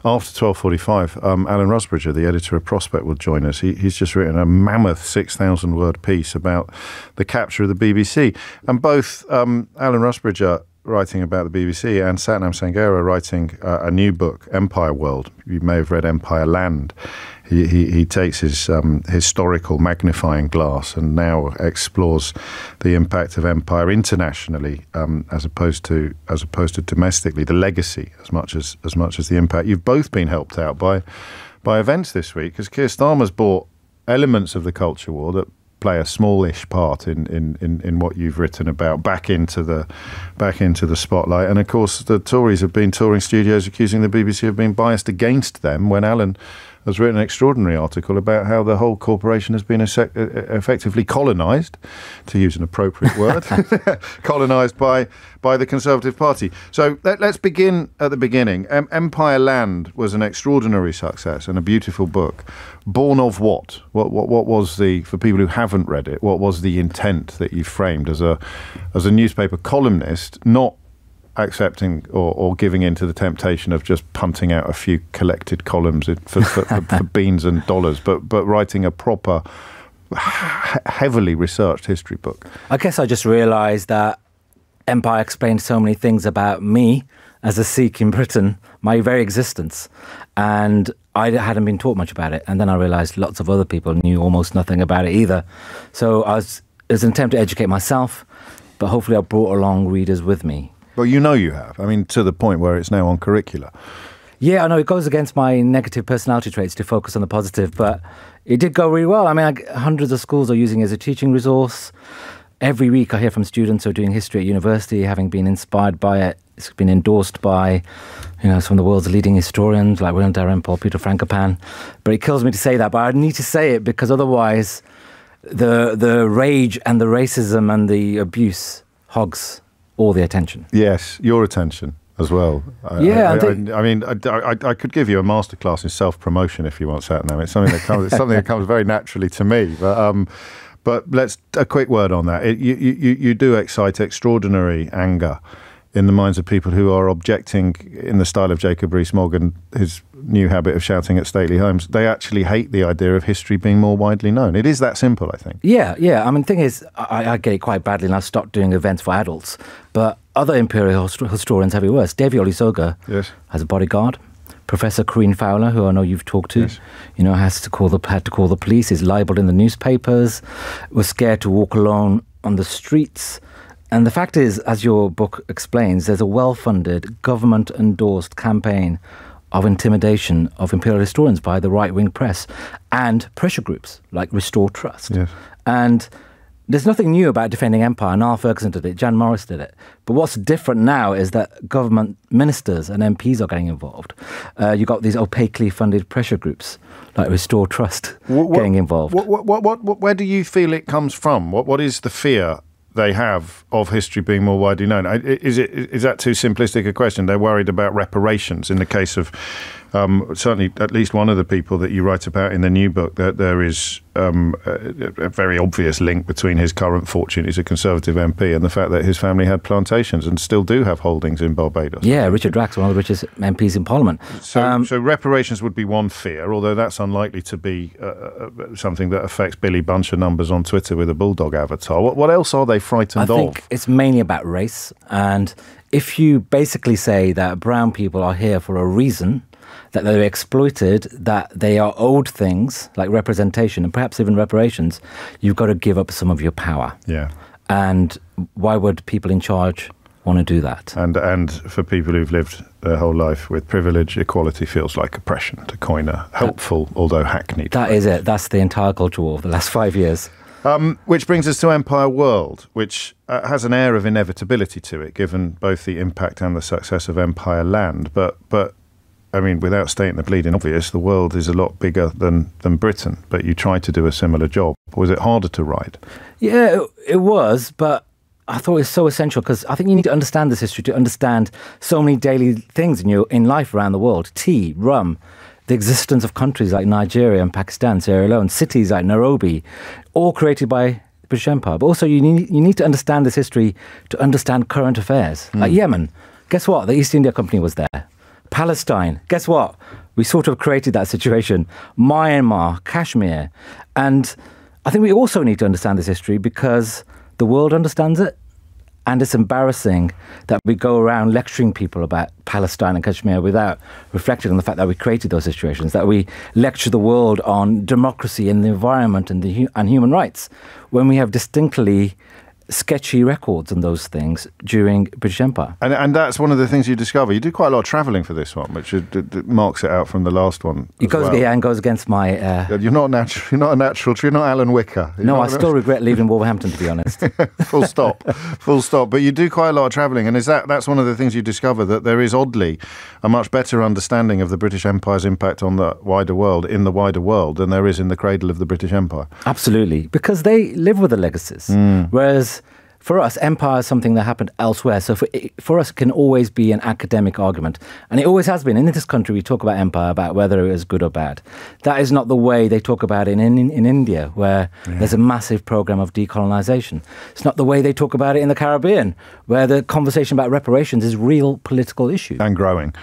after 12:45, Alan Rusbridger, the editor of Prospect, will join us. He's just written a mammoth 6,000-word piece about the capture of the BBC. And both Alan Rusbridger, writing about the BBC, and Satnam Sanghera, writing a new book, Empire World. You may have read Empire Land. He takes his historical magnifying glass and now explores the impact of empire internationally, as opposed to domestically, the legacy as much as the impact. You've both been helped out by events this week, because Keir Starmer's brought elements of the culture war that play a smallish part in what you've written about back into the spotlight. And of course the Tories have been touring studios accusing the BBC of being biased against them, when Alan has written an extraordinary article about how the whole corporation has been effectively colonised, to use an appropriate word, colonised by the Conservative Party. So let's begin at the beginning. Empire Land was an extraordinary success and a beautiful book. Born of what? What was for people who haven't read it, what was the intent that you framed as a newspaper columnist, not accepting or giving in to the temptation of just punting out a few collected columns for beans and dollars, but writing a proper, heavily researched history book? I guess I just realised that Empire explained so many things about me as a Sikh in Britain, my very existence, and I hadn't been taught much about it. And then I realised lots of other people knew almost nothing about it either. So it was an attempt to educate myself, but hopefully I brought along readers with me. Well, you have. I mean, to the point where it's now on curricula. Yeah, I know it goes against my negative personality traits to focus on the positive, but it did go really well. I mean, hundreds of schools are using it as a teaching resource. Every week I hear from students who are doing history at university, having been inspired by it, It's been endorsed by, some of the world's leading historians like William Dalrymple, Peter Frankopan. But it kills me to say that, but I need to say it because otherwise the rage and the racism and the abuse hogs all the attention. Yes, your attention as well. I could give you a masterclass in self-promotion if you want, Satnam. It's something that comes very naturally to me. But let's a quick word on that. You do excite extraordinary anger in the minds of people who are objecting in the style of Jacob Rees-Mogg and his new habit of shouting at stately homes. They actually hate the idea of history being more widely known. It is that simple, I think. Yeah. I mean, the thing is, I get it quite badly and I've stopped doing events for adults. But other imperial historians have it worse. Davy Olusoga has a bodyguard. Professor Corinne Fowler, who I know you've talked to, had to call the police, is libelled in the newspapers, was scared to walk alone on the streets. And the fact is, as your book explains, there's a well-funded, government-endorsed campaign of intimidation of imperial historians by the right-wing press and pressure groups like Restore Trust. Yes. And there's nothing new about defending empire. Niall Ferguson did it, Jan Morris did it. But what's different now is that government ministers and MPs are getting involved. You've got these opaquely funded pressure groups like Restore Trust getting involved. Where do you feel it comes from? What is the fear they have of history being more widely known? Is that too simplistic a question? They're worried about reparations in the case of certainly at least one of the people that you write about in the new book, that there is a very obvious link between his current fortune, he's a Conservative MP, and the fact that his family had plantations and still do have holdings in Barbados. Yeah, Richard Drax, one of the richest MPs in Parliament. So reparations would be one fear, although that's unlikely to be something that affects Billy Buncher numbers on Twitter with a bulldog avatar. What else are they frightened of? I think it's mainly about race. And if you basically say that brown people are here for a reason, that they're exploited, that they are owed things like representation and perhaps even reparations, you've got to give up some of your power. Yeah. And why would people in charge want to do that? And for people who've lived their whole life with privilege, equality feels like oppression, to coin a helpful, although hackneyed That phrase. is it. That's the entire culture war of the last 5 years. Which brings us to Empire World, which has an air of inevitability to it, given both the impact and the success of Empire Land. But I mean, without stating the bleeding obvious, the world is a lot bigger than Britain, but you tried to do a similar job. Was it harder to write? Yeah, it was, but I thought it was so essential because I think you need to understand this history to understand so many daily things in life around the world. Tea, rum, the existence of countries like Nigeria and Pakistan, Sierra Leone, cities like Nairobi, all created by the British Empire. But also you need to understand this history to understand current affairs. Like Yemen, guess what? The East India Company was there. Palestine, guess what? We sort of created that situation. Myanmar, Kashmir. And I think we also need to understand this history because the world understands it. And it's embarrassing that we go around lecturing people about Palestine and Kashmir without reflecting on the fact that we created those situations, that we lecture the world on democracy and the environment and human rights, when we have distinctly sketchy records on those things during British Empire. And that's one of the things you discover. You do quite a lot of travelling for this one, which marks it out from the last one. It goes against my... You're not natural. You're not a natural. You're not Alan Wicker. I still regret leaving Wolverhampton, to be honest. Full stop. Full stop. But you do quite a lot of travelling, and that's one of the things you discover, that there is oddly a much better understanding of the British Empire's impact on the wider world, in the wider world, than there is in the cradle of the British Empire. Absolutely, because they live with the legacies, whereas for us, empire is something that happened elsewhere. So for us, it can always be an academic argument. And it always has been. In this country, we talk about empire, about whether it is good or bad. That is not the way they talk about it in India, where there's a massive program of decolonization. It's not the way they talk about it in the Caribbean, where the conversation about reparations is real political issue. And growing.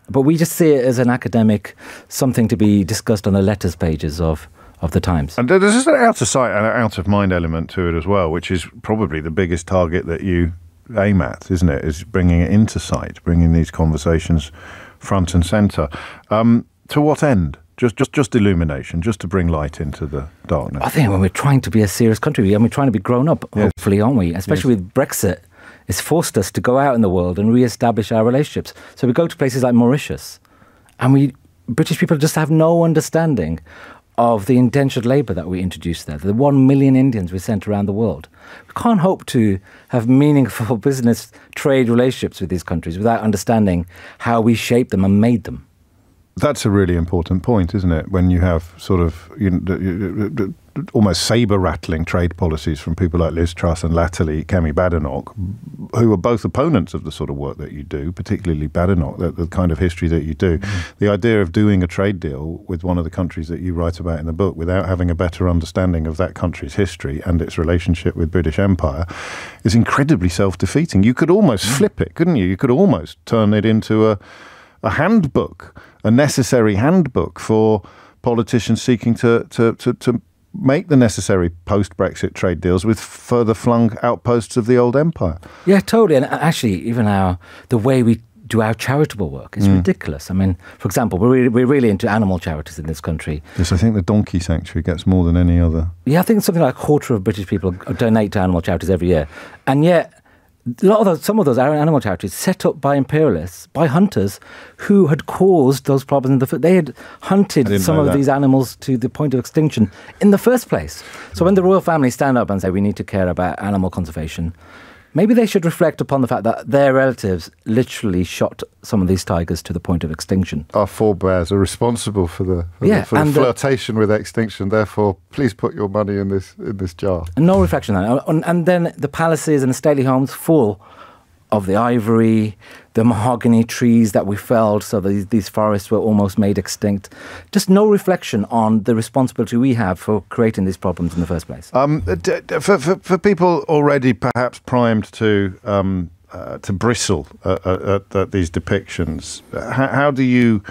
But we just see it as an academic, something to be discussed on the letters pages of the Times. And there's just an out of sight and an out of mind element to it as well, which is probably the biggest target that you aim at, isn't it? Is bringing it into sight, bringing these conversations front and centre. To what end? Just illumination, just to bring light into the darkness. I think when we're trying to be a serious country, we're trying to be grown up, hopefully, aren't we? Especially with Brexit. It's forced us to go out in the world and re-establish our relationships. So we go to places like Mauritius, and British people just have no understanding of the indentured labour that we introduced there, the 1 million Indians we sent around the world. We can't hope to have meaningful business trade relationships with these countries without understanding how we shaped them and made them. That's a really important point, isn't it? When you have sort of almost saber-rattling trade policies from people like Liz Truss and latterly Kemi Badenoch, who are both opponents of the sort of work that you do, particularly Badenoch, the kind of history that you do. The idea of doing a trade deal with one of the countries that you write about in the book without having a better understanding of that country's history and its relationship with British Empire is incredibly self-defeating. You could almost flip it, couldn't you? You could almost turn it into a handbook, a necessary handbook for politicians seeking to make the necessary post-Brexit trade deals with further flung outposts of the old empire. Yeah, totally. And actually, even the way we do our charitable work is ridiculous. I mean, for example, we're really into animal charities in this country. Yes, I think the donkey sanctuary gets more than any other. Yeah, I think something like a quarter of British people donate to animal charities every year. And yet, some of those animal charities set up by imperialists, by hunters, who had caused those problems. They had hunted some of these animals to the point of extinction in the first place. So when the royal family stand up and say we need to care about animal conservation, maybe they should reflect upon the fact that their relatives literally shot some of these tigers to the point of extinction. Our forebears are responsible for the flirtation with extinction. Therefore, please put your money in this jar. And no reflection on that. And then the palaces and the stately homes full of the ivory, the mahogany trees that we felled, so these forests were almost made extinct. Just no reflection on the responsibility we have for creating these problems in the first place. For people already perhaps primed to bristle at these depictions, how do you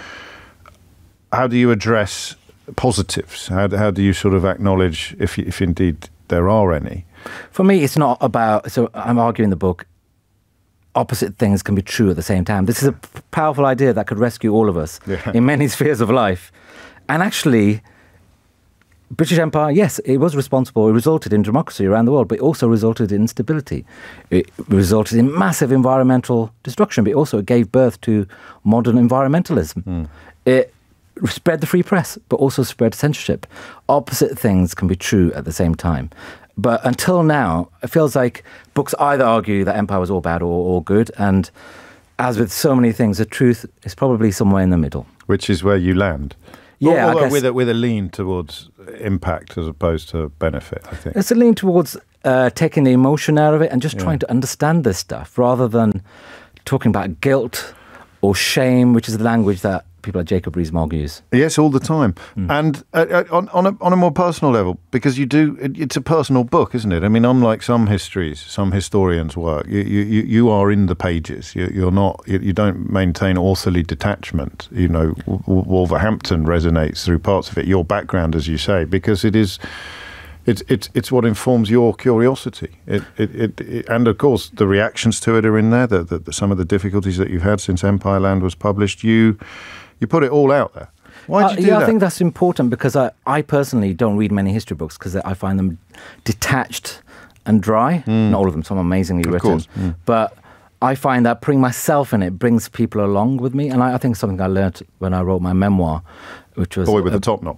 address positives? How do you sort of acknowledge, if indeed there are any? For me, it's not about. So I'm arguing in the book, opposite things can be true at the same time. This is a powerful idea that could rescue all of us in many spheres of life. And actually, British Empire, yes, it was responsible. It resulted in democracy around the world, but it also resulted in instability. It resulted in massive environmental destruction, but also it gave birth to modern environmentalism. It spread the free press, but also spread censorship. Opposite things can be true at the same time. But until now, it feels like books either argue that empire was all bad or all good, and as with so many things, the truth is probably somewhere in the middle. Which is where you land. Yeah, I guess, with a lean towards impact as opposed to benefit, I think. It's a lean towards taking the emotion out of it and just trying to understand this stuff, rather than talking about guilt or shame, which is the language that people like Jacob Rees-Mogg use. Yes, all the time. And on a more personal level, because it's a personal book, isn't it? I mean, unlike some historians' work, you are in the pages. You don't maintain authorly detachment. You know, Wolverhampton resonates through parts of it. Your background, as you say, because it's what informs your curiosity. And of course, the reactions to it are in there. Some of the difficulties that you've had since Empire Land was published. You put it all out there. Why did you do that? I think that's important because I personally don't read many history books because I find them detached and dry. Not all of them, some amazingly written. But I find that putting myself in it brings people along with me. And I think something I learned when I wrote my memoir, which was... Boy with the Top Knot.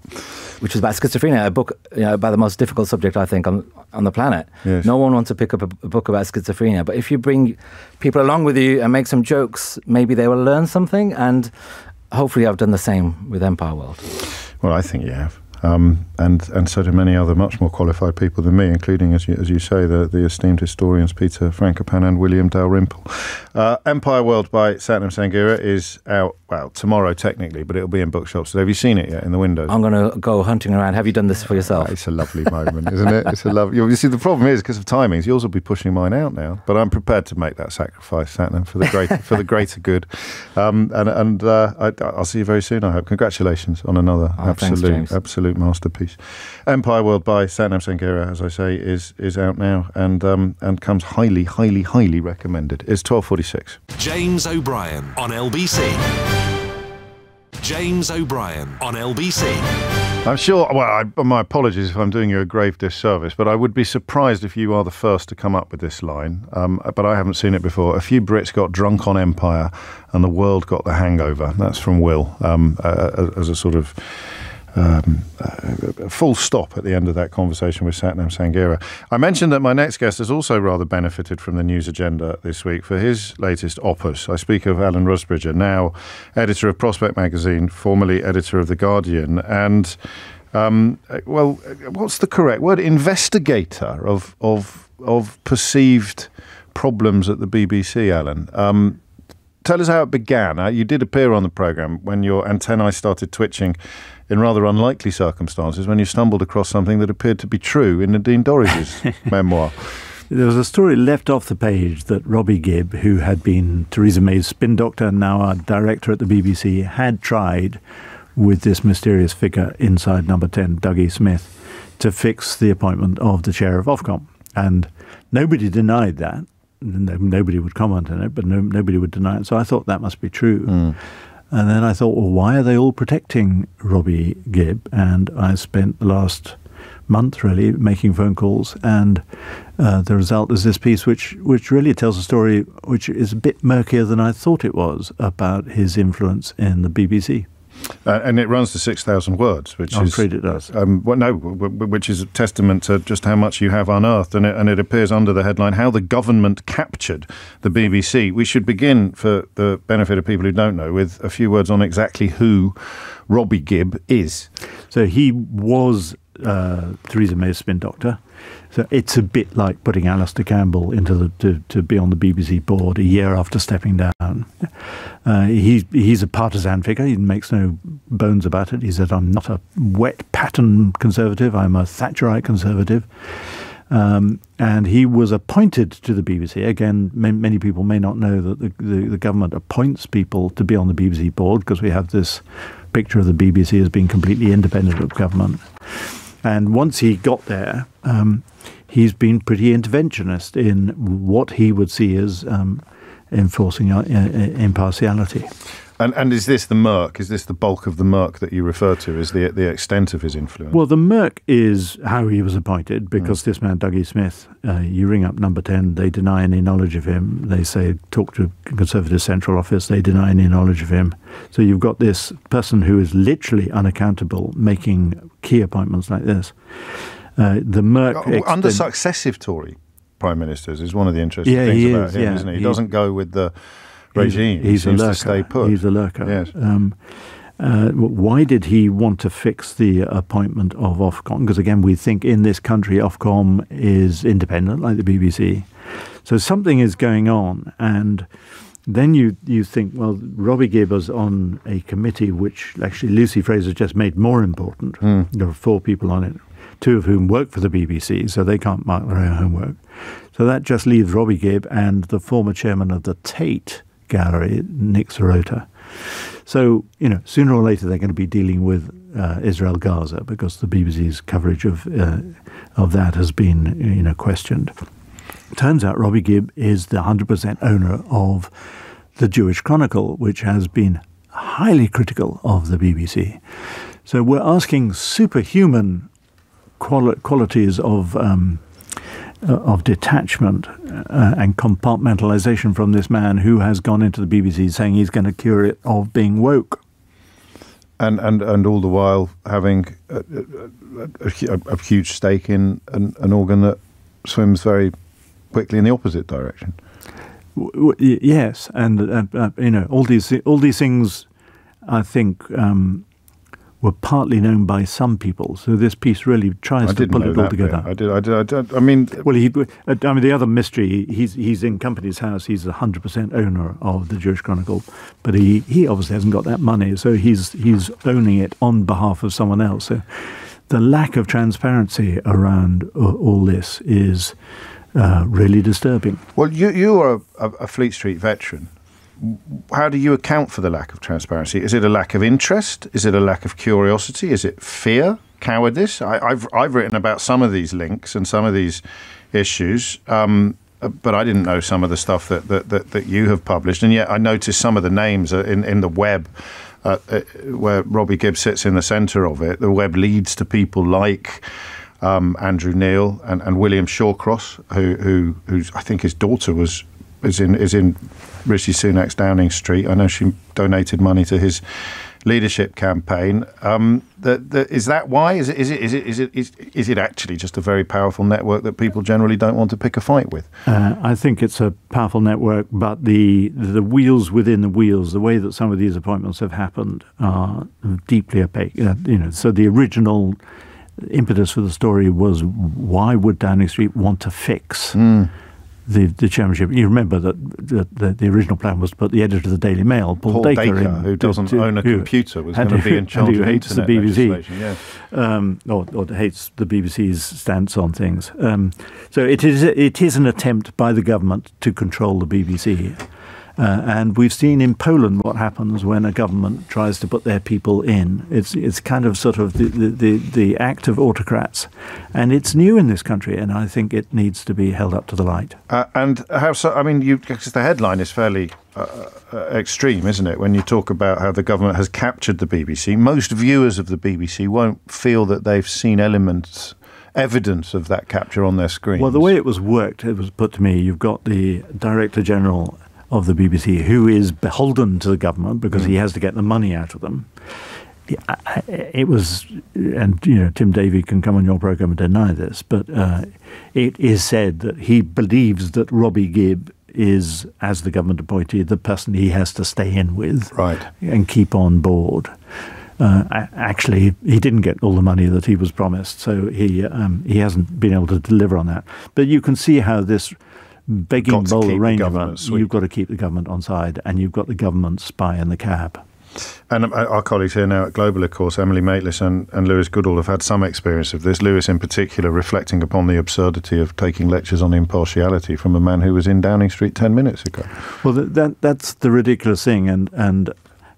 Which was about schizophrenia, a book about the most difficult subject, I think, on the planet. Yes. No one wants to pick up a book about schizophrenia. But if you bring people along with you and make some jokes, maybe they will learn something. And hopefully I've done the same with Empire World. Well, I think you have. And so do many other much more qualified people than me, including, as you say, the esteemed historians Peter Frankopan and William Dalrymple. Empire World by Satnam Sanghera is out, well, tomorrow technically, but it'll be in bookshops. So have you seen it yet in the windows? I'm going to go hunting around. Have you done this for yourself? It's a lovely moment, isn't it? It's a lovely. You see, the problem is because of timings, yours will be pushing mine out now. But I'm prepared to make that sacrifice, Satnam, for the greater good. I'll see you very soon, I hope. Congratulations on another absolute masterpiece. Empire World by Satnam Sanghera, as I say, is out now and comes highly recommended. It's 12:46. James O'Brien on LBC. James O'Brien on LBC. I'm sure, my apologies if I'm doing you a grave disservice, but I would be surprised if you are the first to come up with this line, but I haven't seen it before. A few Brits got drunk on Empire and the world got the hangover. That's from Will, as a sort of full stop at the end of that conversation with Satnam Sanghera. I mentioned that my next guest has also rather benefited from the news agenda this week for his latest opus. I speak of Alan Rusbridger, now editor of Prospect magazine, formerly editor of The Guardian, and well, what's the correct word? Investigator of perceived problems at the BBC, Alan. Tell us how it began. You did appear on the programme when your antennae started twitching in rather unlikely circumstances, when you stumbled across something that appeared to be true in Nadine Dorries' memoir. There was a story left off the page that Robbie Gibb, who had been Theresa May's spin doctor, now a director at the BBC, had tried with this mysterious figure inside Number 10, Dougie Smith, to fix the appointment of the chair of Ofcom. And nobody denied that. Nobody would comment on it, but nobody would deny it. So I thought that must be true. And then I thought, well, why are they all protecting Robbie Gibb? And I spent the last month really making phone calls, and the result is this piece which really tells a story which is a bit murkier than I thought it was about his influence in the BBC. And it runs to 6,000 words, which I'm afraid it does. Which is a testament to just how much you have unearthed, and it appears under the headline, How the Government Captured the BBC. We should begin, for the benefit of people who don't know, with a few words on exactly who Robbie Gibb is. So he was Theresa May's spin doctor. So it's a bit like putting Alistair Campbell into to be on the BBC board a year after stepping down. He's a partisan figure. He makes no bones about it. He said, I'm not a wet pattern conservative. I'm a Thatcherite conservative. And he was appointed to the BBC. Again, many people may not know that the government appoints people to be on the BBC board, because we have this picture of the BBC as being completely independent of government. And once he got there, he's been pretty interventionist in what he would see as enforcing impartiality. And is this the murk? Is this the bulk of the murk that you refer to? Is the extent of his influence? Well, the murk is how he was appointed, because this man, Dougie Smith, you ring up Number 10, they deny any knowledge of him. They say, talk to Conservative Central Office, they deny any knowledge of him. So you've got this person who is literally unaccountable making key appointments like this. The murk... Under successive Tory Prime Ministers is one of the interesting things about him, isn't he? He doesn't go with the regime. He seems to stay put. He's a lurker. Yes. Why did he want to fix the appointment of Ofcom? Because again, we think in this country Ofcom is independent, like the BBC. So something is going on, and then you think, well, Robbie Gibb was on a committee which actually Lucy Fraser just made more important. There are 4 people on it, 2 of whom work for the BBC, so they can't mark their own homework. So that just leaves Robbie Gibb and the former chairman of the Tate Gallery, Nick Sirota. So, sooner or later they're going to be dealing with Israel-Gaza, because the BBC's coverage of that has been, questioned. Turns out Robbie Gibb is the 100% owner of the Jewish Chronicle, which has been highly critical of the BBC. So we're asking superhuman qualities of detachment and compartmentalization from this man who has gone into the BBC saying he's going to cure it of being woke. And all the while having a huge stake in an organ that swims very quickly in the opposite direction. Yes, and all these things, I think, were partly known by some people. So this piece really tries to pull it all together. I did. I mean, well, the other mystery, he's in Company's House. He's 100% owner of the Jewish Chronicle, but he obviously hasn't got that money, so he's owning it on behalf of someone else. So the lack of transparency around all this is really disturbing. Well, you are a Fleet Street veteran. How do you account for the lack of transparency? Is it a lack of interest? Is it a lack of curiosity? Is it fear, cowardice? I've written about some of these links and some of these issues, but I didn't know some of the stuff that you have published, and yet I noticed some of the names in the web where Robbie Gibb sits in the centre of it. The web leads to people like Andrew Neil and William Shawcross, who I think his daughter is in Rishi Sunak's Downing Street. I know she donated money to his leadership campaign. Is that why? Is it actually just a very powerful network that people generally don't want to pick a fight with? I think it's a powerful network, but the wheels within the wheels, the way that some of these appointments have happened, are deeply opaque. So the original impetus for the story was, why would Downing Street want to fix the chairmanship? You remember that the original plan was to put the editor of the Daily Mail, Paul Dacre, in, who doesn't own a computer, was going to be in charge who of hates the internet BBC, legislation, or hates the BBC's stance on things. So it is an attempt by the government to control the BBC. And we've seen in Poland what happens when a government tries to put their people in. It's kind of sort of the act of autocrats, and it's new in this country, and I think it needs to be held up to the light. And how so? I mean, because the headline is fairly extreme, isn't it? When you talk about how the government has captured the BBC, most viewers of the BBC won't feel that they've seen evidence of that capture on their screens. Well, the way it was put to me, you've got the Director General of the BBC, who is beholden to the government because he has to get the money out of them. It was, and Tim Davie can come on your programme and deny this, but it is said that he believes that Robbie Gibb is, as the government appointee, the person he has to stay in with and keep on board. Actually, he didn't get all the money that he was promised, so he hasn't been able to deliver on that. But you can see how this begging bowl arrangement, you've got to keep the government on side, and you've got the government spy in the cab. And our colleagues here now at Global, of course, Emily Maitlis and Lewis Goodall, have had some experience of this. Lewis, in particular, reflecting upon the absurdity of taking lectures on impartiality from a man who was in Downing Street 10 minutes ago. Well, that's the ridiculous thing, and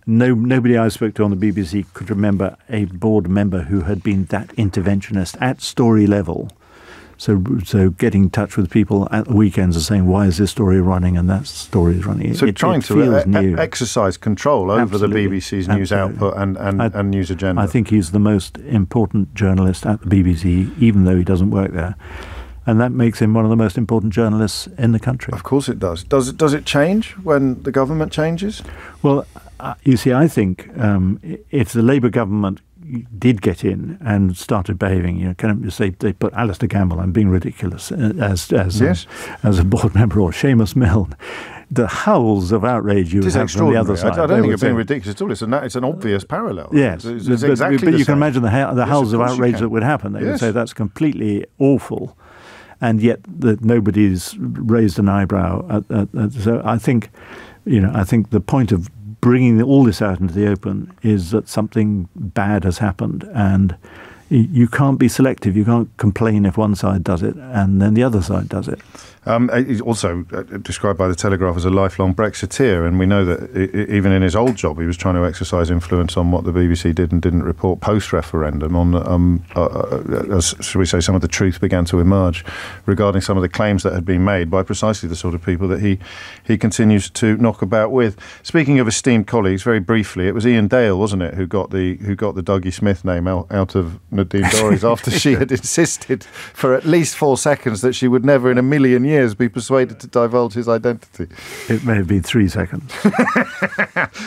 nobody I spoke to on the BBC could remember a board member who had been that interventionist at story level. So getting in touch with people at the weekends and saying, why is this story running and that story is running? So trying to exercise control over Absolutely. the BBC's news output and news agenda. I think he's the most important journalist at the BBC, even though he doesn't work there. And that makes him one of the most important journalists in the country. Of course it does. Does it change when the government changes? Well, you see, I think if the Labour government did get in and started behaving, can I say they put Alistair Campbell, I'm being ridiculous, as a board member, or Seamus Milne, the howls of outrage you would have from the other side. I don't think it's being ridiculous at all. It's an obvious parallel. Yes, it's exactly but you can imagine the howls of outrage that would happen. They would say that's completely awful, and yet nobody's raised an eyebrow. So I think, I think the point of bringing all this out into the open is that something bad has happened, and you can't be selective. You can't complain if one side does it and then the other side does it. He's also described by the Telegraph as a lifelong Brexiteer, and we know that even in his old job he was trying to exercise influence on what the BBC did and didn't report post-referendum on, as shall we say, some of the truth began to emerge regarding some of the claims that had been made by precisely the sort of people that he continues to knock about with. Speaking of esteemed colleagues, very briefly, it was Ian Dale, wasn't it, who got the Dougie Smith name out of Nadine Dorries after she had insisted for at least 4 seconds that she would never in a million years be persuaded to divulge his identity. It may have been 3 seconds.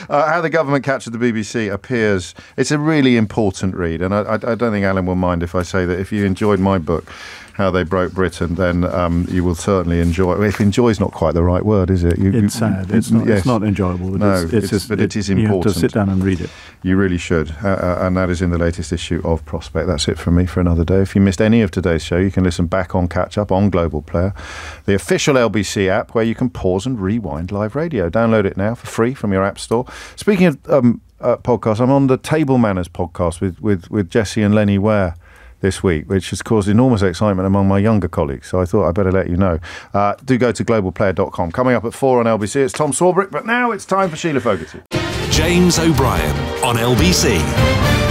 How the government captured the BBC appears. It's a really important read, and I don't think Alan will mind if I say that if you enjoyed my book, How They Broke Britain, then you will certainly enjoy it. If enjoy is not quite the right word, is it? It's sad. It's not enjoyable. But it is important. You have to sit down and read it. You really should. And that is in the latest issue of Prospect. That's it from me for another day. If you missed any of today's show, you can listen back on Catch Up on Global Player, the official LBC app where you can pause and rewind live radio. Download it now for free from your app store. Speaking of podcasts, I'm on the Table Manners podcast with Jessie and Lenny Ware this week, which has caused enormous excitement among my younger colleagues, so I thought I'd better let you know. Do go to globalplayer.com. Coming up at 4 on LBC, it's Tom Swarbrick, but now it's time for Sheila Fogarty. James O'Brien on LBC.